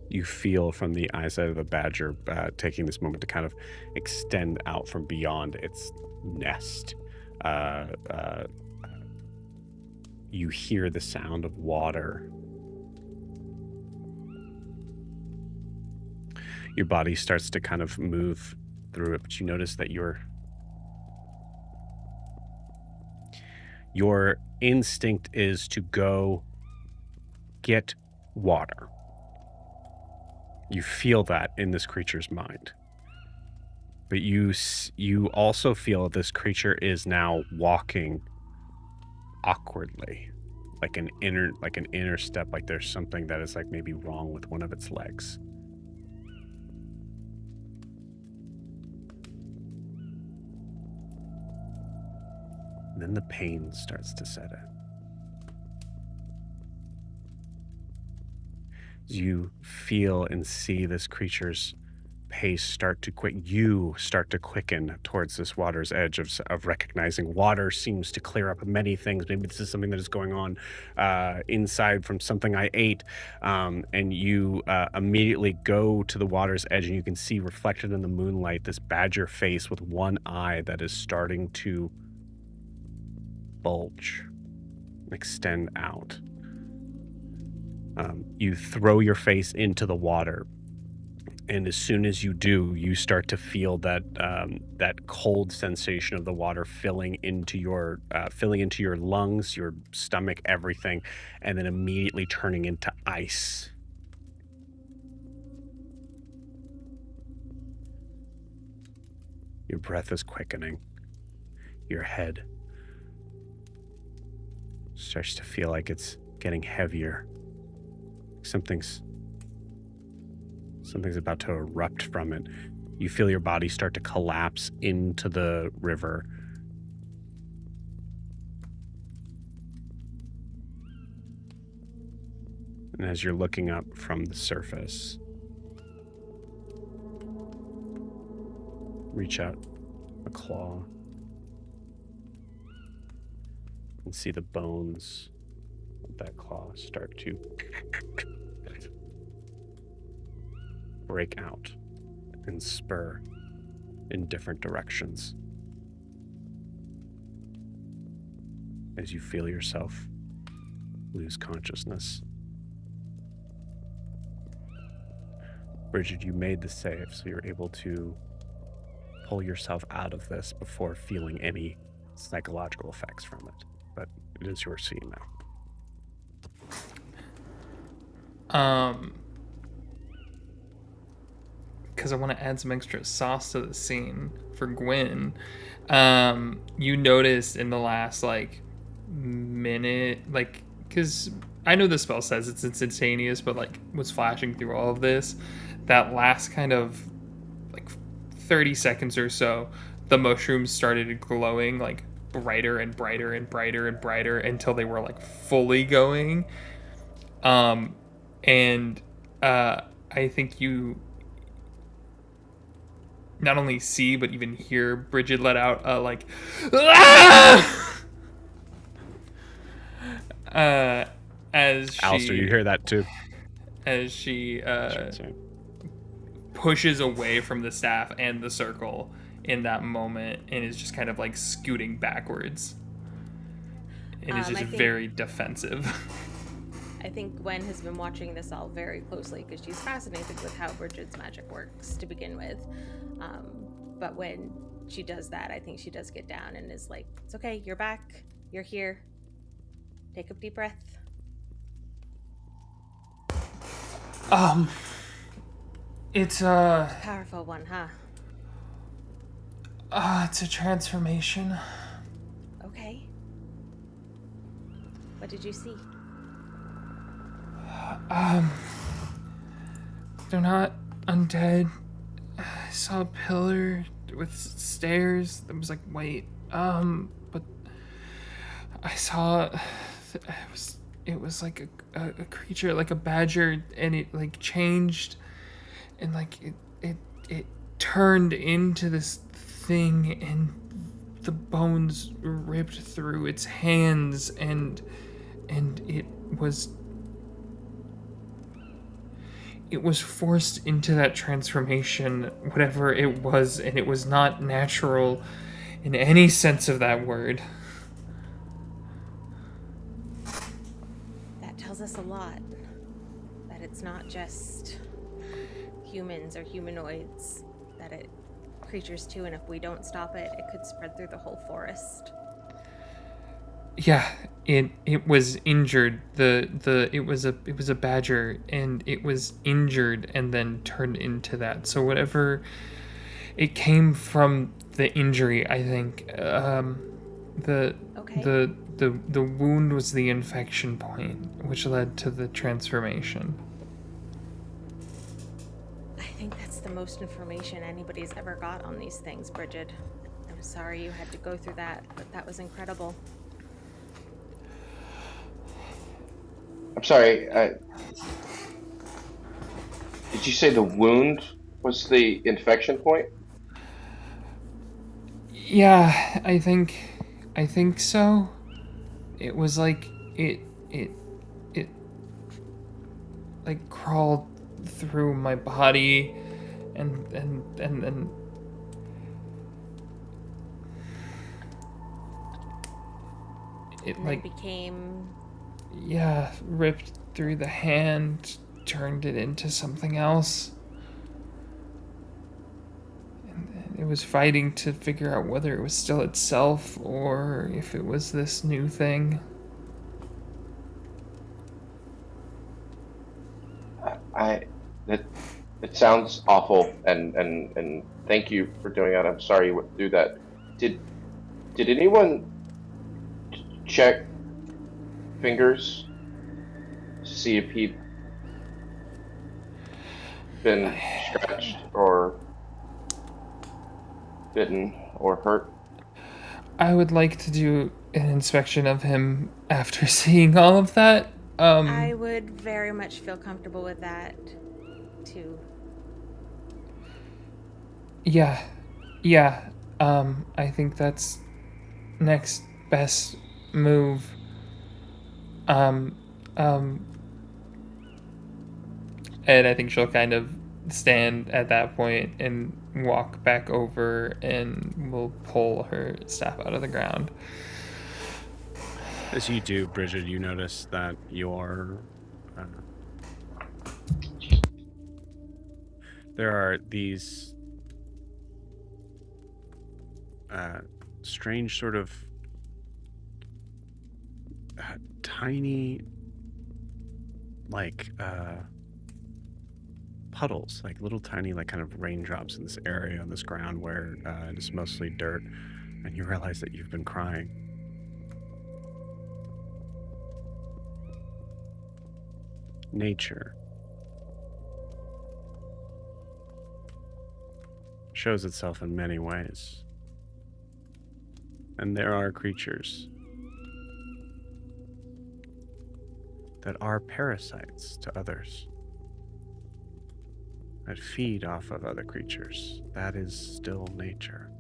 You feel from the eyesight of the badger taking this moment to kind of extend out from beyond its nest. You hear the sound of water. Your body starts to kind of move through it, but you notice that your instinct is to go get water. You feel that in this creature's mind. But you also feel this creature is now walking awkwardly, like an inner step, like there's something that is like maybe wrong with one of its legs. then the pain starts to set in. As you feel and see this creature's pace start to you start to quicken towards this water's edge of recognizing water seems to clear up many things. Maybe this is something that is going on inside from something I ate. And you immediately go to the water's edge, and you can see reflected in the moonlight this badger face with one eye that is starting to bulge, extend out. You throw your face into the water, and as soon as you do, you start to feel that that cold sensation of the water filling into your lungs, your stomach, everything, and then immediately turning into ice. Your breath is quickening. Your head starts to feel like it's getting heavier. Something's about to erupt from it. You feel your body start to collapse into the river. And as you're looking up from the surface, reach out a claw and see the bones of that claw start to break out and spur in different directions as you feel yourself lose consciousness. Bridget, you made the save, so you're able to pull yourself out of this before feeling any psychological effects from it. But it is your scene now. Because I want to add some extra sauce to the scene for Gwen. You noticed in the last minute, because I know the spell says it's instantaneous, but was flashing through all of this, that last kind of 30 seconds or so, the mushrooms started glowing brighter and brighter and brighter and brighter until they were fully going. And I think you not only see but even hear Bridget let out ah! As she, Alistair, you hear that too? As she pushes away from the staff and the circle in that moment, and is just kind of scooting backwards, and is just very defensive. I think Gwen has been watching this all very closely because she's fascinated with how Bridget's magic works to begin with. But when she does that, I think she does get down and is like, it's okay, you're back, you're here. Take a deep breath. It's a powerful one, huh? It's a transformation. Okay. What did you see? They're not undead. I saw a pillar with stairs that was white. But I saw it was like a creature, like a badger, and it changed, and it turned into this thing, and the bones ripped through its hands, and it was forced into that transformation, whatever it was, and it was not natural in any sense of that word. That tells us a lot. That it's not just humans or humanoids, that it creatures too, and if we don't stop it, it could spread through the whole forest. Yeah, it was injured. It was a badger, and it was injured and then turned into that. So whatever, it came from the injury, I think. The wound was the infection point, which led to the transformation. I think that's the most information anybody's ever got on these things, Bridget. I'm sorry you had to go through that, but that was incredible. I'm sorry. Did you say the wound was the infection point? Yeah, I think so. It was like it like crawled through my body and then it And then like became. yeah, ripped through the hand, turned it into something else. And it was fighting to figure out whether it was still itself or if it was this new thing. I that it sounds awful, and thank you for doing that. I'm sorry you went through that. Did did anyone check Fingers to see if he'd been scratched or bitten or hurt? I would like to do an inspection of him after seeing all of that. I would very much feel comfortable with that, too. Yeah, yeah. I think that's next best move. Um, um, and I think she'll kind of stand at that point and walk back over and will pull her staff out of the ground. As you do, Bridget, you notice that uh, there are these strange sort of tiny, like puddles, like little tiny, like kind of raindrops in this area on this ground where it is mostly dirt, and you realize that you've been crying. Nature shows itself in many ways, and there are creatures that are parasites to others, that feed off of other creatures. That is still nature.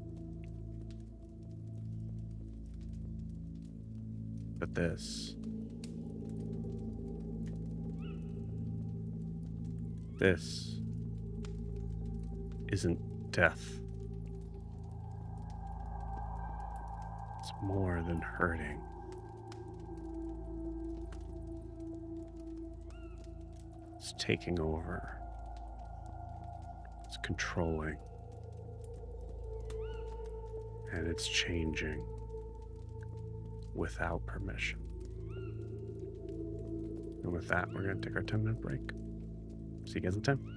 But this isn't death. It's more than hurting. It's taking over. It's controlling. And it's changing without permission. And with that, we're going to take our 10-minute break. See you guys in 10.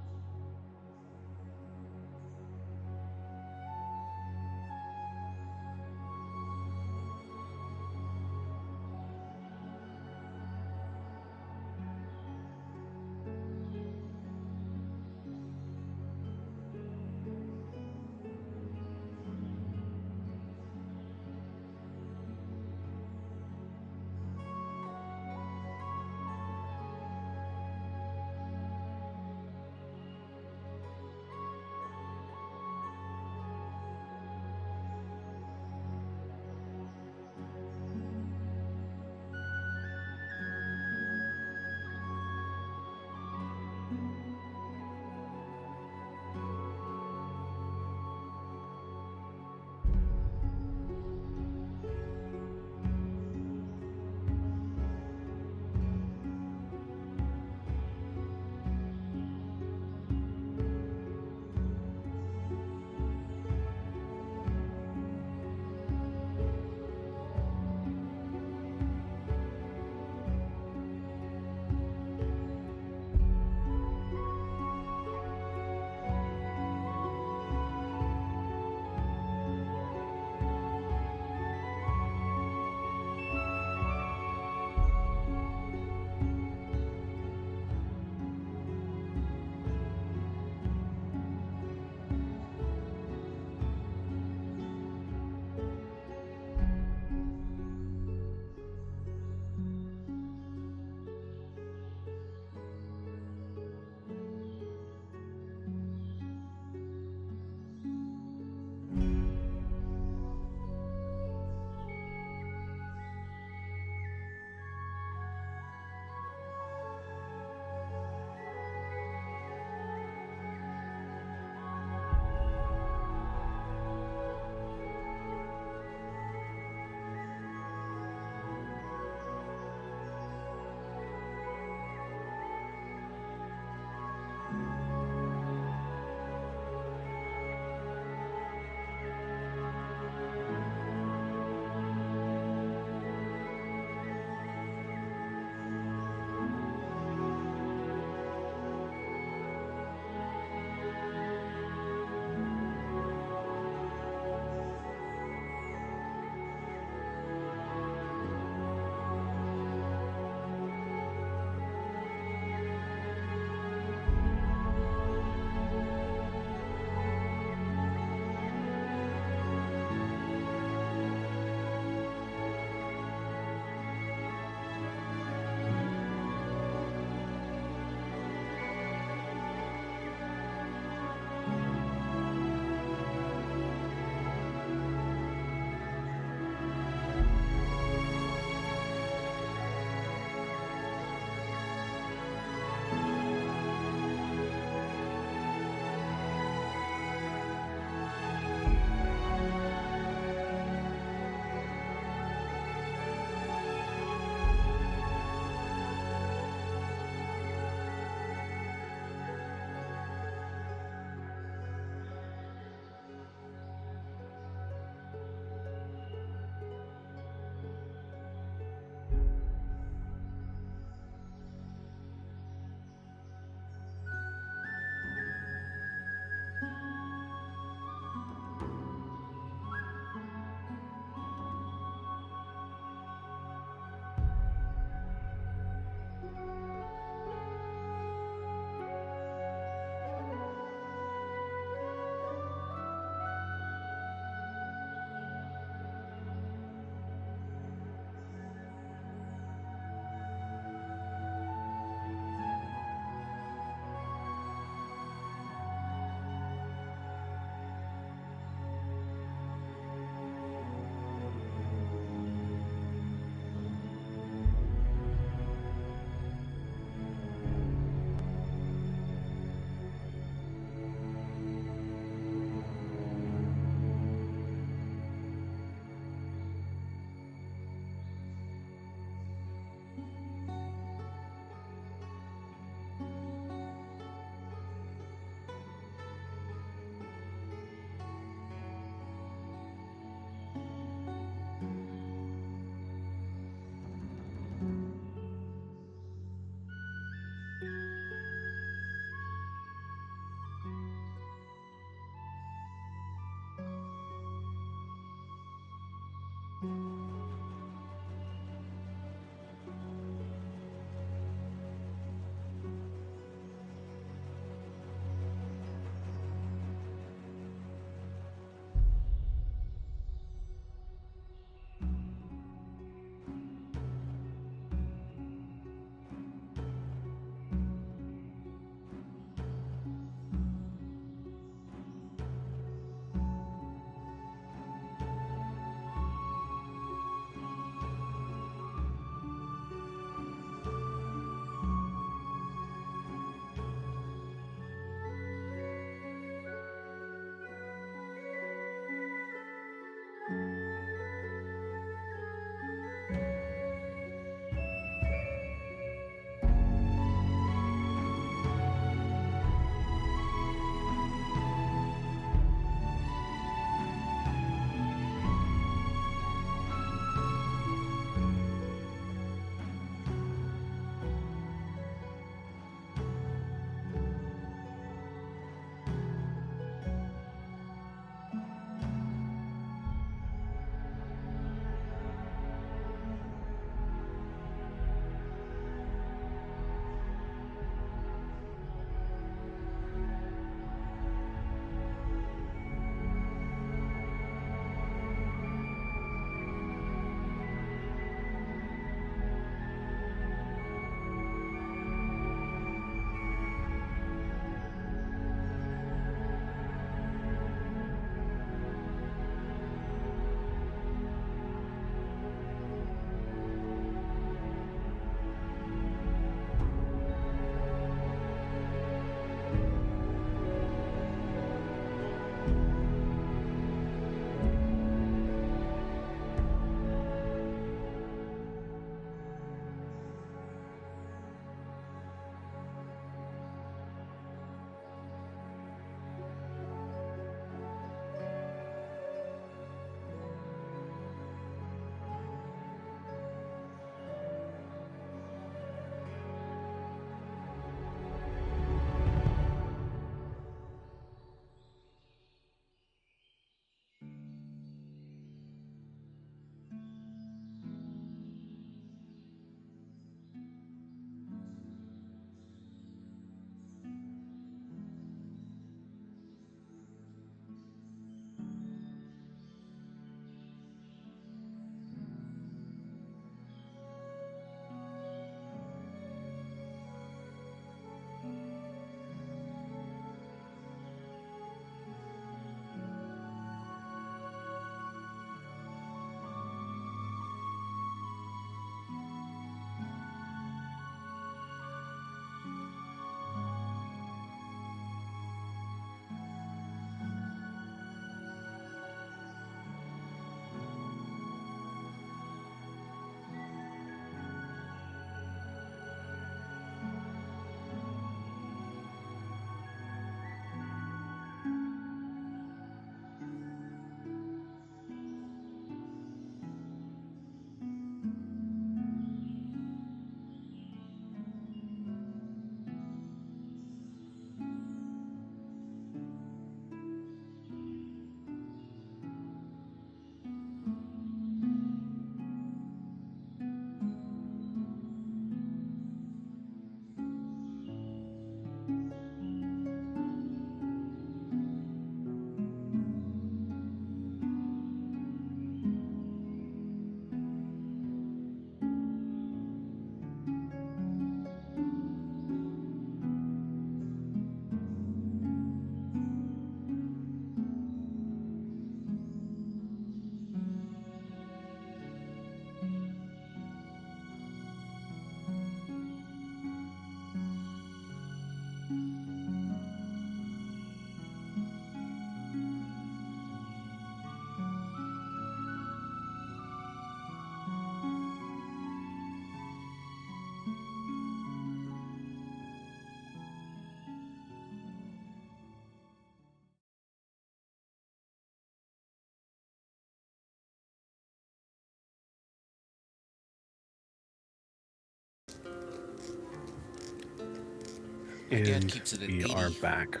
My dad And keeps it at we 80. are back.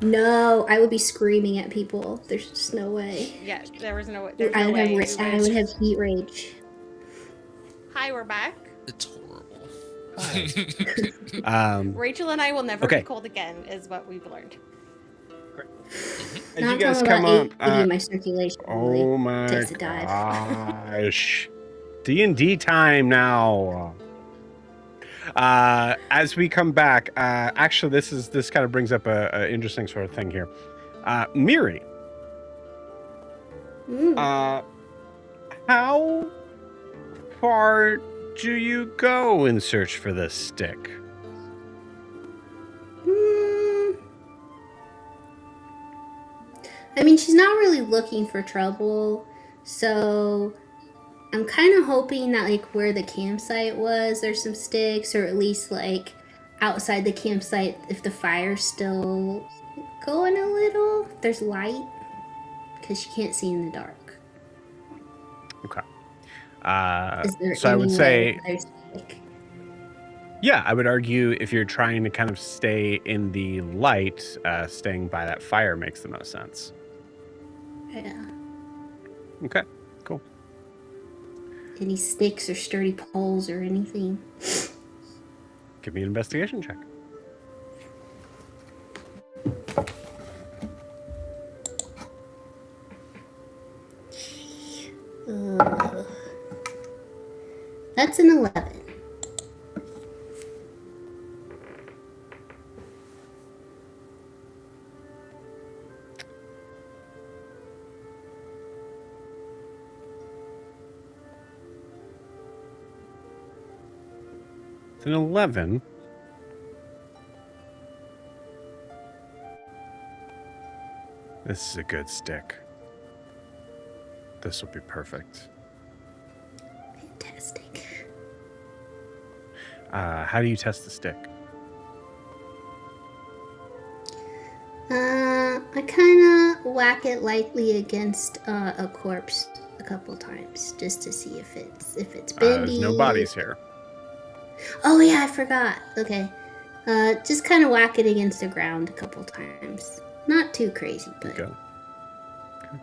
No, I would be screaming at people. There's just no way. Yeah, there's no way. I would have heat rage. Hi, we're back. It's horrible. Rachel and I will never Okay. be cold again, is what we've learned. As Not you guys talking come about on, 80 my circulation. oh really my takes a dive. gosh, D&D time now. As we come back, actually, this kind of brings up a interesting sort of thing here. Miri, how far do you go in search for this stick? I mean, she's not really looking for trouble, so I'm kind of hoping that, like, where the campsite was, there's some sticks, or at least, like, outside the campsite, if the fire's still going a little, there's light, because she can't see in the dark. Okay. Is there So I would say, there's, like, yeah, I would argue if you're trying to kind of stay in the light, staying by that fire makes the most sense. yeah, Okay, cool. any sticks or sturdy poles or anything. Give me an investigation check. That's an 11. It's an 11. This is a good stick. This will be perfect. Fantastic. How do you test the stick? I kind of whack it lightly against a corpse a couple times just to see if it's bendy. There's no bodies here. Oh yeah, I forgot. Okay, just kind of whack it against the ground a couple times. Not too crazy, but Go. Okay.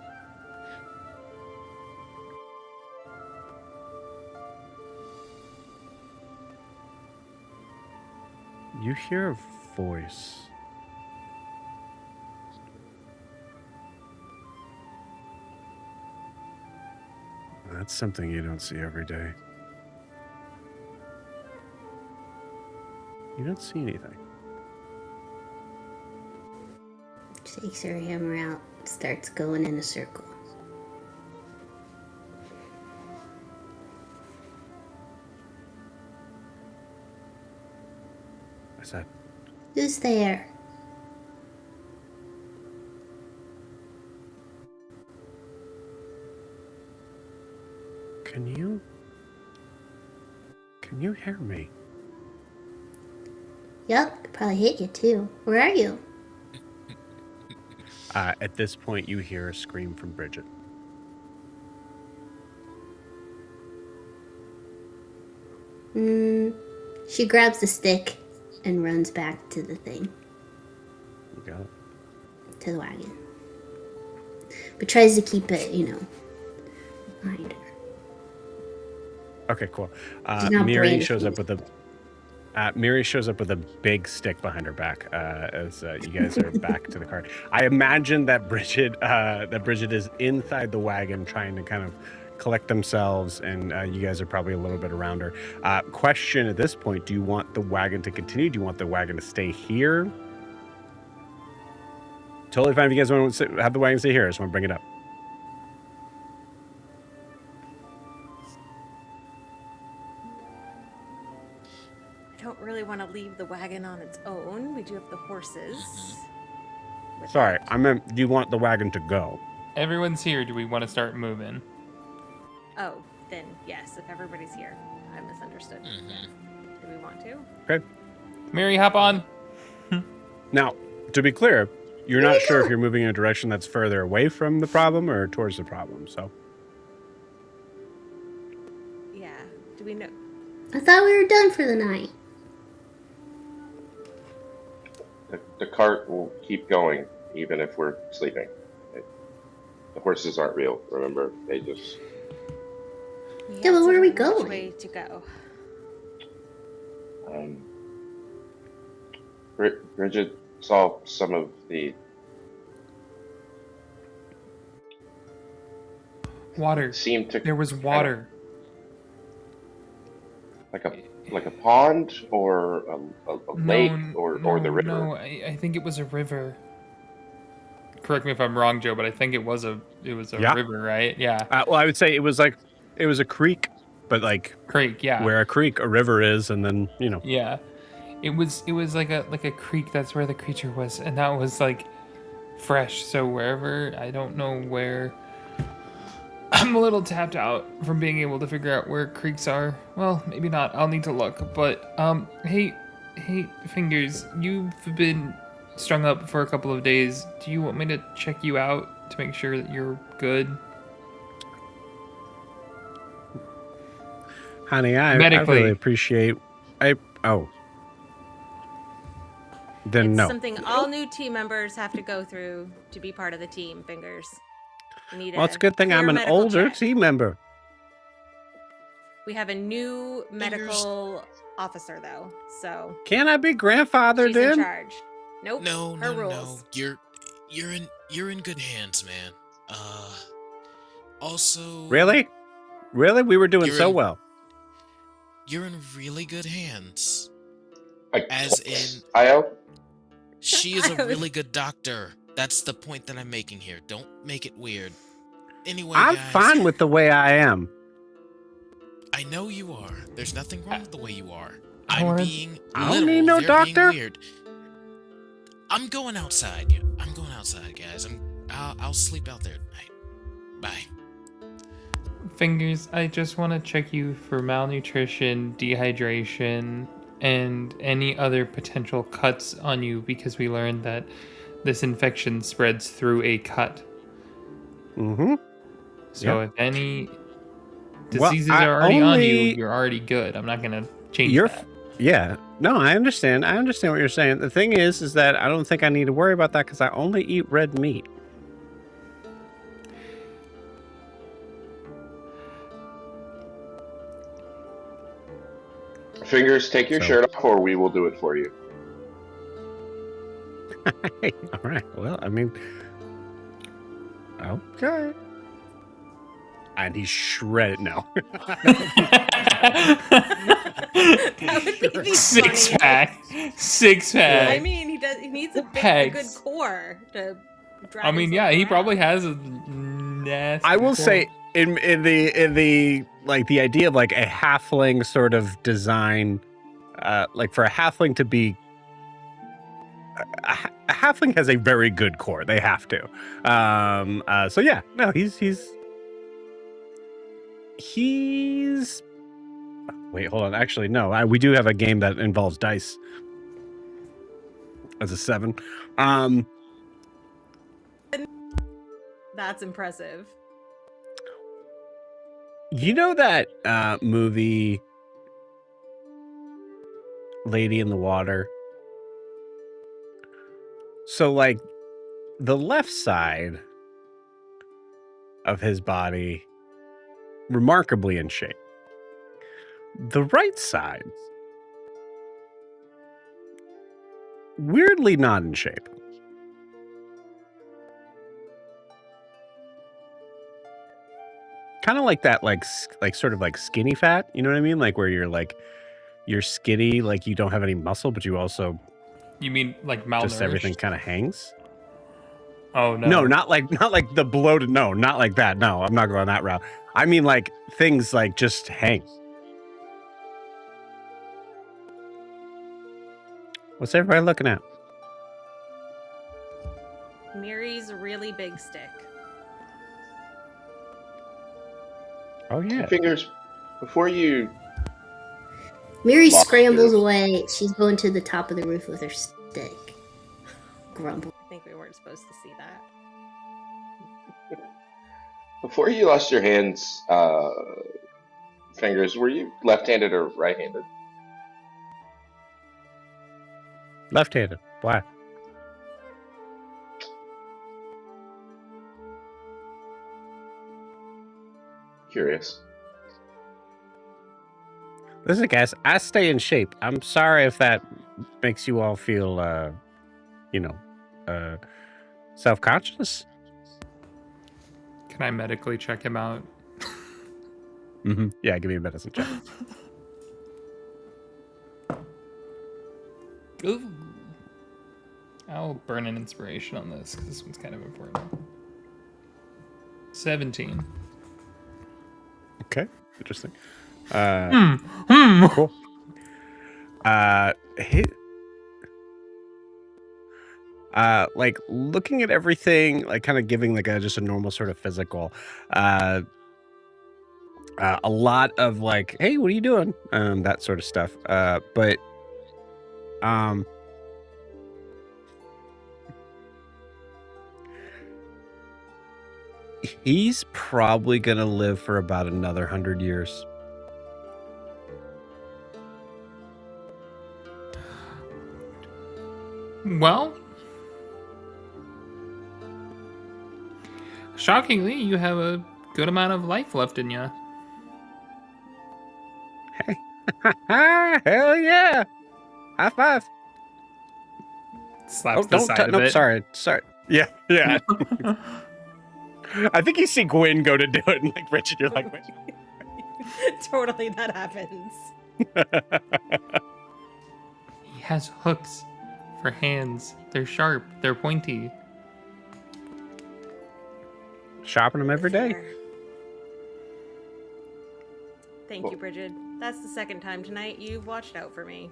You hear a voice. That's something you don't see every day. You don't see anything. takes her hammer out, starts going in a circle. What's that? Who's there? Can you hear me? Yup, could probably hit you too. Where are you? At this point, you hear a scream from Bridget. She grabs the stick and runs back to the thing. You got it. To the wagon. But tries to keep it, behind her. Okay, cool. She's not Miri brandishing shows up with a big stick behind her back as you guys are back to the cart. I imagine that Bridget is inside the wagon trying to kind of collect themselves, and you guys are probably a little bit around her. Question at this point: do you want the wagon to continue? Do you want the wagon to stay here? Totally fine if you guys want to have the wagon stay here. I just want to bring it up. I don't really want to leave the wagon on its own. We do have the horses. with Sorry, it. I meant, do you want the wagon to go? Everyone's here. Do we want to start moving? Oh, then yes, if everybody's here. I misunderstood. Yeah. Do we want to? Okay. Mary, hop on. Now, to be clear, you're not sure if you're moving in a direction that's further away from the problem or towards the problem, so. Yeah. Do we know? I thought we were done for the night. The cart will keep going even if we're sleeping. The horses aren't real. Remember, they just. We Yeah, have but to where are we learn which going? way to go. Bridget saw some of the Water. seemed to There was kind water. of like a pond or a lake or the river. No, I think it was a river. Correct me if I'm wrong, Joe, but I think it was a Yeah. river, right? Yeah. Well, I would say it was a creek, but like Creek, yeah. where a river is, and then Yeah. It was like a creek, that's where the creature was, and that was like fresh. So wherever, I don't know where. I'm a little tapped out from being able to figure out where creeks are. Well, maybe not. I'll need to look. But hey, Fingers, you've been strung up for a couple of days. Do you want me to check you out to make sure that you're good? honey, I Medically. really appreciate. Then It's no. something all new team members have to go through to be part of the team, Fingers. You need Well, it's a good thing I'm clear an medical older check. team member. We have a new medical officer, though, so Can I be grandfathered she's in in? charge. Nope. No, her no, rules. no. You're in good hands, man. Also. Really? We were doing You're so in- well. You're in really good hands. Like, As in, Io? she is a really good doctor. That's the point that I'm making here. Don't make it weird. Anyway, I'm guys, fine with the way I am. I know you are. There's nothing wrong with the way you are. I I'm wanna- being I don't literal. need no They're doctor. Being weird. I'm going outside. I'm going outside, guys. I'll sleep out there tonight. Bye. Fingers, I just want to check you for malnutrition, dehydration, and any other potential cuts on you because we learned that this infection spreads through a cut. Mm-hmm. So Yep. if any Well, diseases I are already on you, only- you're already good. I'm not going to change You're that. Yeah. No, I understand. I understand what you're saying. The thing is that I don't think I need to worry about that because I only eat red meat. Fingers, take your So- shirt off, or we will do it for you. All right. Well, I mean, okay. And he's shredded. No. That would be the Six funniest. pack. Six pack. I mean, he needs a good Pegs. core to drive. I mean, himself yeah, he around. probably has a nasty. I will core. say in the like the idea of like a halfling sort of design, like for a halfling to be. A halfling has a very good core. They have to. So yeah, no, he's. Wait, hold on. Actually, no. We do have a game that involves dice. As a 7. That's impressive. You know that movie, Lady in the Water? So, like, the left side of his body, remarkably in shape. The right side, weirdly not in shape. Kind of like that, like sort of like skinny fat. You know what I mean? Like where you're skinny, like you don't have any muscle, but you also You mean like malnourished? just everything kind of hangs. Oh no. No, not like the bloated. No, not like that. No, I'm not going that route. I mean like things like just hang. What's everybody looking at? Miri's really big stick. Oh yeah. Fingers, before you. Miri Lost scrambles it. away. She's going to the top of the roof with her stick. Grumble. I think we weren't supposed to see that. Before you lost your hands, Fingers, were you left-handed or right-handed? Left-handed. Why? curious. Listen, guys, I stay in shape. I'm sorry if that makes you all feel, you know, uh, self-conscious. Can I medically check him out? Yeah, give me a medicine check. Ooh. I'll burn an inspiration on this because this one's kind of important. 17. Okay, interesting. Hmm. Cool. Hit. Like looking at everything, like kind of giving like just a normal sort of physical. A lot of like, hey, what are you doing? That sort of stuff. But he's probably gonna live for about another 100 years. Well, shockingly, you have a good amount of life left in you. Hey, hell yeah! High five! Slaps Oh, the don't side of nope, it. sorry. Yeah. I think you see Gwyn go to do it, and like Richard, you're like, wait. Totally, that happens. He has hooks for hands. They're sharp. They're pointy. Sharpen them every day. Fair. Thank you, Bridget. That's the second time tonight you've watched out for me.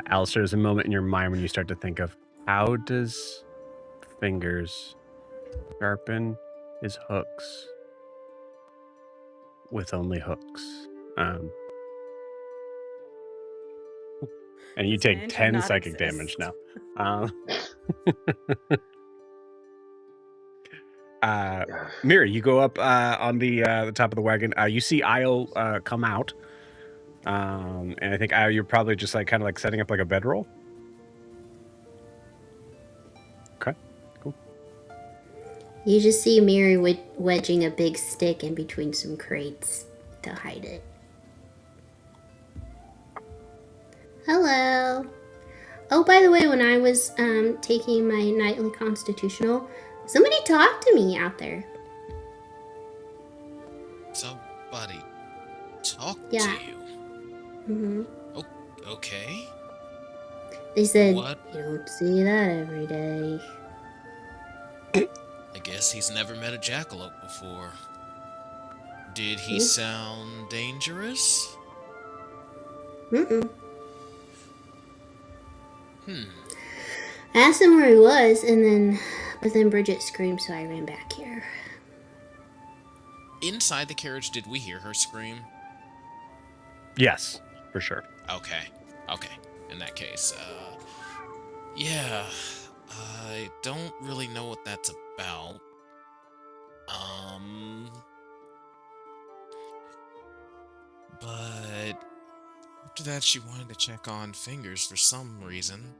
Alistair, there's a moment in your mind when you start to think of how does fingers sharpen his hooks with only hooks. And you This take man should 10 not psychic damage exist. now. Mira, you go up on the top of the wagon. You see Isle come out. And I think Isle, you're probably just like kind of like setting up like a bedroll. Okay, cool. You just see Miri wedging a big stick in between some crates to hide it. Hello. Oh, by the way, when I was taking my nightly constitutional, somebody talked to me out there. Somebody talk Yeah. to you. Mm-hmm. Oh, okay. They said, What? you don't see that every day. I guess he's never met a jackalope before. Did he sound dangerous? Mm-mm. Hmm. I asked him where he was, but then Bridget screamed, so I ran back here. Inside the carriage, did we hear her scream? Yes, for sure. Okay. In that case, yeah, I don't really know what that's about. But after that, she wanted to check on fingers for some reason.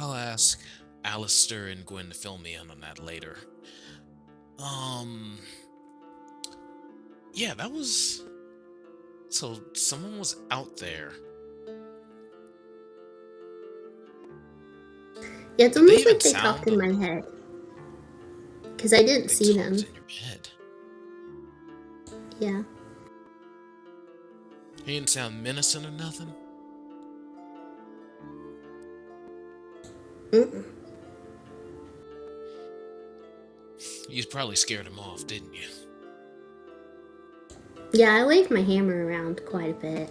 I'll ask Alistair and Gwyn to fill me in on that later. Yeah, that was... So, someone was out there. Yeah, it's Did they almost even like they sound talked in them? my head. Because I didn't They see talked them. in your head. Yeah. He didn't sound menacing or nothing? Mm-mm. You probably scared him off, didn't you? Yeah, I waved my hammer around quite a bit.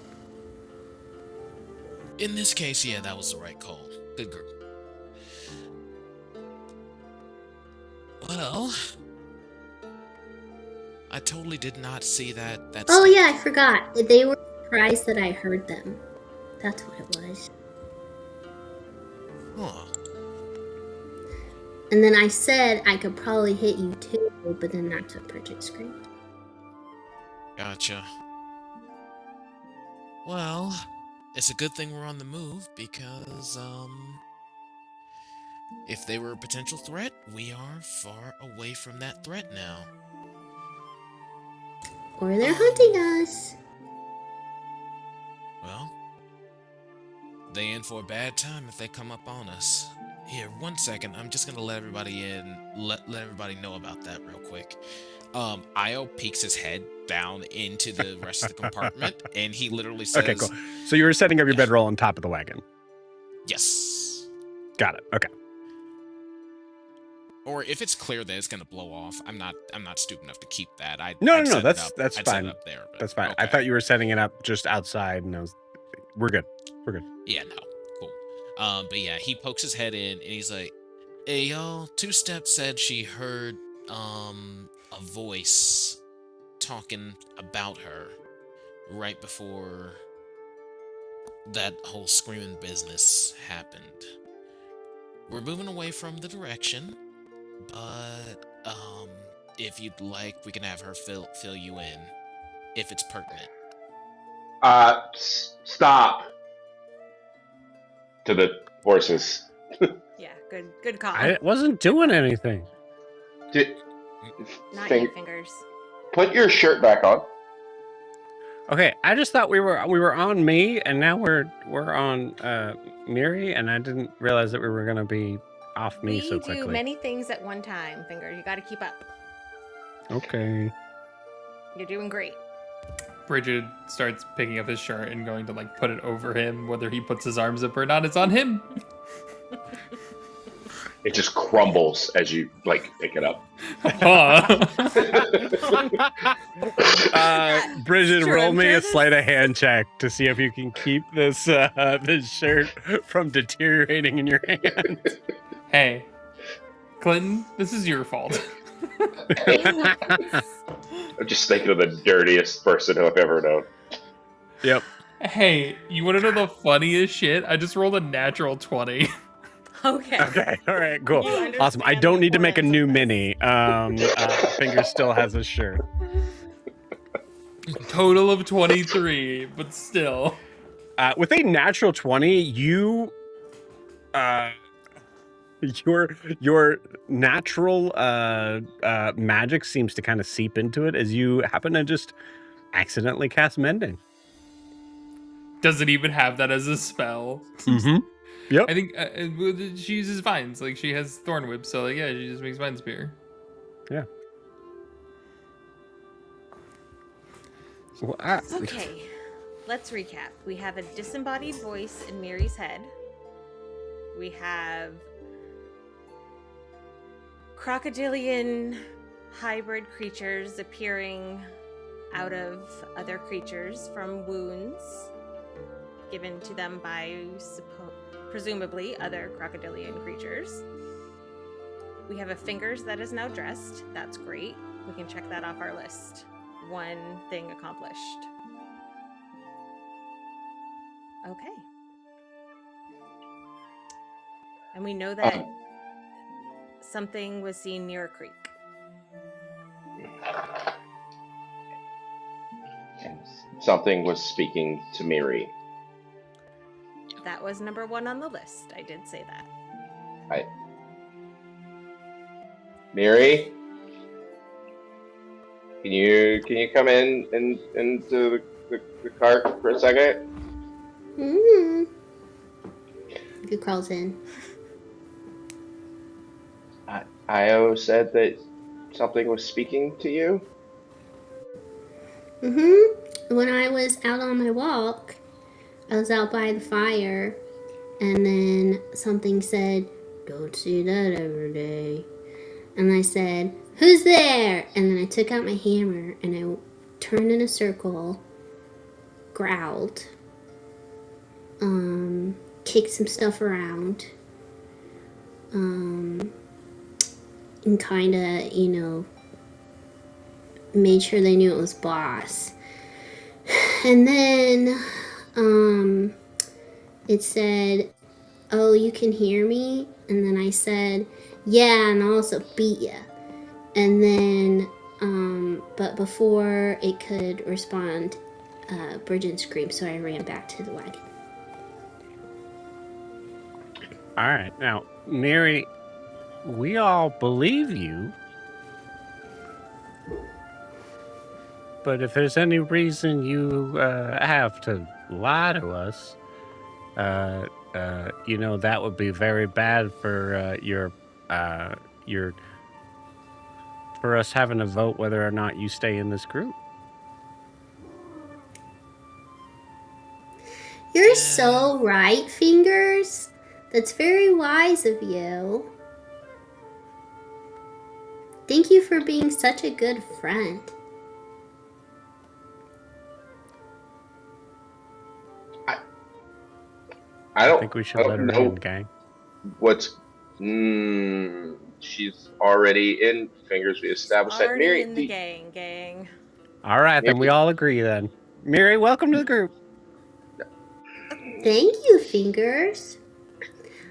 In this case, yeah, that was the right call. Good girl. Well, I totally did not see that. Oh yeah, I forgot. They were surprised that I heard them. That's what it was. Huh. And then I said I could probably hit you too, but then that's what Bridget screamed. Gotcha. Well, it's a good thing we're on the move because, if they were a potential threat, we are far away from that threat now. Or they're hunting us. Well, they in for a bad time if they come up on us. Here, 1 second. I'm just gonna let everybody in. Let everybody know about that real quick. Io peeks his head down into the rest of the compartment, and he literally says, Okay, cool. So you were setting up your Yeah. bedroll on top of the wagon. "Yes." Got it. Okay. Or if it's clear that it's gonna blow off, I'm not stupid enough to keep that. No, I'd that's set it fine. up there. But, That's fine. I okay. thought you were setting it up just outside, and we're good. Yeah, no, cool. But yeah, he pokes his head in, and he's like, "Hey, y'all, Two Step said she heard a voice talking about her right before that whole screaming business happened. We're moving away from the direction, but if you'd like, we can have her fill you in if it's pertinent." Stop. To the horses. Yeah, good call. I wasn't doing anything. Not Thing- you, Fingers. Put your shirt back on. Okay, I just thought we were on me, and now we're on Miri, and I didn't realize that we were gonna be off me so We quickly. do many things at one time, Fingers. You got to keep up. Okay. You're doing great. Bridget starts picking up his shirt and going to like put it over him. Whether he puts his arms up or not, it's on him. It just crumbles as you pick it up. Bridget, Sure, roll I'm me sure a this- sleight of hand check to see if you can keep this this shirt from deteriorating in your hand. Hey, Clinton, this is your fault. I'm just thinking of the dirtiest person I've ever known. Yep. Hey, you want to know the funniest shit? I just rolled a natural 20. Okay. Okay. All right. Cool. You Awesome. I understand don't the need to make a importance new of this. mini. Finger still has a shirt. Total of 23, but still. With a natural 20, you your natural magic seems to kind of seep into it as you happen to just accidentally cast mending. Doesn't even have that as a spell. Mm-hmm. Yep. I think she uses vines. Like, she has thorn whip, so like, yeah, she just makes vine spear. Yeah. Well, Okay, let's recap. We have a disembodied voice in Miri's head. We have crocodilian hybrid creatures appearing out of other creatures from wounds given to them by presumably other crocodilian creatures. We have a Fingers that is now dressed. That's great. We can check that off our list. One thing accomplished. Okay. And we know that something was seen near a creek. Something was speaking to Miri. That was number 1 on the list. I did say that. Miri? Can you come into the cart for a second? Mm-hmm. Who crawls in? Io said that something was speaking to you? Mm-hmm. When I was out on my walk, I was out by the fire, and then something said, "Don't see that every day." And I said, "Who's there?" And then I took out my hammer, and I turned in a circle, growled, kicked some stuff around, and kind of, made sure they knew it was boss. And then, it said, "Oh, you can hear me?" And then I said, "Yeah, and I'll also beat ya." And then, but before it could respond, Bridget screamed, so I ran back to the wagon. All right. Now, Mary, we all believe you. But if there's any reason you have to lie to us, that would be very bad for your for us having to vote whether or not you stay in this group. You're so right, Fingers. That's very wise of you. Thank you for being such a good friend. I think we should let her know in, gang. what's. She's already in Fingers. We established that. Already Mary, in the gang. All right, then we Mary- all agree then. Mary, welcome to the group. Thank you, Fingers.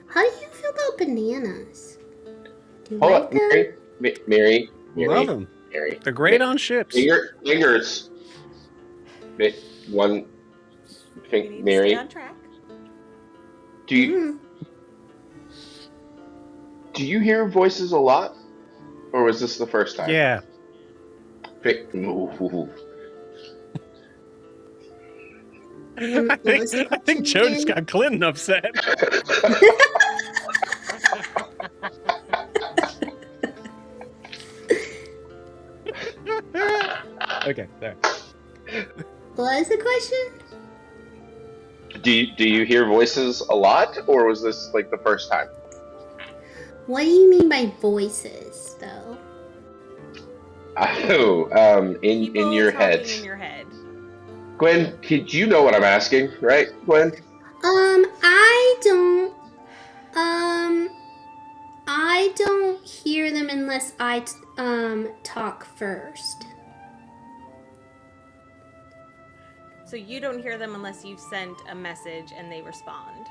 How do you feel about bananas? Do you Hold like up, them? Mary. Love them. Mary. They're great on ships. Fingers. One. We need to Mary. stay on track. Do you hear voices a lot, or was this the first time? Yeah. Ooh. I think Joe just got Clinton upset. Okay, there. What is the question? Do you hear voices a lot, or was this like the first time? What do you mean by voices, though? Oh, in People your talking head. in your head. Gwen, you know what I'm asking, right, Gwen? I don't hear them unless I talk first. So you don't hear them unless you've sent a message and they respond.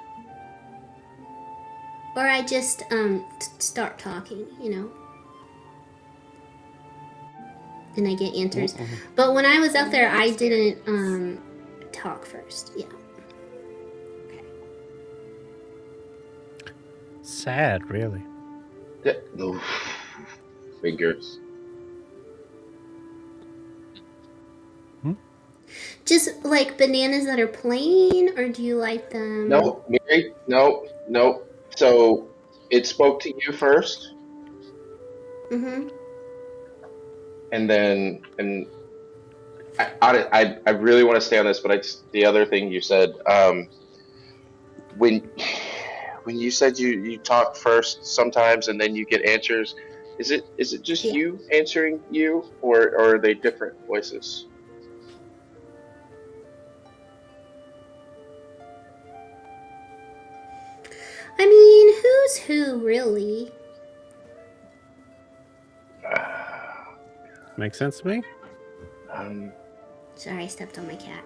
Or I just start talking, and I get answers. But when I was out there, I didn't talk first. Yeah. Okay. Sad, really. No. Fingers. Just like bananas that are plain, or do you like them? No, Mary. No. So it spoke to you first, Mm-hmm. and I really want to stay on this, but the other thing you said, when you said you talk first sometimes and then you get answers, is it just you answering you, or are they different voices? I mean, who's who, really? Makes sense to me. Sorry, I stepped on my cat.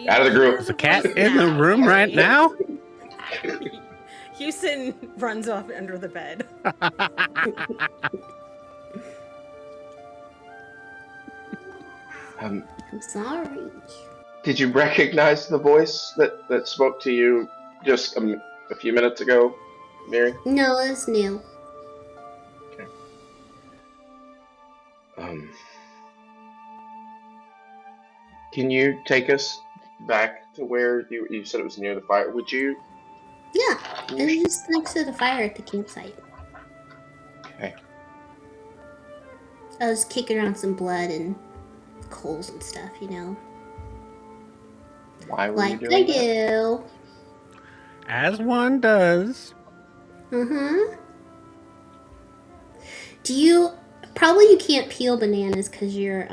Out of the group. There's a cat in the room right now? Houston runs off under the bed. I'm sorry. Did you recognize the voice that spoke to you just a few minutes ago, Mary? No, it's new. Okay. Can you take us back to where you said it was near the fire? Would you? Yeah, it was just next to the fire at the campsite. Okay. I was kicking around some blood and coals and stuff, Why were like you doing I do. As one does. Do you? Probably you can't peel bananas because you're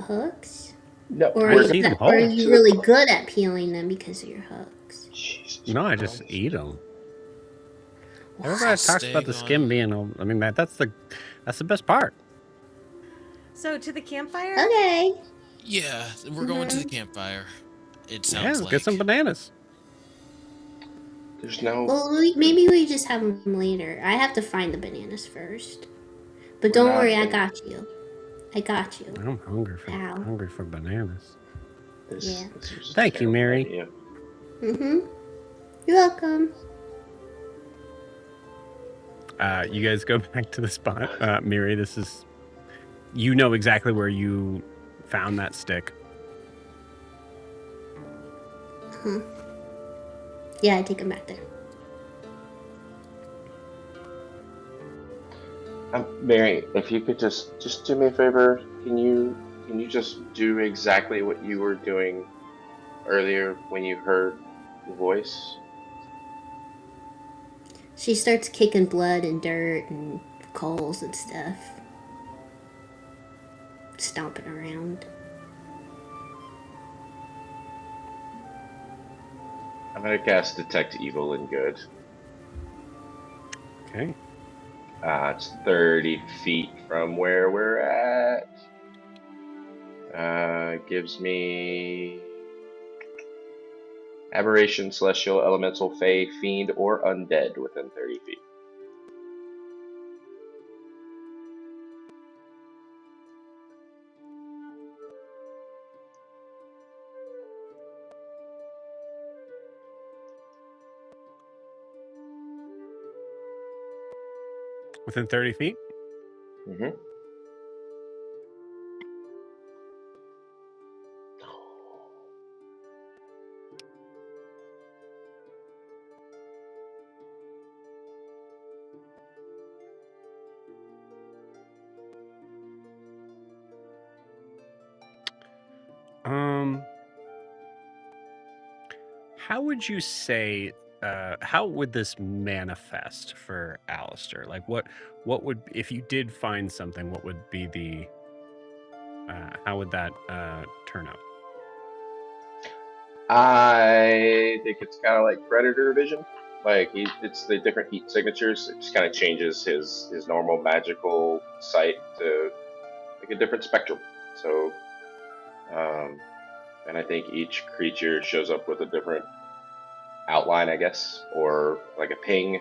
hooks. No, Or I are, eat them or are whole. you really good at peeling them because of your hooks? Jesus No, I just Christ. eat them. Wow. Everybody talks about the skin being. I mean, that's the best part. So to the campfire? Okay. Yeah, we're going to the campfire. It sounds Yeah, like. get some bananas. There's no. Well, maybe we just have them later. I have to find the bananas first. But don't not worry, I in- got you. I got you. I'm hungry Ow. for bananas. This Yeah. is just a Thank you, terrible Mary. idea. You're welcome. You guys go back to the spot. Miri, this is... You know exactly where you found that stick. Huh. Yeah, I take him back there. Mary, if you could just do me a favor, can you just do exactly what you were doing earlier when you heard the voice? She starts kicking blood and dirt and coals and stuff. Stomping around. I'm gonna cast Detect Evil and Good. Okay. It's 30 feet from where we're at. Gives me aberration, celestial, elemental, fey, fiend, or undead within 30 feet. Within 30 feet? Mm-hmm. How would you say, how would this manifest for Alistair? Like, what would, if you did find something, what would be the, how would that turn out? I think it's kind of like Predator vision. Like it's the different heat signatures. It just kind of changes his normal magical sight to like a different spectrum. So, and I think each creature shows up with a different outline, I guess, or like a ping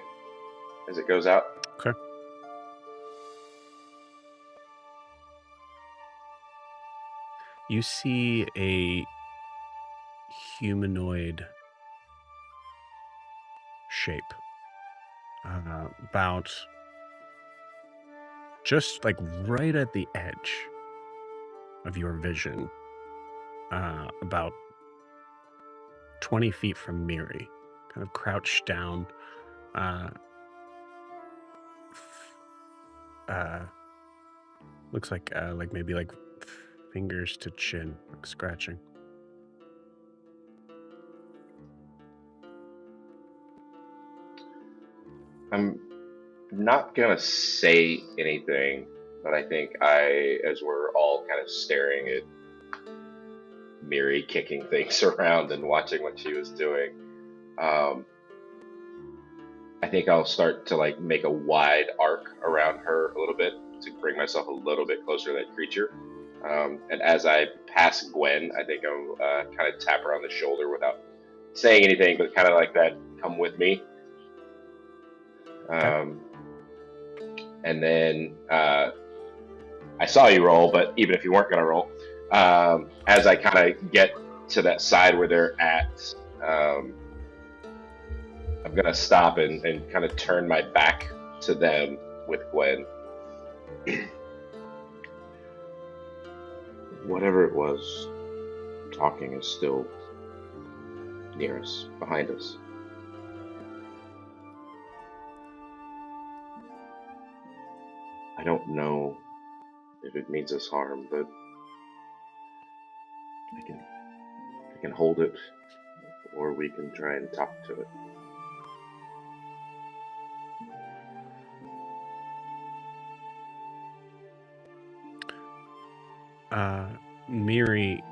as it goes out. Okay. You see a humanoid shape, about just like right at the edge of your vision, about 20 feet from Miri, kind of crouched down, looks like maybe like fingers to chin, like scratching. I'm not gonna say anything, but I think as we're all kind of staring at Miri kicking things around and watching what she was doing, I think I'll start to like make a wide arc around her a little bit to bring myself a little bit closer to that creature. And as I pass Gwen, I think I'll kind of tap her on the shoulder without saying anything, but kind of like that, come with me. And then I saw you roll, but even if you weren't going to roll, as I kind of get to that side where they're at, I'm going to stop and kind of turn my back to them with Gwen. Whatever it was, talking is still near us, behind us. I don't know if it means us harm, but I can hold it, or we can try and talk to it. Miri,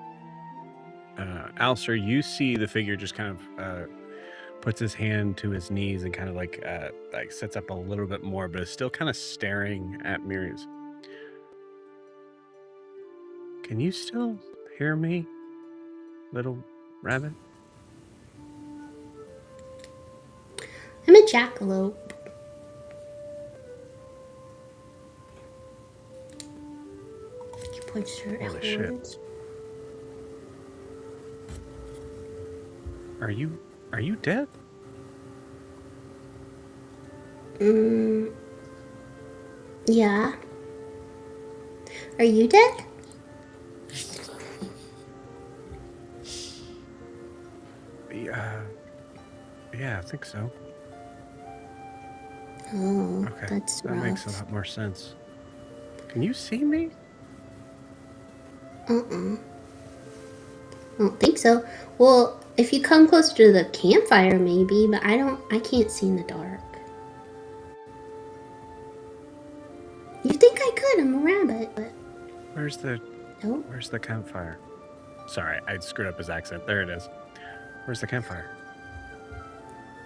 Alistair, you see the figure just kind of puts his hand to his knees and kind of like sits up a little bit more, but is still kind of staring at Miri's. Can you still hear me, little rabbit? I'm a jackalope. He points to her Holy shit. horns. Are you dead? Yeah. Are you dead? Yeah, I think so. Oh, Okay, that's that makes a rough. lot more sense. Can you see me? I don't think so. Well, if you come closer to the campfire, maybe, but I can't see in the dark. You think I could? I'm a rabbit, but Where's the nope. Where's the campfire? Sorry, I screwed up his accent. There it is. Where's the campfire?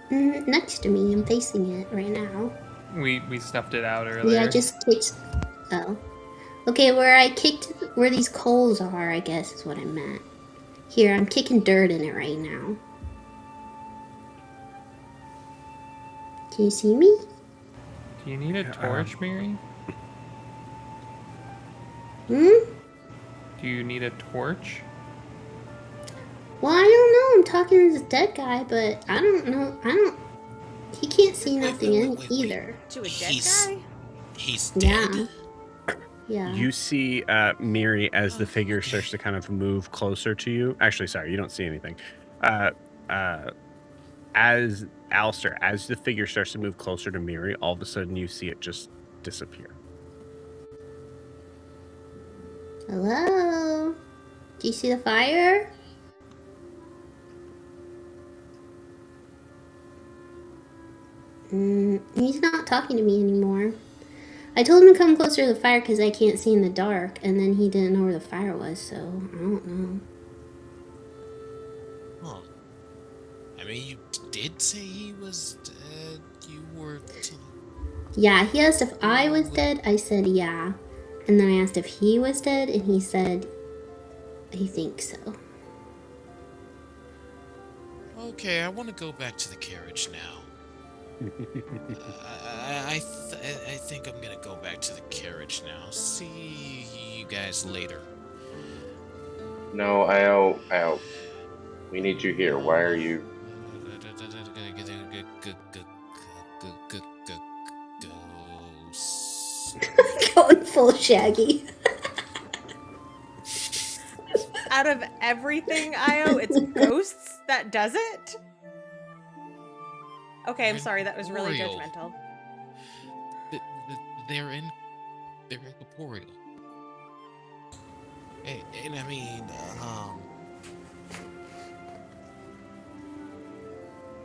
Next to me, I'm facing it right now. We snuffed it out Yeah, earlier. I just kicked. Oh. Okay, where these coals are, I guess is what I meant. Here, I'm kicking dirt in it right now. Can you see me? Do you need a torch, Mary? Hmm? Do you need a torch? Well, I don't know. I'm talking to this dead guy, but I don't know. He can't see nothing in either. To a dead He's guy? he's dead. Yeah. You see Miri as the Oh, figure okay. starts to kind of move closer to you. Actually, sorry, you don't see anything. As Alistair, as the figure starts to move closer to Miri, all of a sudden you see it just disappear. Hello? Do you see the fire? He's not talking to me anymore. I told him to come closer to the fire because I can't see in the dark, and then he didn't know where the fire was, so I don't know. Huh. I mean, you did say he was dead. You were. Yeah, he asked if I was dead. I said yeah. And then I asked if he was dead, and he said he thinks so. Okay, I want to go back to the carriage now. I think I'm gonna go back to the carriage now. See you guys later. No, Io, we need you here. Why are you? Ghost. Going full Shaggy. Out of everything, Io, it's ghosts that does it? Okay, I'm sorry, that was really Incorporeal. judgmental. They're incorporeal. And I mean,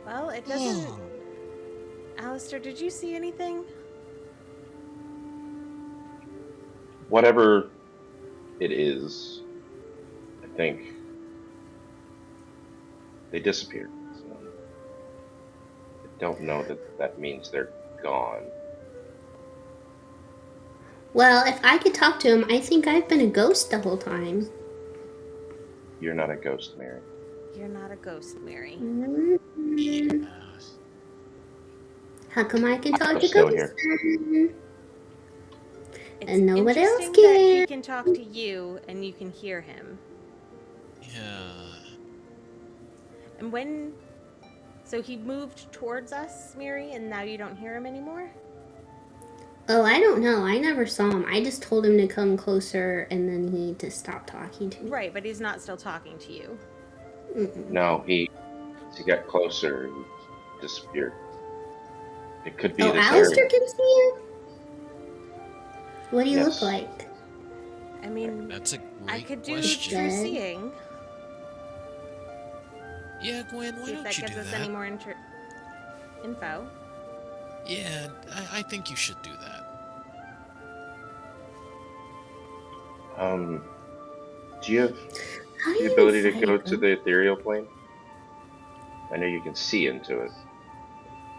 Well, it doesn't... Alistair, did you see anything? Whatever it is, I think they disappeared. So I don't know that means they're gone. Well, if I could talk to him, I think I've been a ghost the whole time. You're not a ghost, Mary. You're not a ghost, Mary. yeah. How come I can talk I'm to still ghosts? here. It's And nobody else interesting that he can. can talk to you and you can hear him. Yeah. And when... So he moved towards us, Mary, and now you don't hear him anymore? Oh, I don't know. I never saw him. I just told him to come closer, and then he just stopped talking to me. Right, but he's not still talking to you. No, he got closer and disappeared. It could be Oh, this Alistair area. can see you? What do you Yes. look like? I mean, That's a I great could do question. true Dead. seeing. Yeah, Gwen, why See if don't that you gives do us that? any more info. Yeah, I think you should do that. Do you have How do the you ability to fight go a to ghost? the ethereal plane? I know you can see into it,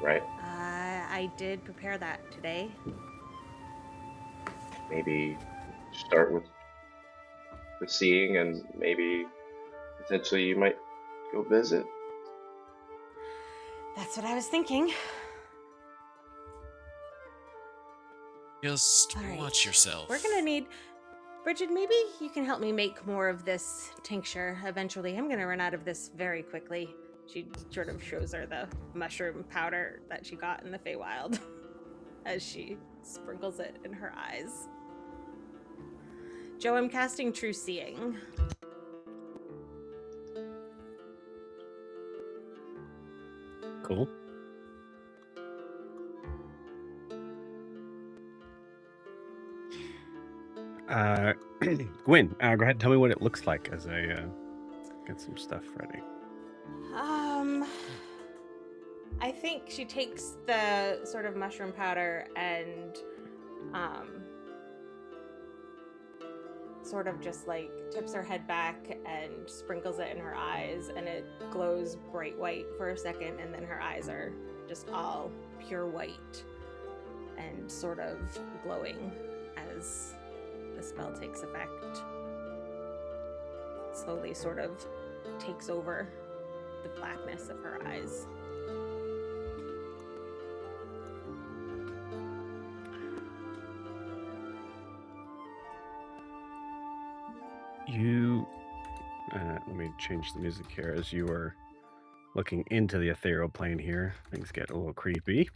right? I did prepare that today. Maybe start with seeing, and maybe potentially you might go visit. That's what I was thinking. Just All right. watch yourself. We're gonna need... Bridget, maybe you can help me make more of this tincture eventually. I'm gonna run out of this very quickly. She sort of shows her the mushroom powder that she got in the Feywild. as she sprinkles it in her eyes. Joe, I'm casting True Seeing. Cool. Gwen, go ahead and tell me what it looks like as I get some stuff ready. I think she takes the sort of mushroom powder and sort of just like tips her head back and sprinkles it in her eyes, and it glows bright white for a second, and then her eyes are just all pure white and sort of glowing as the spell takes effect. Slowly sort of takes over the blackness of her eyes. Let me change the music here as you are looking into the ethereal plane here. Things get a little creepy.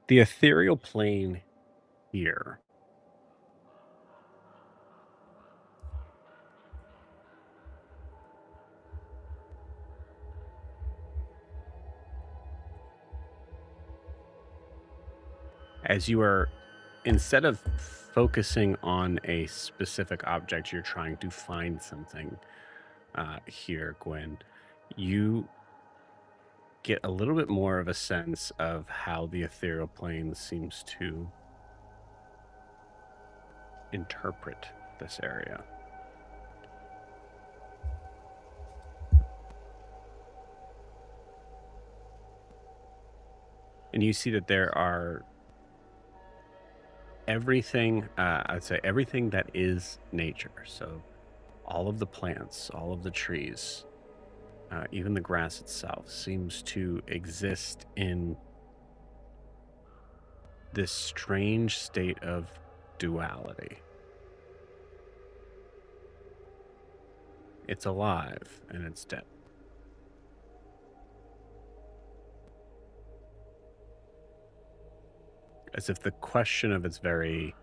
The ethereal plane here as you are, instead of focusing on a specific object, you're trying to find something here, Gwen. You get a little bit more of a sense of how the ethereal plane seems to interpret this area. And you see that there are everything, I'd say everything that is nature. So all of the plants, all of the trees, even the grass itself seems to exist in this strange state of duality. It's alive and it's dead. As if the question of its very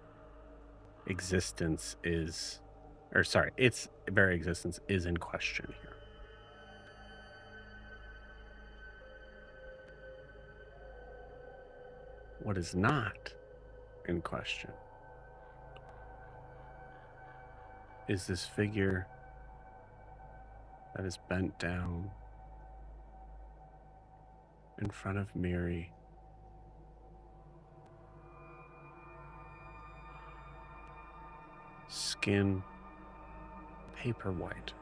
existence is, its very existence is in question here. What is not in question is this figure that is bent down in front of Miri, skin paper white.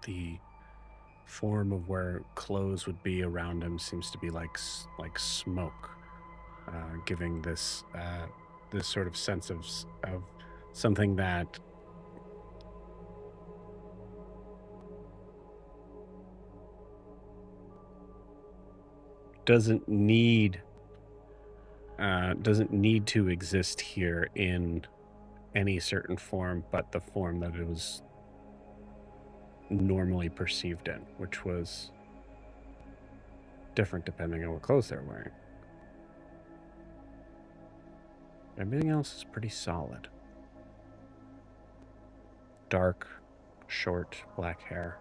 The form of where clothes would be around him seems to be like smoke, giving this this sort of sense of something that doesn't need to exist here in any certain form, but the form that it was normally perceived in, which was different depending on what clothes they're wearing. Everything else is pretty solid. Dark, short, black hair.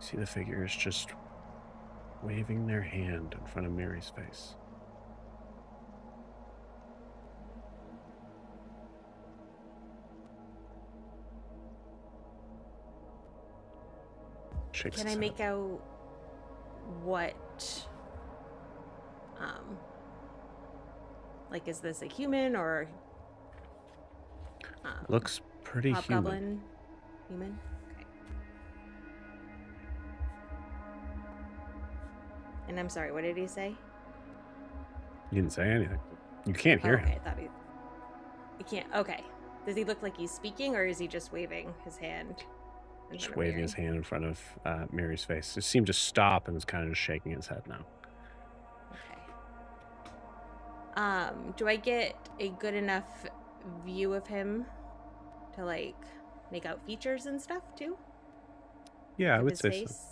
See the figures just waving their hand in front of Miri's face. Can I make out what, like, is this a human or looks pretty hobgoblin? Human? Okay. And I'm sorry, what did he say? You didn't say anything. You can't hear him. I thought he can't. Okay. Does he look like he's speaking, or is he just waving his hand? Just waving his hand in front of Miri's face. It seemed to stop and was kind of just shaking his head now. Okay. Do I get a good enough view of him to like make out features and stuff too? Yeah, I Of would his say so. face?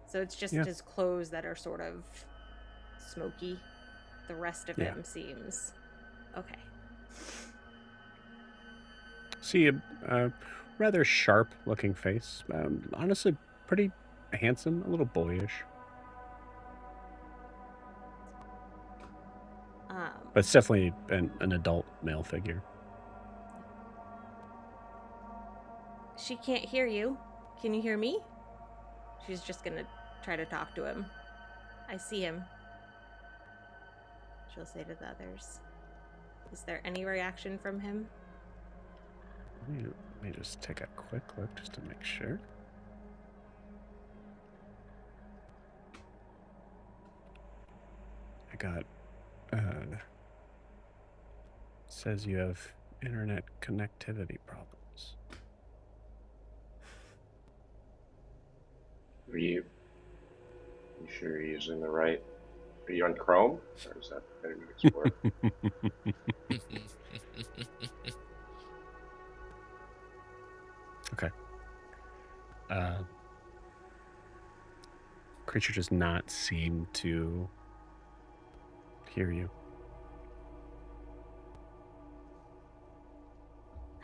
So it's just Yeah. his clothes that are sort of smoky. The rest of Yeah. him seems okay. See a rather sharp-looking face. Honestly, pretty handsome, a little boyish, but it's definitely an adult male figure. She can't hear you. Can you hear me? She's just gonna try to talk to him. I see him. She'll say to the others. Is there any reaction from him? Let me just take a quick look just to make sure. I got says you have internet connectivity problems. Are you sure you're using the right? Are you on Chrome or is that Internet Explorer? Okay. Creature does not seem to hear you.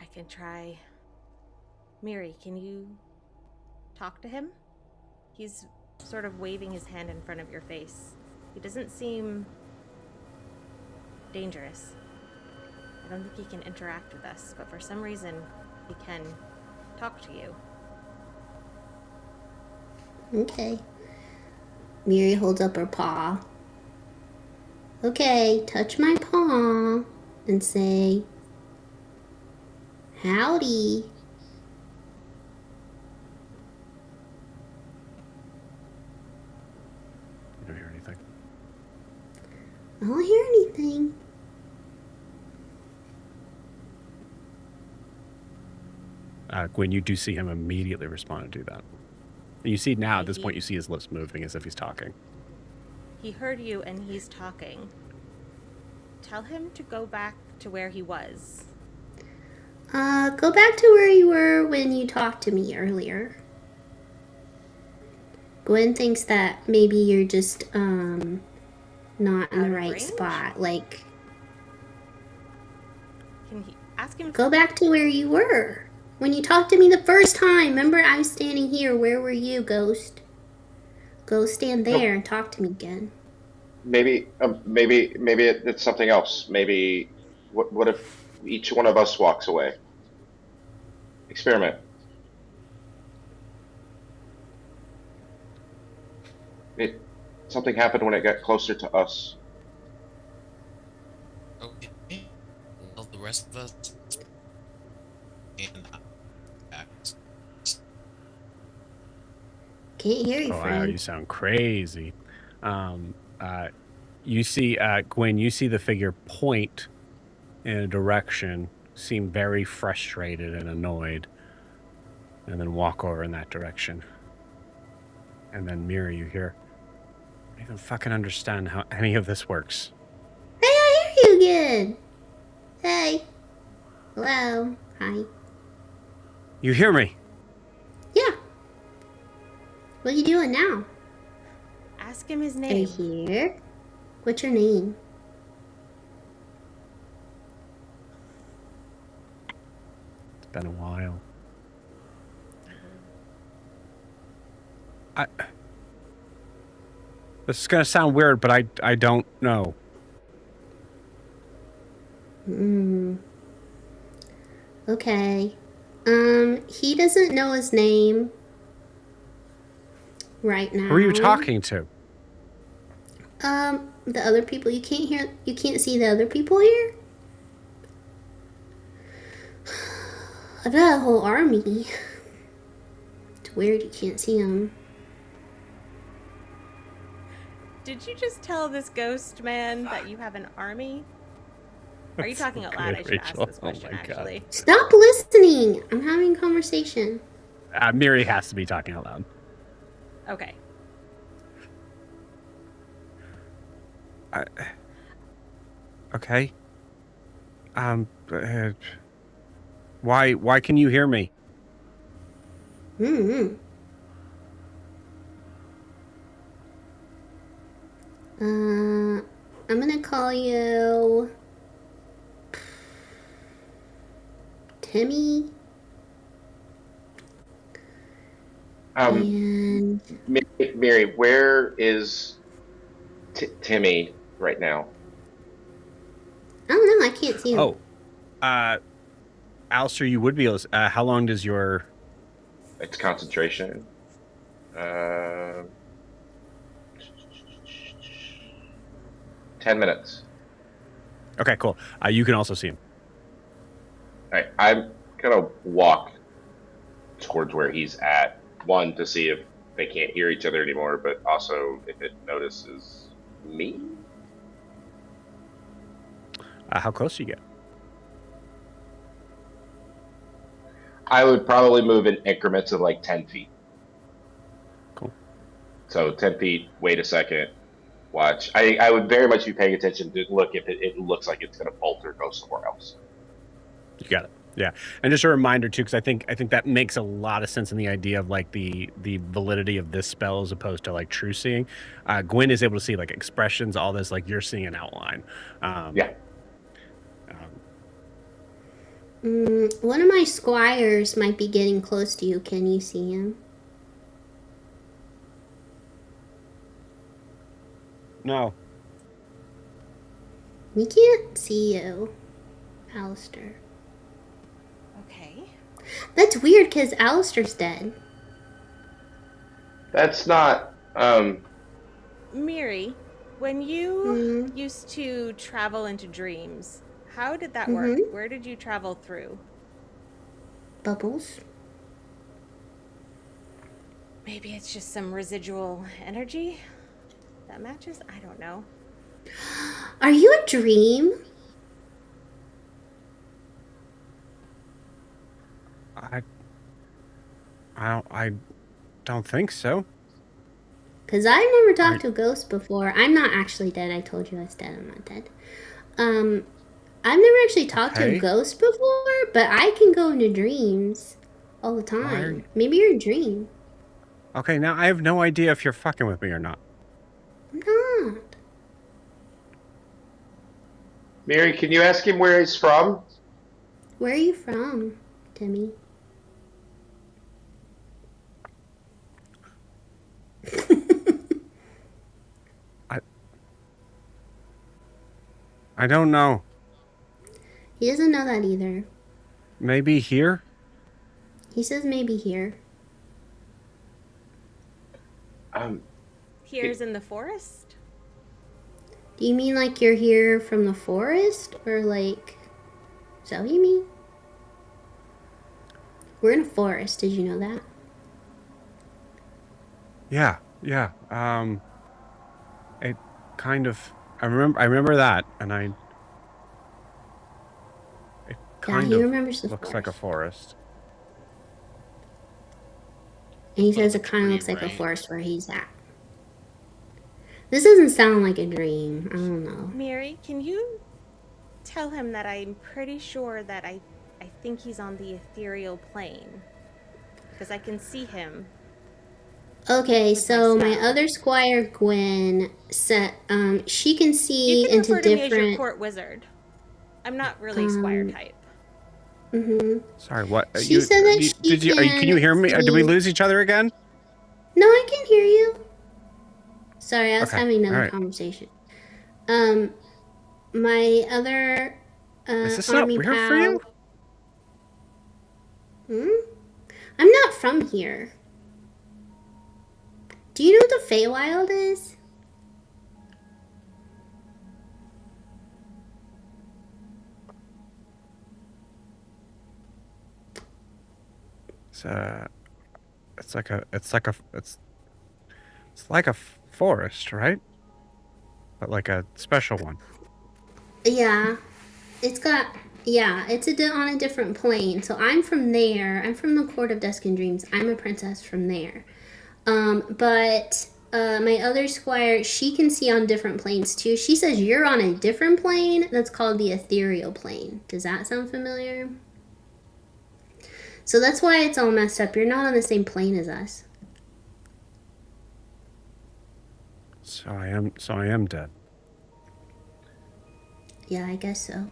I can try. Miri, can you talk to him? He's sort of waving his hand in front of your face. He doesn't seem dangerous. I don't think he can interact with us, but for some reason, he can talk to you. Okay. Miri holds up her paw. Okay, touch my paw and say, howdy. You don't hear anything. I don't hear anything. Gwen, you do see him immediately respond to that. And you see now, at this He- point, you see his lips moving as if he's talking. He heard you and he's talking. Tell him to go back to where he was. Go back to where you were when you talked to me earlier. Gwen thinks that maybe you're just, not in Out the of right range? spot. Like, Can he ask him? go back to where you were. When you talked to me the first time, remember I was standing here. Where were you, Ghost? Go stand there and talk to me again. Maybe it's something else. Maybe what if each one of us walks away? Experiment. Something happened when it got closer to us. Okay. Well, the rest of us. And Can't hear you, Oh, wow, friend. you sound crazy. You see, Gwen, you see the figure point in a direction, seem very frustrated and annoyed, and then walk over in that direction. And then Miri, you hear, I don't even fucking understand how any of this works. Hey, I hear you again. Hey. Hello. Hi. You hear me? Yeah. What are you doing now? Ask him his Are you name. here? What's your name? It's been a while. This is gonna sound weird, but I don't know. Okay. He doesn't know his name right now. Who are you talking to? The other people. You can't see the other people here? I've got a whole army. It's weird you can't see them. Did you just tell this ghost man that you have an army? Are you That's talking so out loud? good, I should ask Rachel. this Oh question, my God. actually. Stop listening! I'm having a conversation. Miri has to be talking out loud. Okay. Okay. Why can you hear me? Mm-hmm. I'm gonna call you Timmy. And Mary, where is Timmy right now? I don't know. I can't see him. Oh, Alistair, you would be able to, how long does your... It's concentration. 10 minutes. Okay, cool. You can also see him. All right, I'm gonna walk towards where he's at. One, to see if they can't hear each other anymore, but also if it notices me. How close do you get? I would probably move in increments of like 10 feet. Cool. So 10 feet, wait a second, watch. I would very much be paying attention to look if it looks like it's going to bolt or go somewhere else. You got it. Yeah, and just a reminder too, because I think that makes a lot of sense in the idea of like the validity of this spell as opposed to like true seeing. Gwen is able to see like expressions, all this, like you're seeing an outline. Yeah. One of my squires might be getting close to you. Can you see him? No. We can't see you, Alistair. Okay. That's weird because Alistair's dead. That's not. Miri, when you used to travel into dreams, how did that work? Where did you travel through? Bubbles. Maybe it's just some residual energy that matches? I don't know. Are you a dream? I don't think so. Because I've never talked to a ghost before. I'm not actually dead. I told you I was dead. I'm not dead. I've never actually talked to a ghost before, but I can go into dreams all the time. Maybe you're a dream. Okay, now I have no idea if you're fucking with me or not. I'm not. Mary, can you ask him where he's from? Where are you from, Timmy? I don't know. He doesn't know that either. Maybe here? He says maybe here. Here's in the forest? Do you mean like you're here from the forest? Or like... Is that what you mean? We're in a forest. Did you know that? Yeah. It kind of... I remember that, and it kind of looks like a forest. And he says it kind of looks like a forest where he's at. This doesn't sound like a dream. I don't know. Mary, can you tell him that I'm pretty sure that I think he's on the ethereal plane? Because I can see him. Okay, so my other squire, Gwen, said she can see into different... You can refer to me as your court wizard. I'm not really squire type. Sorry, what? She said that she can you hear me? Did we lose each other again? No, I can hear you. Sorry, I was having another conversation. My other Is this not weird for you? I'm not from here. Do you know what the Feywild is? It's like a forest, right? But like a special one. Yeah. It's on a different plane. So I'm from there. I'm from the Court of Dusk and Dreams. I'm a princess from there. But my other squire, she can see on different planes too. She says you're on a different plane that's called the ethereal plane. Does that sound familiar? So that's why it's all messed up. You're not on the same plane as us. So I am dead. Yeah, I guess so.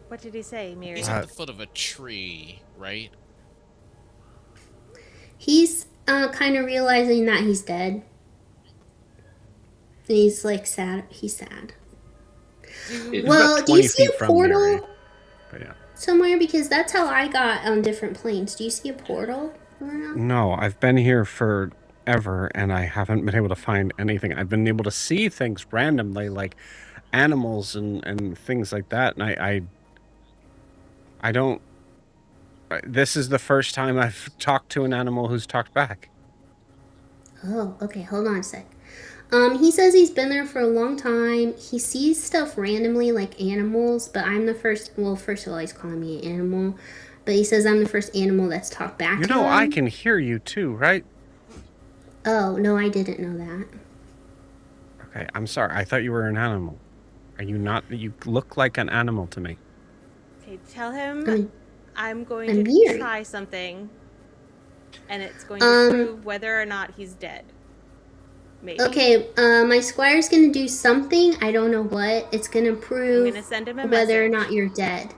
What did he say, Miri? He's at the foot of a tree, right? He's kind of realizing that he's dead. And he's like sad. He's sad. He's Well, about do you 20 see feet a from portal Mary. But yeah. somewhere? Because that's how I got on different planes. Do you see a portal around? No, I've been here forever and I haven't been able to find anything. I've been able to see things randomly, like animals and things like that. And I don't. This is the first time I've talked to an animal who's talked back. Oh, okay. Hold on a sec. He says he's been there for a long time. He sees stuff randomly like animals, but I'm the first. Well, first of all, he's calling me an animal, but he says I'm the first animal that's talked back You to know, him. I can hear you too, right? Oh no, I didn't know that. Okay, I'm sorry. I thought you were an animal. Are you not? You look like an animal to me. Okay, tell him I'm I'm going I'm to Miri. try something, and it's going to prove whether or not he's dead. Maybe. Okay, my squire's gonna do something. I don't know what. It's gonna I'm prove gonna send him a whether or message. not you're dead.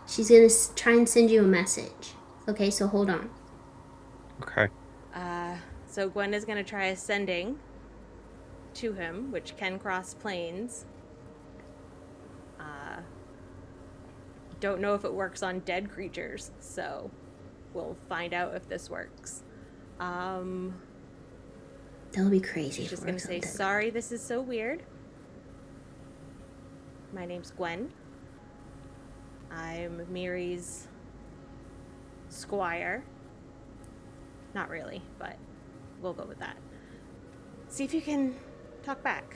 She's gonna try and send you a message. Okay, so hold on. Okay. So Gwen is gonna try ascending to him, which can cross planes. Don't know if it works on dead creatures, so we'll find out if this works. That would be crazy. She's if just it gonna works on say, dead. sorry, this is so weird. My name's Gwen. I'm Miri's squire. Not really, but we'll go with that. See if you can talk back.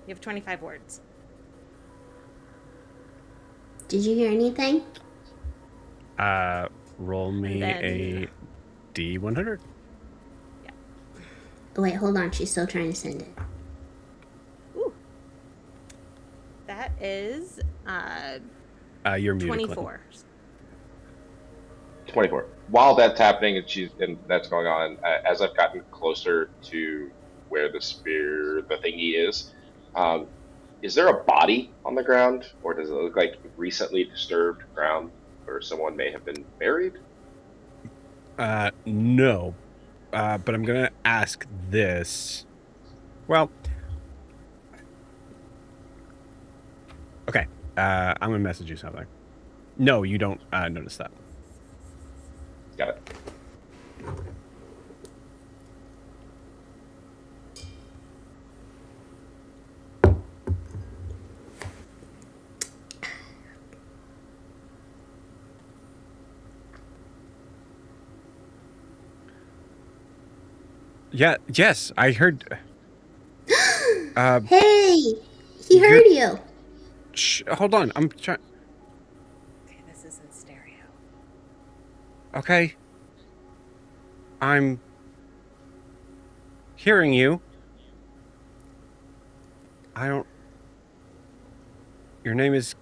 You have 25 words. Did you hear anything? Roll me then- a D100. Oh, wait, hold on. She's still trying to send it. Ooh. That is You're muted, Clinton. 24. 24. While that's happening and that's going on, as I've gotten closer to where the thingy is there a body on the ground, or does it look like recently disturbed ground where someone may have been buried? No. But I'm gonna ask this. Well, okay. I'm gonna message you something. No, you don't notice that. Got it. Yeah. Yes, I heard. Hey! He heard you. Hold on. I'm trying. Okay, this is in stereo. Okay. I'm hearing you. I don't. Your name is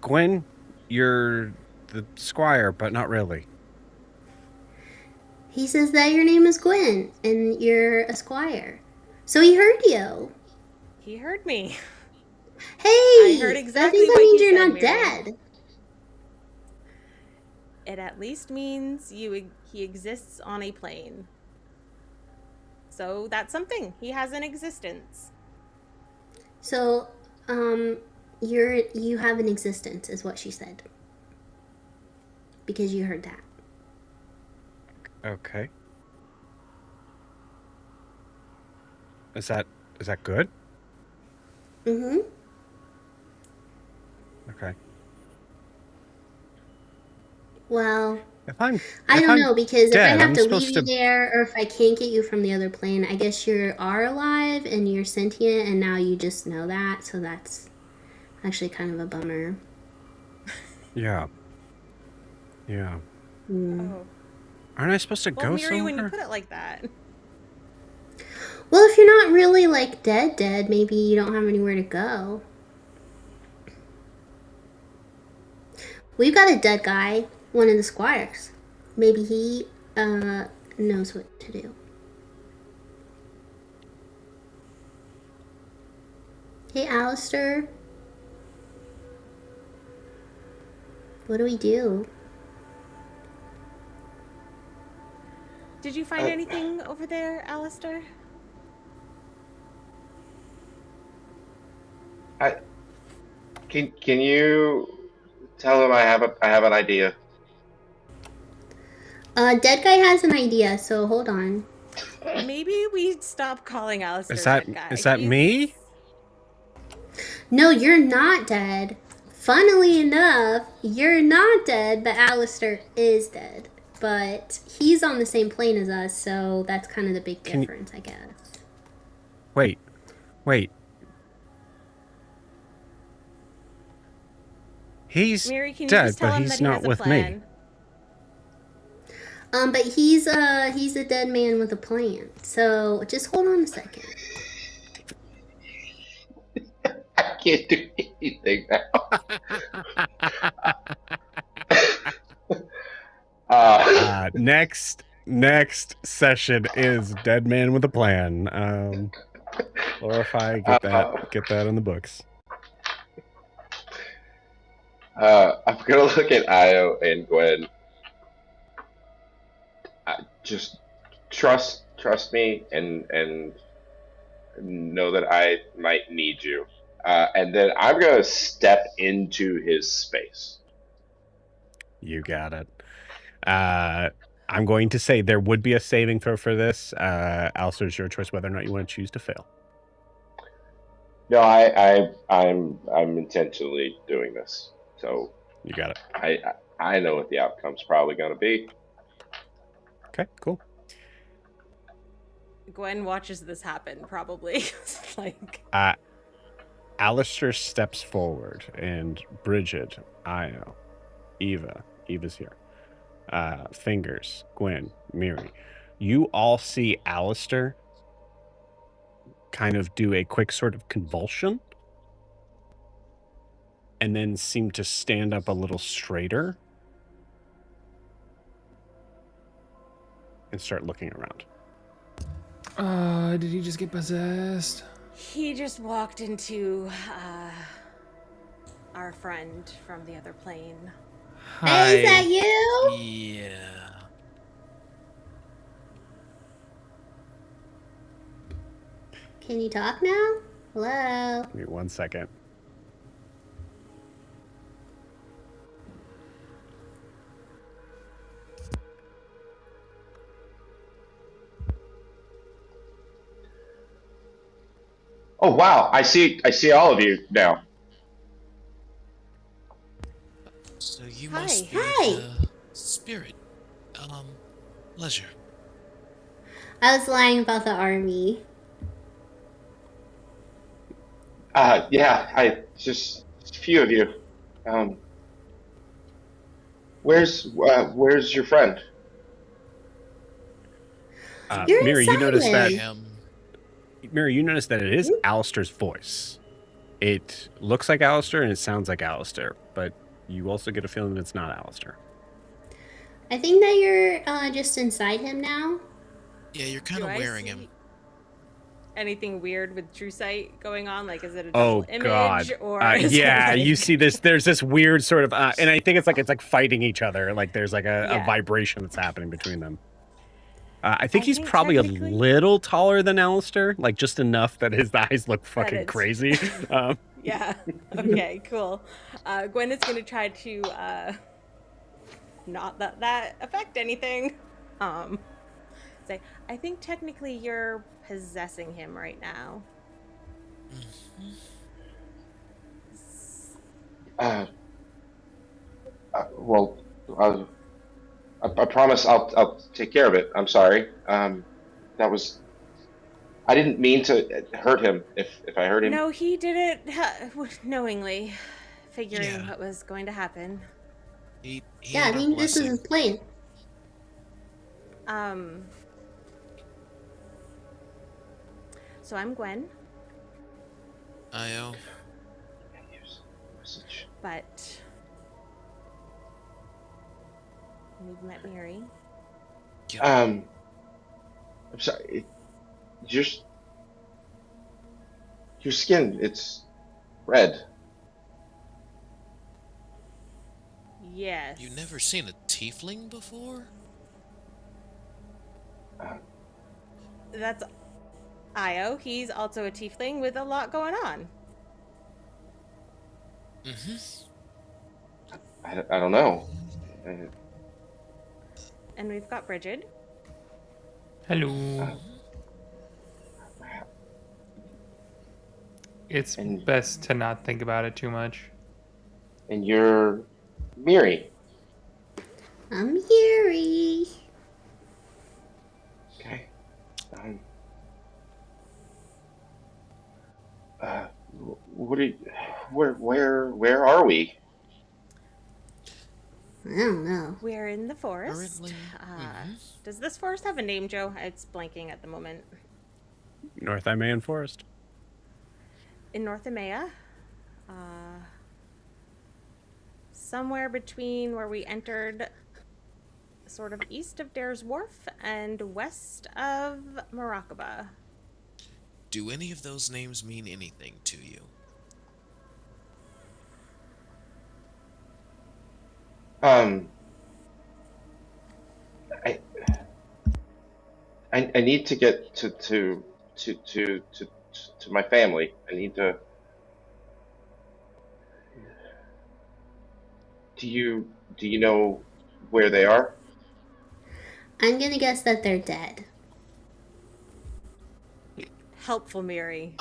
Gwen. You're the squire, but not really. He says that your name is Gwen and you're a squire. So he heard you. He heard me. Hey! I heard exactly that what means he you're said, not Miriam. dead. It at least means he exists on a plane. So that's something. He has an existence. So, you have an existence, is what she said. Because you heard that. Okay. Is that good? Mm-hmm. Okay. Well, I don't know, because if I dead, have I'm to supposed leave you to- there, or if I can't get you from the other plane, I guess you are alive and you're sentient, and now you just know that, so that's actually kind of a bummer. Yeah. Yeah. Mm. Oh. Aren't I supposed to Well, go Miri, when you somewhere? put it like that. Well, if you're not really like dead, maybe you don't have anywhere to go. We've got a dead guy, one of the squires. Maybe he knows what to do. Hey, Alistair. What do we do? Did you find anything over there, Alistair? Can you tell him I have an idea? Dead guy has an idea, so hold on. Maybe we stop calling Alistair Is that that guy. is that me? No, you're not dead. Funnily enough, you're not dead, but Alistair is dead. But he's on the same plane as us, so that's kind of the big difference, I guess. Wait. He's Miri, can you dead, just tell but him he's that he not has a with plan? me. But he's a dead man with a plan. So just hold on a second. I can't do anything now. Next session is Dead Man with a Plan. Glorify, get that in the books. I'm gonna look at Io and Gwen. Just trust me, and know that I might need you. And then I'm gonna step into his space. You got it. I'm going to say there would be a saving throw for this. Alistair, it's your choice whether or not you want to choose to fail. No, I'm intentionally doing this. So You got it. I know what the outcome's probably going to be. Okay, cool. Gwen watches this happen, probably. Like, Alistair steps forward, and Bridget, Io, Eva's here. Fingers, Gwen, Miri. You all see Alistair kind of do a quick sort of convulsion and then seem to stand up a little straighter and start looking around. Did he just get possessed? he just walked into our friend from the other plane. Hey, is that you? Yeah. Can you talk now? Hello? Give me 1 second. Oh wow! I see all of you now. So you Hi. must be Hi. the spirit. Leisure. I was lying about the army. Yeah, I just a few of you. Where's your friend? You're Miri, you notice that. silent. Miri, you notice that it is Alistair's voice. It looks like Alistair and it sounds like Alistair, but you also get a feeling that it's not Alistair. I think that you're just inside him now. Yeah, you're kind Do of I wearing see him. anything weird with True Sight going on? Like, is it a double image? Or is it Yeah, like... you see this. There's this weird sort of, and I think it's like fighting each other. Like there's like a vibration that's happening between them. I think he's probably a little taller than Alistair, like just enough that his eyes look fucking crazy. Yeah. Okay, cool. Gwen is going to try to not let that affect anything. Say, I think technically you're possessing him right now. Well, I promise I'll take care of it. I'm sorry. That was. I didn't mean to hurt him. If I hurt him. No, he did it knowingly, figuring what was going to happen. He Yeah, I had our think this is blessing. his plan. Um. So I'm Gwen, Io. Message. but we've met Miri. Yep. I'm sorry. Your your skin, it's red. Yes. You never seen a tiefling before? Uh, That's Io. He's also a tiefling with a lot going on. Mm-hmm. I don't know. Uh, And we've got Bridget. Hello. uh, It's and best to not think about it too much. and you're Miri. I'm Yuri. Okay. Um, uh, what are you, where are we? I don't know. We're in the forest. Currently. Mm-hmm. Does this forest have a name, Joe? It's blanking at the moment. North Imaean Forest. In North Emea. Somewhere between where we entered, sort of east of Dare's Wharf and west of Maracaba. Do any of those names mean anything to you? Um, I I need to get to my family. I need to. Do you know where they are? I'm gonna guess that they're dead. Helpful, Miri.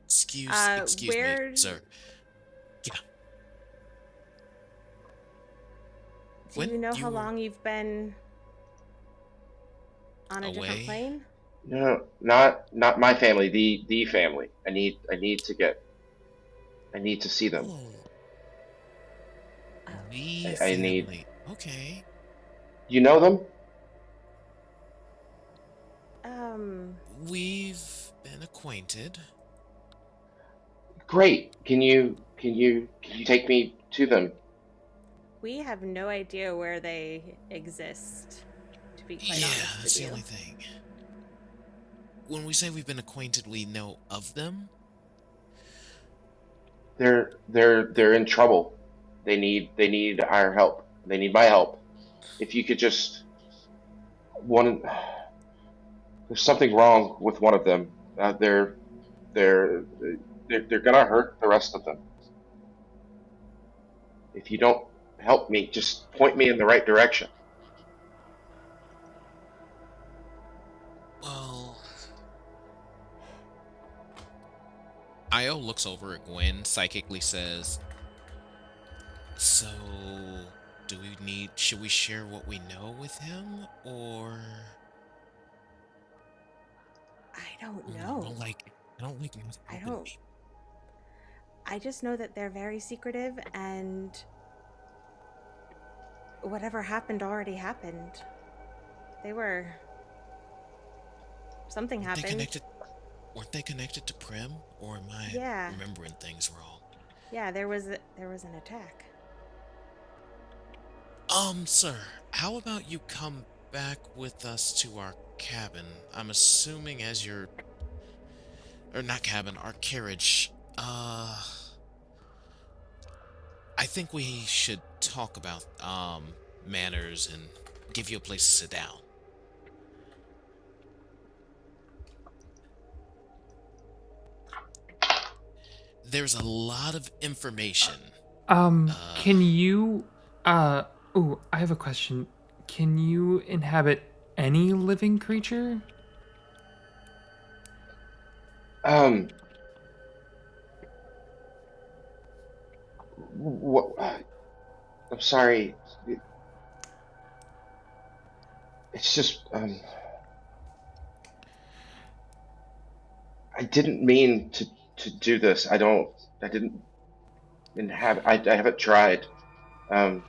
Excuse me, Where sir. Yeah. do you know how long you've been on a different away? plane? No, not my family. The family. I need to see them. Oh, Oh. the I need. family. Okay. You know them? We've been acquainted. Great. Can you take me to them? We have no idea where they exist, to be quite Yeah, honest that's with the you. only thing. When we say we've been acquainted, we know of them? They're in trouble. They need our help. They need my help. If you could just one. There's something wrong with one of them. They're they're gonna hurt the rest of them. If you don't help me, just point me in the right direction. Well, Io looks over at Gwen, psychically says, so, should we share what we know with him, or... I don't I know. don't like not I helping don't. me. I just know that they're very secretive, and whatever happened already happened. They were. Something Weren't they happened. weren't they connected to Prim, or am I Yeah. remembering things wrong? Yeah, there was an attack. Sir, how about you come back with us to our cabin? I'm assuming as your... or not cabin, our carriage. I think we should talk about, manners and give you a place to sit down. There's a lot of information. Can you, ooh, I have a question. Can you inhabit any living creature? Um, what? I'm sorry. It's just I didn't mean to do this. I didn't I haven't tried. Um,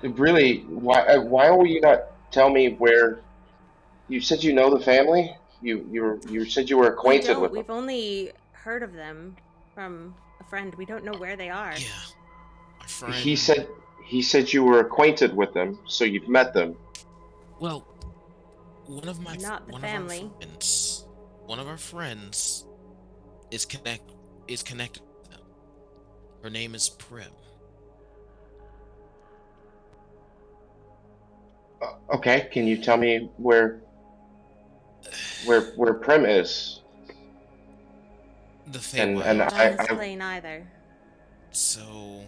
Really, why will you not tell me where? You said you know the family. You said you were We acquainted don't. with them. We've only heard of them from a friend. We don't know where they are. Yeah, my He friend. said he said you were acquainted with them, so you've met them. Well, one of my Not the one of our family. friends, one of our friends is connected to them. Her name is Prim. Okay, can you tell me where Prim is? The And Feywild. Not on this I plane either. So,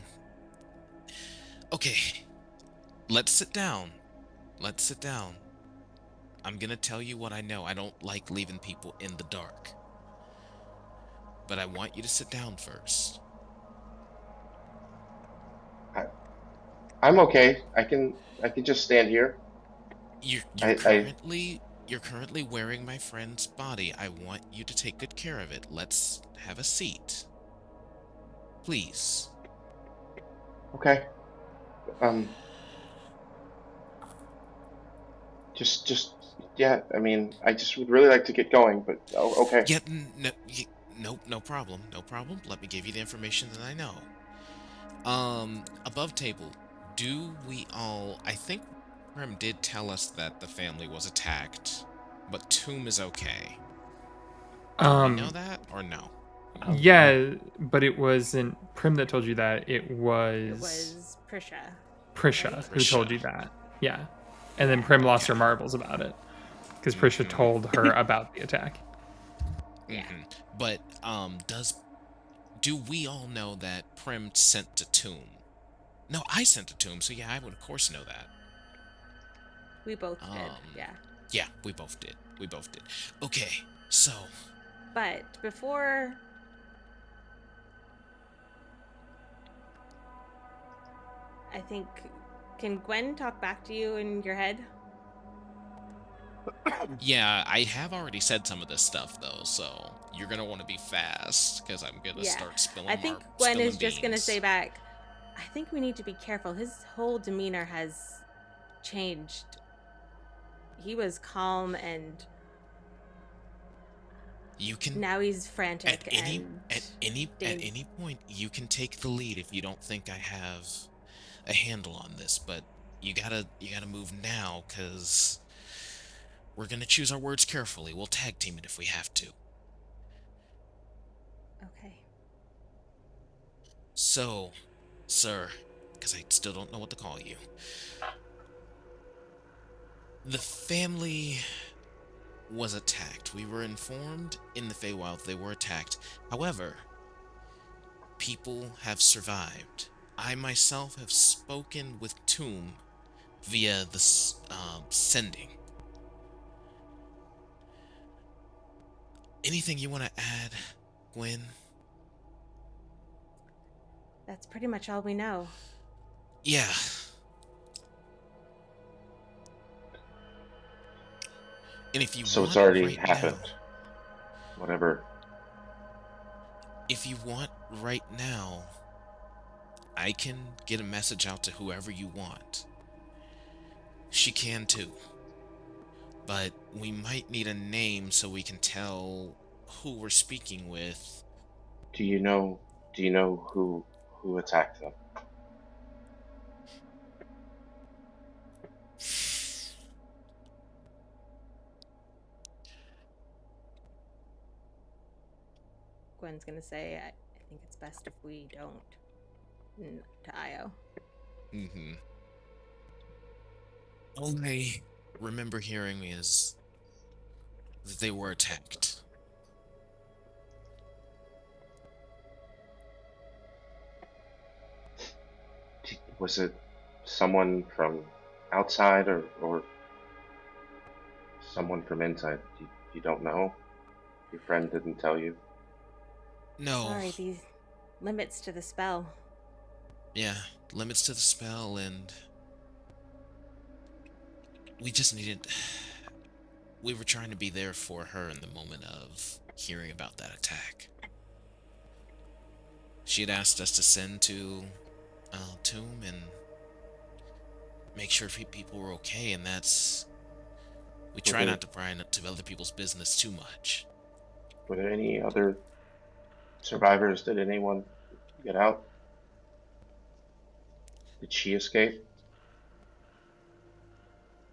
okay, let's sit down. Let's sit down. I'm gonna tell you what I know. I don't like leaving people in the dark. But I want you to sit down first. I I'm okay. I can just stand here. You're you're I currently you're currently wearing my friend's body. I want you to take good care of it. Let's have a seat. Please. okay. Um, just yeah. I mean, I just would really like to get going, but okay. Yeah, no problem. No problem. Let me give you the information that I know. Above table, do we all I think Prim did tell us that the family was attacked, but Tomb is okay. Do we know Um, that or no? yeah, but it wasn't Prim that told you that. It It was was Prisha, Prisha right? who told Risha. you that. Yeah. And then Yeah. Prim lost her Okay. marbles about it because Prisha Mm-hmm. told her about the attack. Yeah. Mm-hmm. But do we all know that Prim sent to Tomb? No, I sent to Tomb, so yeah, I would of course know that. We both did. Um, Yeah. yeah, we both did. We both did. Okay, so But before I think, can Gwen talk back to you in your head? yeah, I have already said some of this stuff though, so you're gonna want to be fast because I'm gonna Yeah. start I think Gwen spilling is just going to say beans. back, I think we need to be careful. His whole demeanor has changed. He was calm and You can now he's frantic and at any point you can take the lead if you don't think I have a handle on this, but you gotta move now because we're gonna choose our words carefully. We'll tag team it if we have to. okay. So, sir, because I still don't know what to call you. The family was attacked. We were informed in the Feywild they were attacked. However, people have survived. I myself have spoken with Tomb via the sending. Anything you want to add, Gwen? That's pretty much all we know. Yeah. And if you So it's want already right now, happened. Whatever. if you want right now, I can get a message out to whoever you want. She can too. But we might need a name so we can tell who we're speaking with. Do you know? Do you know who attacked them? Gwen's going to say, I think it's best if we don't. To Io. Mm-hmm. All I remember hearing is that they were attacked. Was it someone from outside or someone from inside? You don't know? Your friend didn't tell you? No. Sorry, these limits to the spell. Yeah, limits to the spell, and we just needed. We were trying to be there for her in the moment of hearing about that attack. She had asked us to send to Tomb, and make sure people were okay, and that's we Were try there, not to pry into other people's business too much. were there any other survivors? Did anyone get out? Did she escape?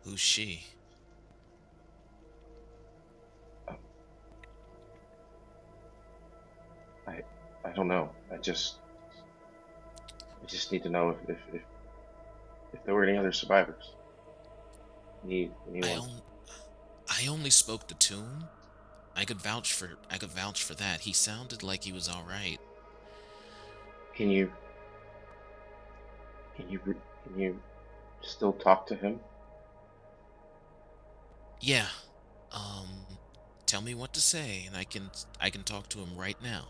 Who's she? Um, I I don't know. I just need to know if there were any other survivors. I Anyone? on, I only spoke to Tomb. I could vouch for that. He sounded like he was all right. Can you can you still talk to him? Yeah. Um, tell me what to say, and I can talk to him right now.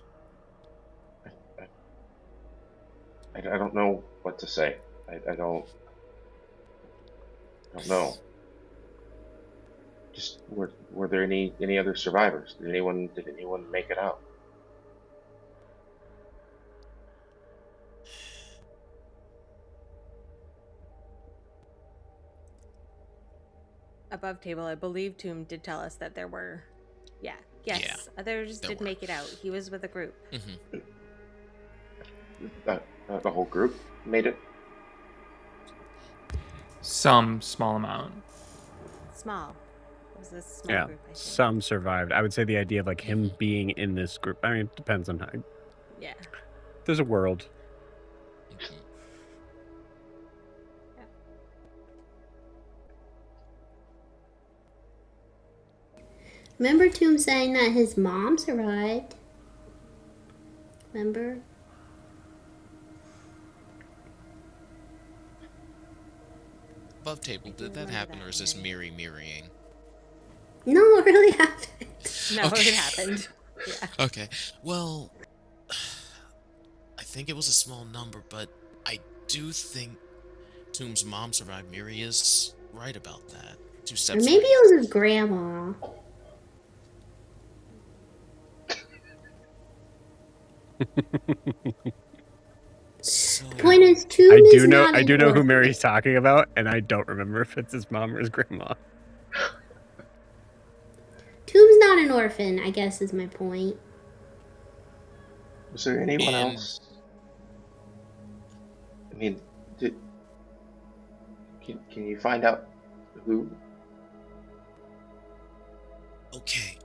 I, I don't know what to say. I don't know. Just were there any other survivors? Did anyone make it out? Above table, I believe Tomb did tell us that there were, yeah, Yeah, yes, others there did were. make it out. He was with a group. Hmm. The whole group made it. Some small amount. Small. It was a small Yeah, group, I think. some survived. I would say the idea of like him being in this group. I mean, it depends on how. Yeah. There's a world. Hmm. Remember Tomb saying that his mom survived? Remember? Above table, I do did that remember happen, that, or is this Mary. mirroring? No, it really happened. No, Okay. it happened. Yeah. Okay. Well, I think it was a small number, but I do think Tomb's mom survived. Miri is right about that. Two Or steps maybe away. it was his grandma. So, The point is, Tomb is not I an do know who orphan. Mary's talking about, and I don't remember if it's his mom or his grandma. Tomb's not an orphan, I guess is my point. Was there anyone and else? I mean, did can you find out who? okay.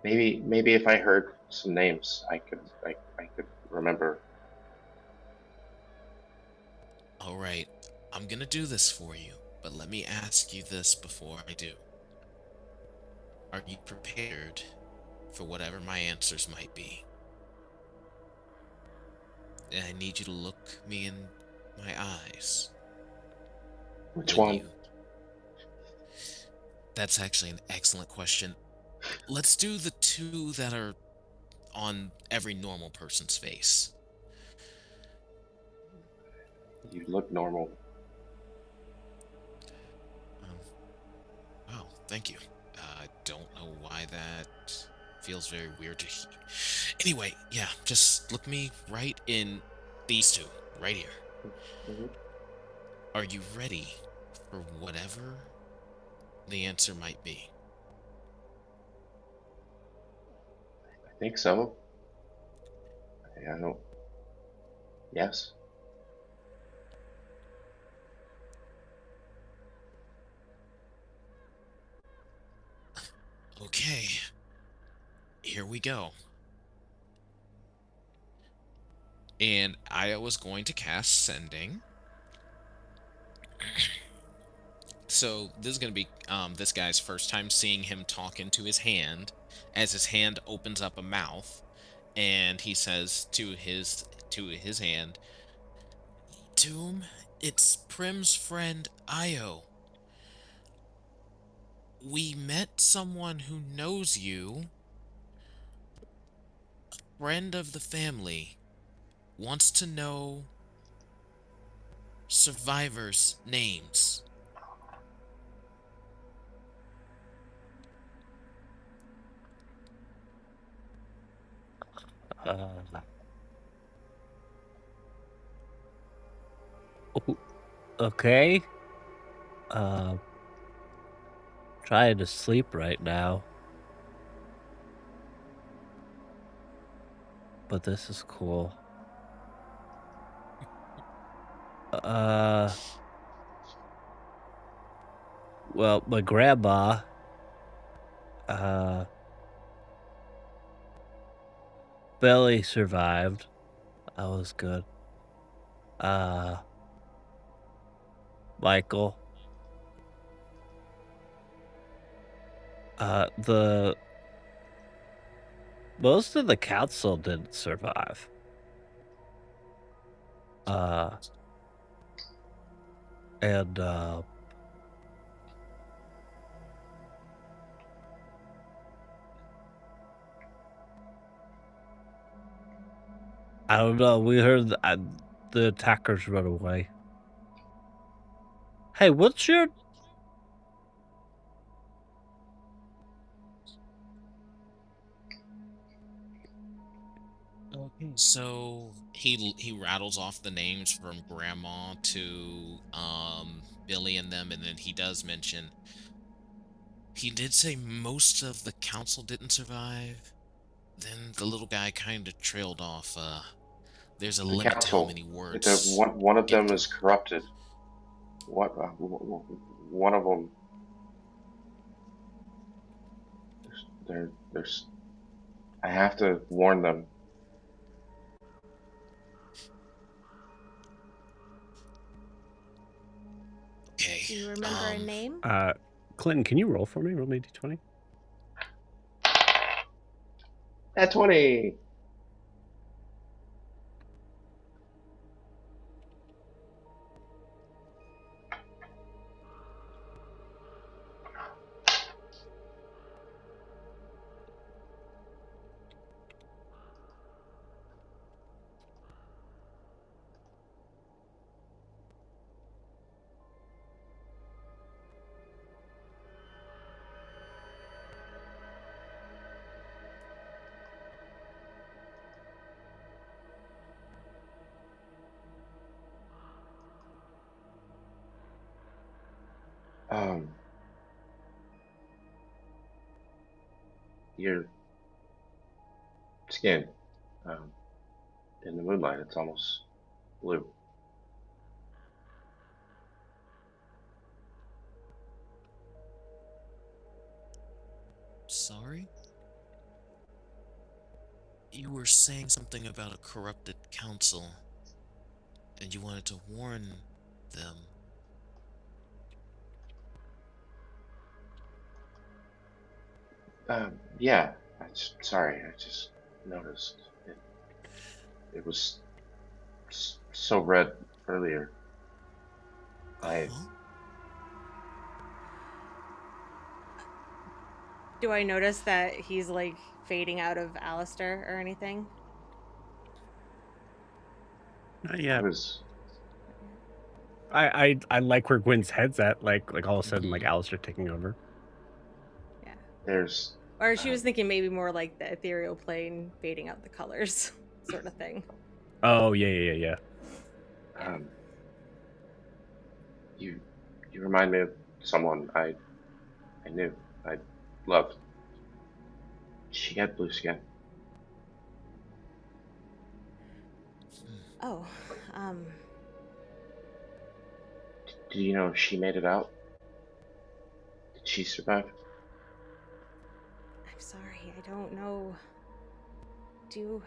Maybe if I heard some names, I could remember. All right. I'm gonna do this for you, but let me ask you this before I do. Are you prepared for whatever my answers might be? And I need you to look me in my eyes. Which When one? you. That's actually an excellent question. Let's do the two that are on every normal person's face. You look normal. Wow, thank you. I don't know why that feels very weird to hear. Anyway, yeah, just look me right in these two, right here. Mhm. Are you ready for whatever the answer might be? I think so. I don't. Yes. Okay, here we go. And I was going to cast Sending. So this is going to be this guy's first time seeing him talk into his hand, as his hand opens up a mouth, and he says to his hand, "Tomb, it's Prim's friend Io. We met someone who knows you, friend of the family, wants to know survivors' names." Okay. Uh, trying to sleep right now. But this is cool. Well, my grandma, uh, Billy survived. That was good. Michael. The most of the council didn't survive. And I don't know. We heard the attackers run away. Hey, what's your? Okay. So he rattles off the names from Grandma to Billy and them, and then he does mention he did say most of the council didn't survive. Then the little guy kind of trailed off. There's a The limit to how council. many The words one of get them through. is corrupted. What? One of them. There's. I have to warn them. Okay. Do you remember a name? Clinton, can you roll for me? Roll me a d20. At 20. Um. Your skin. In the moonlight, it's almost blue. Sorry? You were saying something about a corrupted council, and you wanted to warn them. Yeah. Sorry. I just noticed it. It was so red earlier. I. Huh? Do I notice that he's like fading out of Alistair or anything? Not I yet. was. I like where Gwen's head's at. Like all of a sudden, like Mhm. Alistair taking over. Yeah. There's. Or she was thinking maybe more like the ethereal plane fading out the colors, sort of thing. Oh yeah. Yeah. Um. You. You remind me of someone I knew. I loved. She had blue skin. Oh, um, Do you know if she made it out? Did she survive? I'm sorry, I don't know. Do you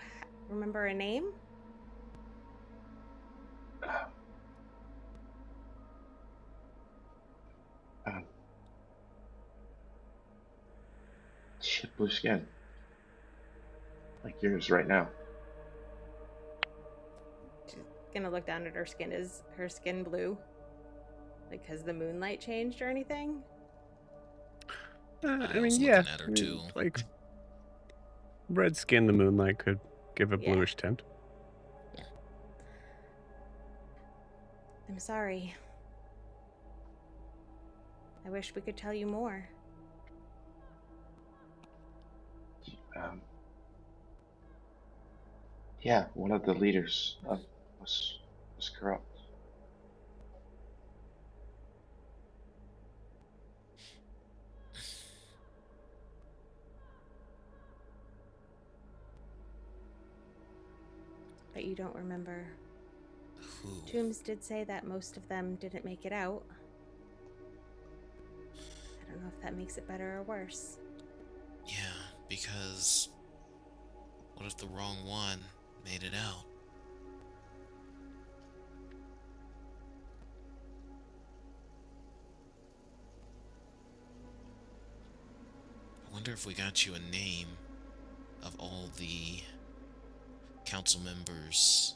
remember a name? Um, she had blue skin. Like yours right now. She's gonna look down at her skin. Is her skin blue? Like, has the moonlight changed or anything? I I mean, was yeah. looking at her too. Like red skin, the moonlight could give a Yeah. bluish tint. I'm sorry. I wish we could tell you more. Um, yeah, one of the leaders was corrupt. But you don't remember. Who? Toombs did say that most of them didn't make it out. I don't know if that makes it better or worse. Yeah, because what if the wrong one made it out? I wonder if we got you a name of all the council members,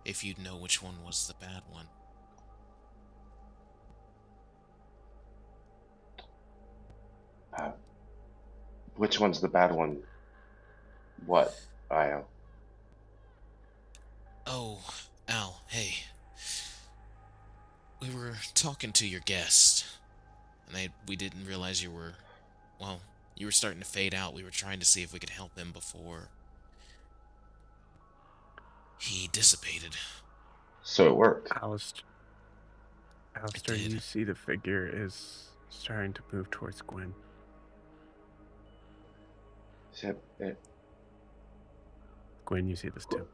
if you'd know which one was the bad one. Which one's the bad one? What, Io? Oh, Al, hey. We were talking to your guest, and we didn't realize you were, well, you were starting to fade out. We were trying to see if we could help him before he dissipated. So it worked. Alistair, did. you see the figure is starting to move towards Gwen. Is that it? Gwen, you see this too.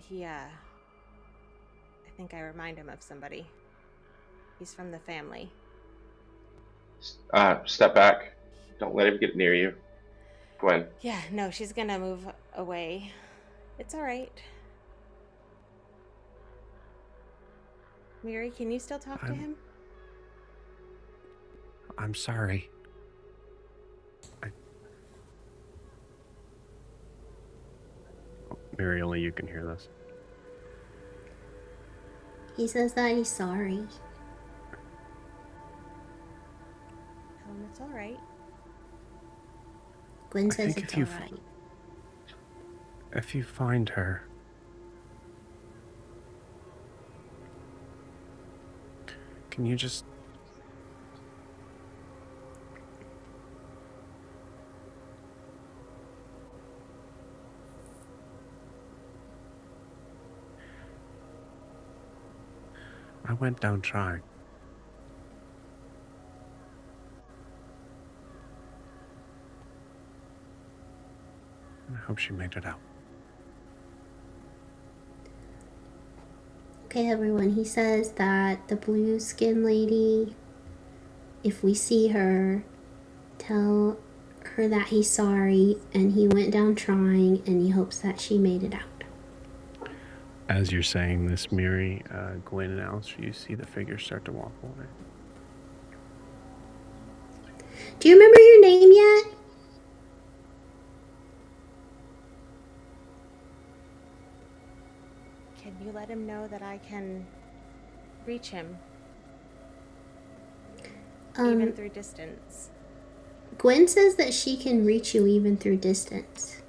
Yeah. I think I remind him of somebody. He's from the family. Step back. Don't let him get near you. Gwen. Yeah, no, she's gonna move away. It's alright. Miri, can you still talk to him? I'm sorry. Miri, only you can hear this. He says that he's sorry. Tell him it's alright. Gwen I says think it's if you alright. If you find her, can you just... I went down trying. I hope she made it out. Okay, everyone, he says that the blue skin lady, if we see her, tell her that he's sorry and he went down trying and he hopes that she made it out. As you're saying this, Miri, Gwen, and Alistair, you see the figure start to walk away. Do you remember your name yet? Can you let him know that I can reach him? Even through distance. Gwen says that she can reach you even through distance.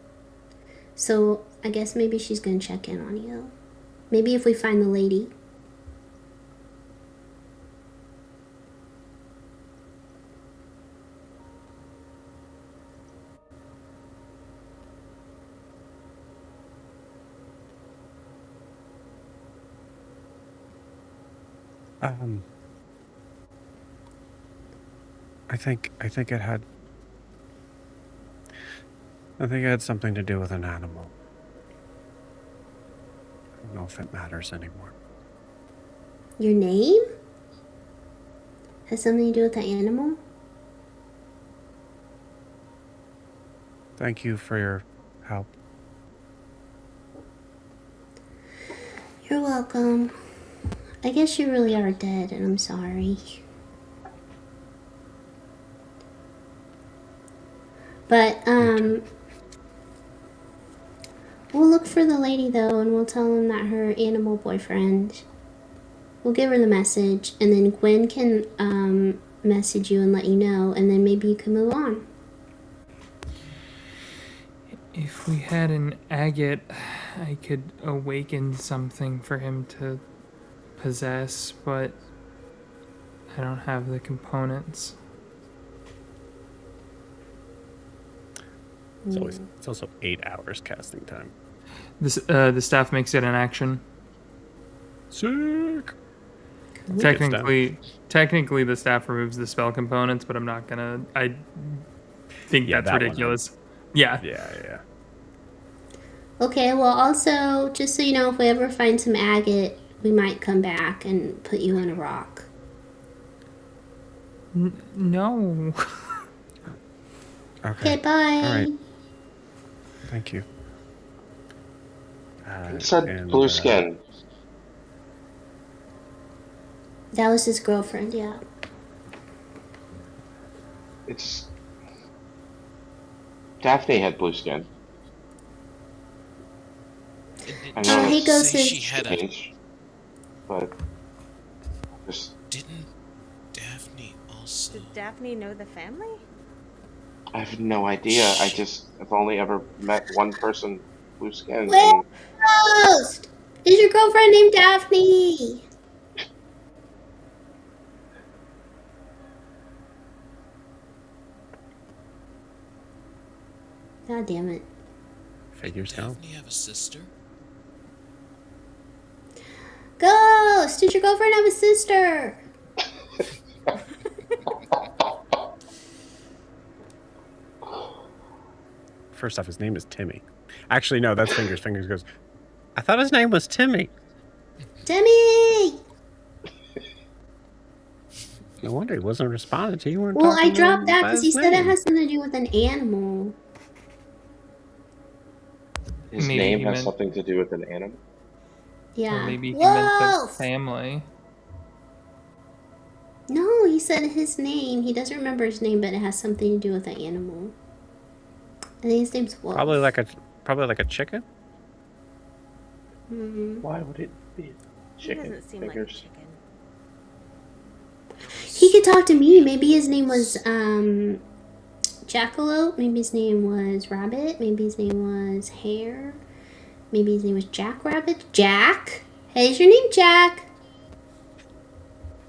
So I guess maybe she's gonna check in on you. Maybe if we find the lady. I think it had... I think it had something to do with an animal. I don't know if it matters anymore. Your name? Has something to do with the animal? Thank you for your help. You're welcome. I guess you really are dead and I'm sorry. But, we'll look for the lady though and we'll tell him that her animal boyfriend. We'll give her the message and then Gwen can, message you and let you know and then maybe you can move on. If we had an agate, I could awaken something for him to possess, but I don't have the components. It's also 8 hours casting time. This the staff makes it an action. Sick! Technically, the staff removes the spell components, but I'm not gonna. I think Yeah, that's that one, ridiculous. Yeah. Yeah. Okay, well, also, just so you know, if we ever find some agate, we might come back and put you on a rock. No. Okay, Okay. bye. All right. Thank you. He said blue skin. That was his girlfriend, yeah. It's Daphne had blue skin. I know he it's goes Say to. she had a. strange, but just Didn't Daphne also? Did Daphne know the family? I have no idea. I've only ever met one person with blue skin, Wait, and Ghost! Is your girlfriend named Daphne? God damn it. Figures count. Daphne have a sister? Ghost! Did your girlfriend have a sister? First off, his name is Timmy. Actually, no, that's Fingers. Fingers goes, I thought his name was Timmy. Timmy! No wonder he wasn't responding to you. You weren't Well, I talking to dropped him that by because his he said it name. has something to do with an animal. his Maybe name he has meant- something to do with an animal. Yeah. Or maybe he meant the Wolf! family. No, he said his name. He doesn't remember his name, but it has something to do with an animal. I think his name's Wolf. Probably like a chicken. Why would it be He chicken? doesn't seem like a Fingers. chicken. He could talk to me. Maybe his name was Jackalope. Maybe his name was Rabbit. Maybe his name was Hare. Maybe his name was Jackrabbit. Jack? Hey, is your name Jack?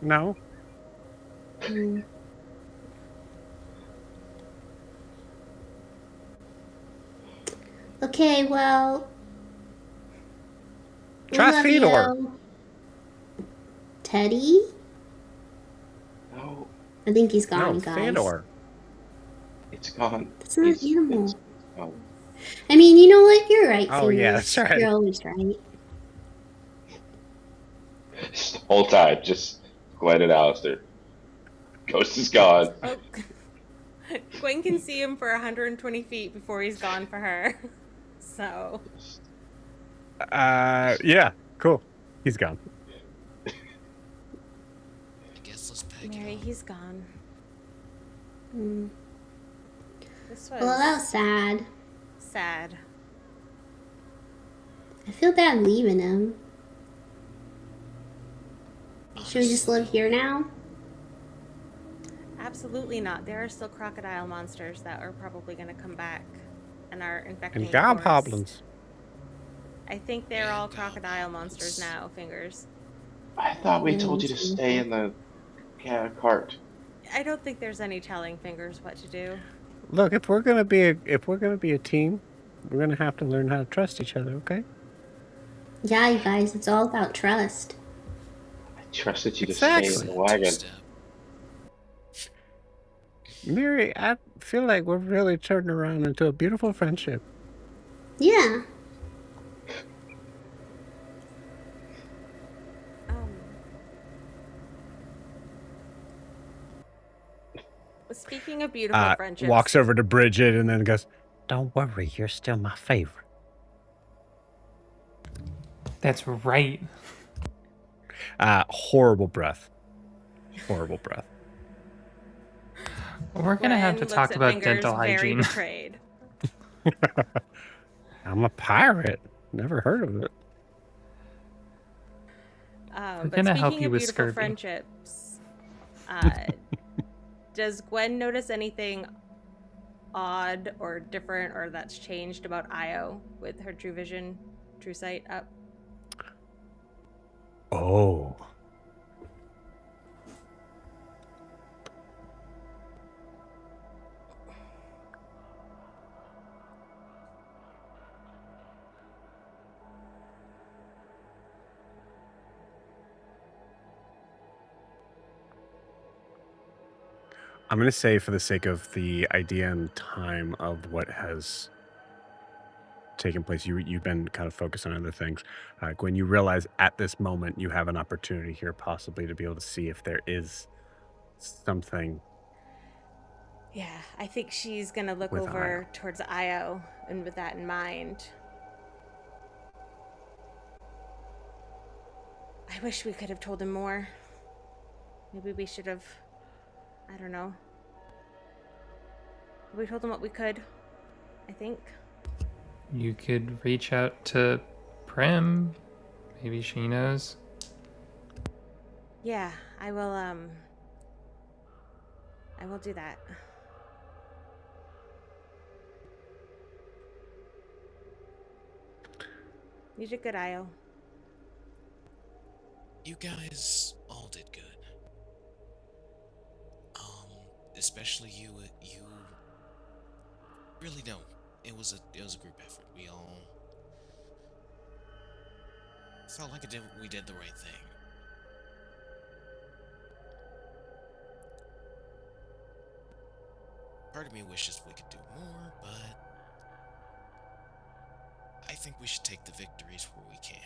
No. Okay, well. we Try love Fedor. you. Teddy? No, I think he's gone, No, you guys. Fedor. it's gone. That's not an It's- animal. it's gone. I mean, you know what? You're right, Oh, yeah, Phoenix. that's right. You're always right. The whole time, just Glenn and Alistair. Ghost is gone. Oh, Gwen can see him for 120 feet before he's gone for her. So, Yeah, cool. He's gone. I guess let's pack Mary, it up. he's gone. Mm. This was Well, that was sad. sad. I feel bad leaving him. Should we just live here now? Absolutely not. There are still crocodile monsters that are probably going to come back and are infecting And the forest. goblins. I think they're all crocodile monsters now, Fingers. I thought we told you to stay in the cart. I don't think there's any telling Fingers what to do. Look, if we're gonna be a team, we're gonna have to learn how to trust each other. Okay? Yeah, you guys, it's all about trust. I trusted you to stay Exactly. in the wagon. Two-step. Mary, I feel like we're really turning around into a beautiful friendship. Yeah. Speaking of beautiful friendships, Walks over to Bridget and then goes, "Don't worry, you're still my favorite." That's right. Horrible breath. Horrible breath. We're gonna have to Gwen talk looks at about Fingers dental very hygiene. betrayed. I'm a pirate. Never heard of it. We're But gonna help speaking you of with beautiful scurvy. friendships, does Gwen notice anything odd or different or that's changed about Io with her true vision, true sight up? Oh. I'm going to say, for the sake of the idea and time of what has taken place, you've been kind of focused on other things. Gwen, you realize at this moment you have an opportunity here possibly to be able to see if there is something. Yeah, I think she's gonna look With over towards Io, and with that in mind, I wish we could have told him more. Maybe we should have, I don't know. We told him what we could, I think. You could reach out to Prim. Maybe she knows. Yeah, I will do that. You did good, Io. You guys all did good. Especially you. You really don't. It was a group effort. We all felt like we did the right thing. Part of me wishes we could do more, but I think we should take the victories where we can.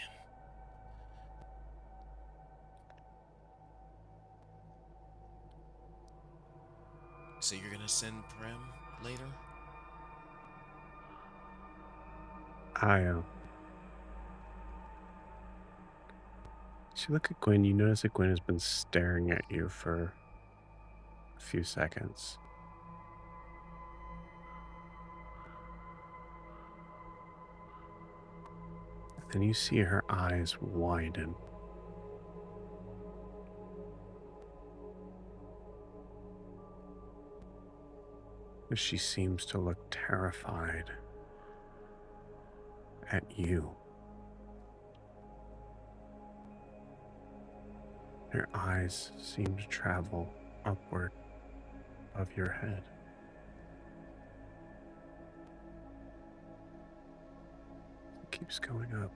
So you're gonna send Prem later? Io. As you look at Gwen, you notice that Gwen has been staring at you for a few seconds. Then you see her eyes widen. As she seems to look terrified at you. Her eyes seem to travel upward above your head. It keeps going up.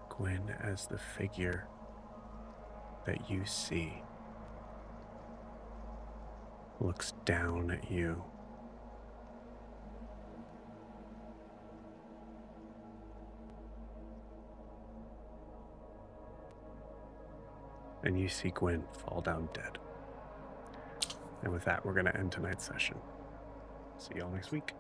Gwen, as the figure that you see, looks down at you. And you see Gwen fall down dead. And with that, we're going to end tonight's session. See y'all next week.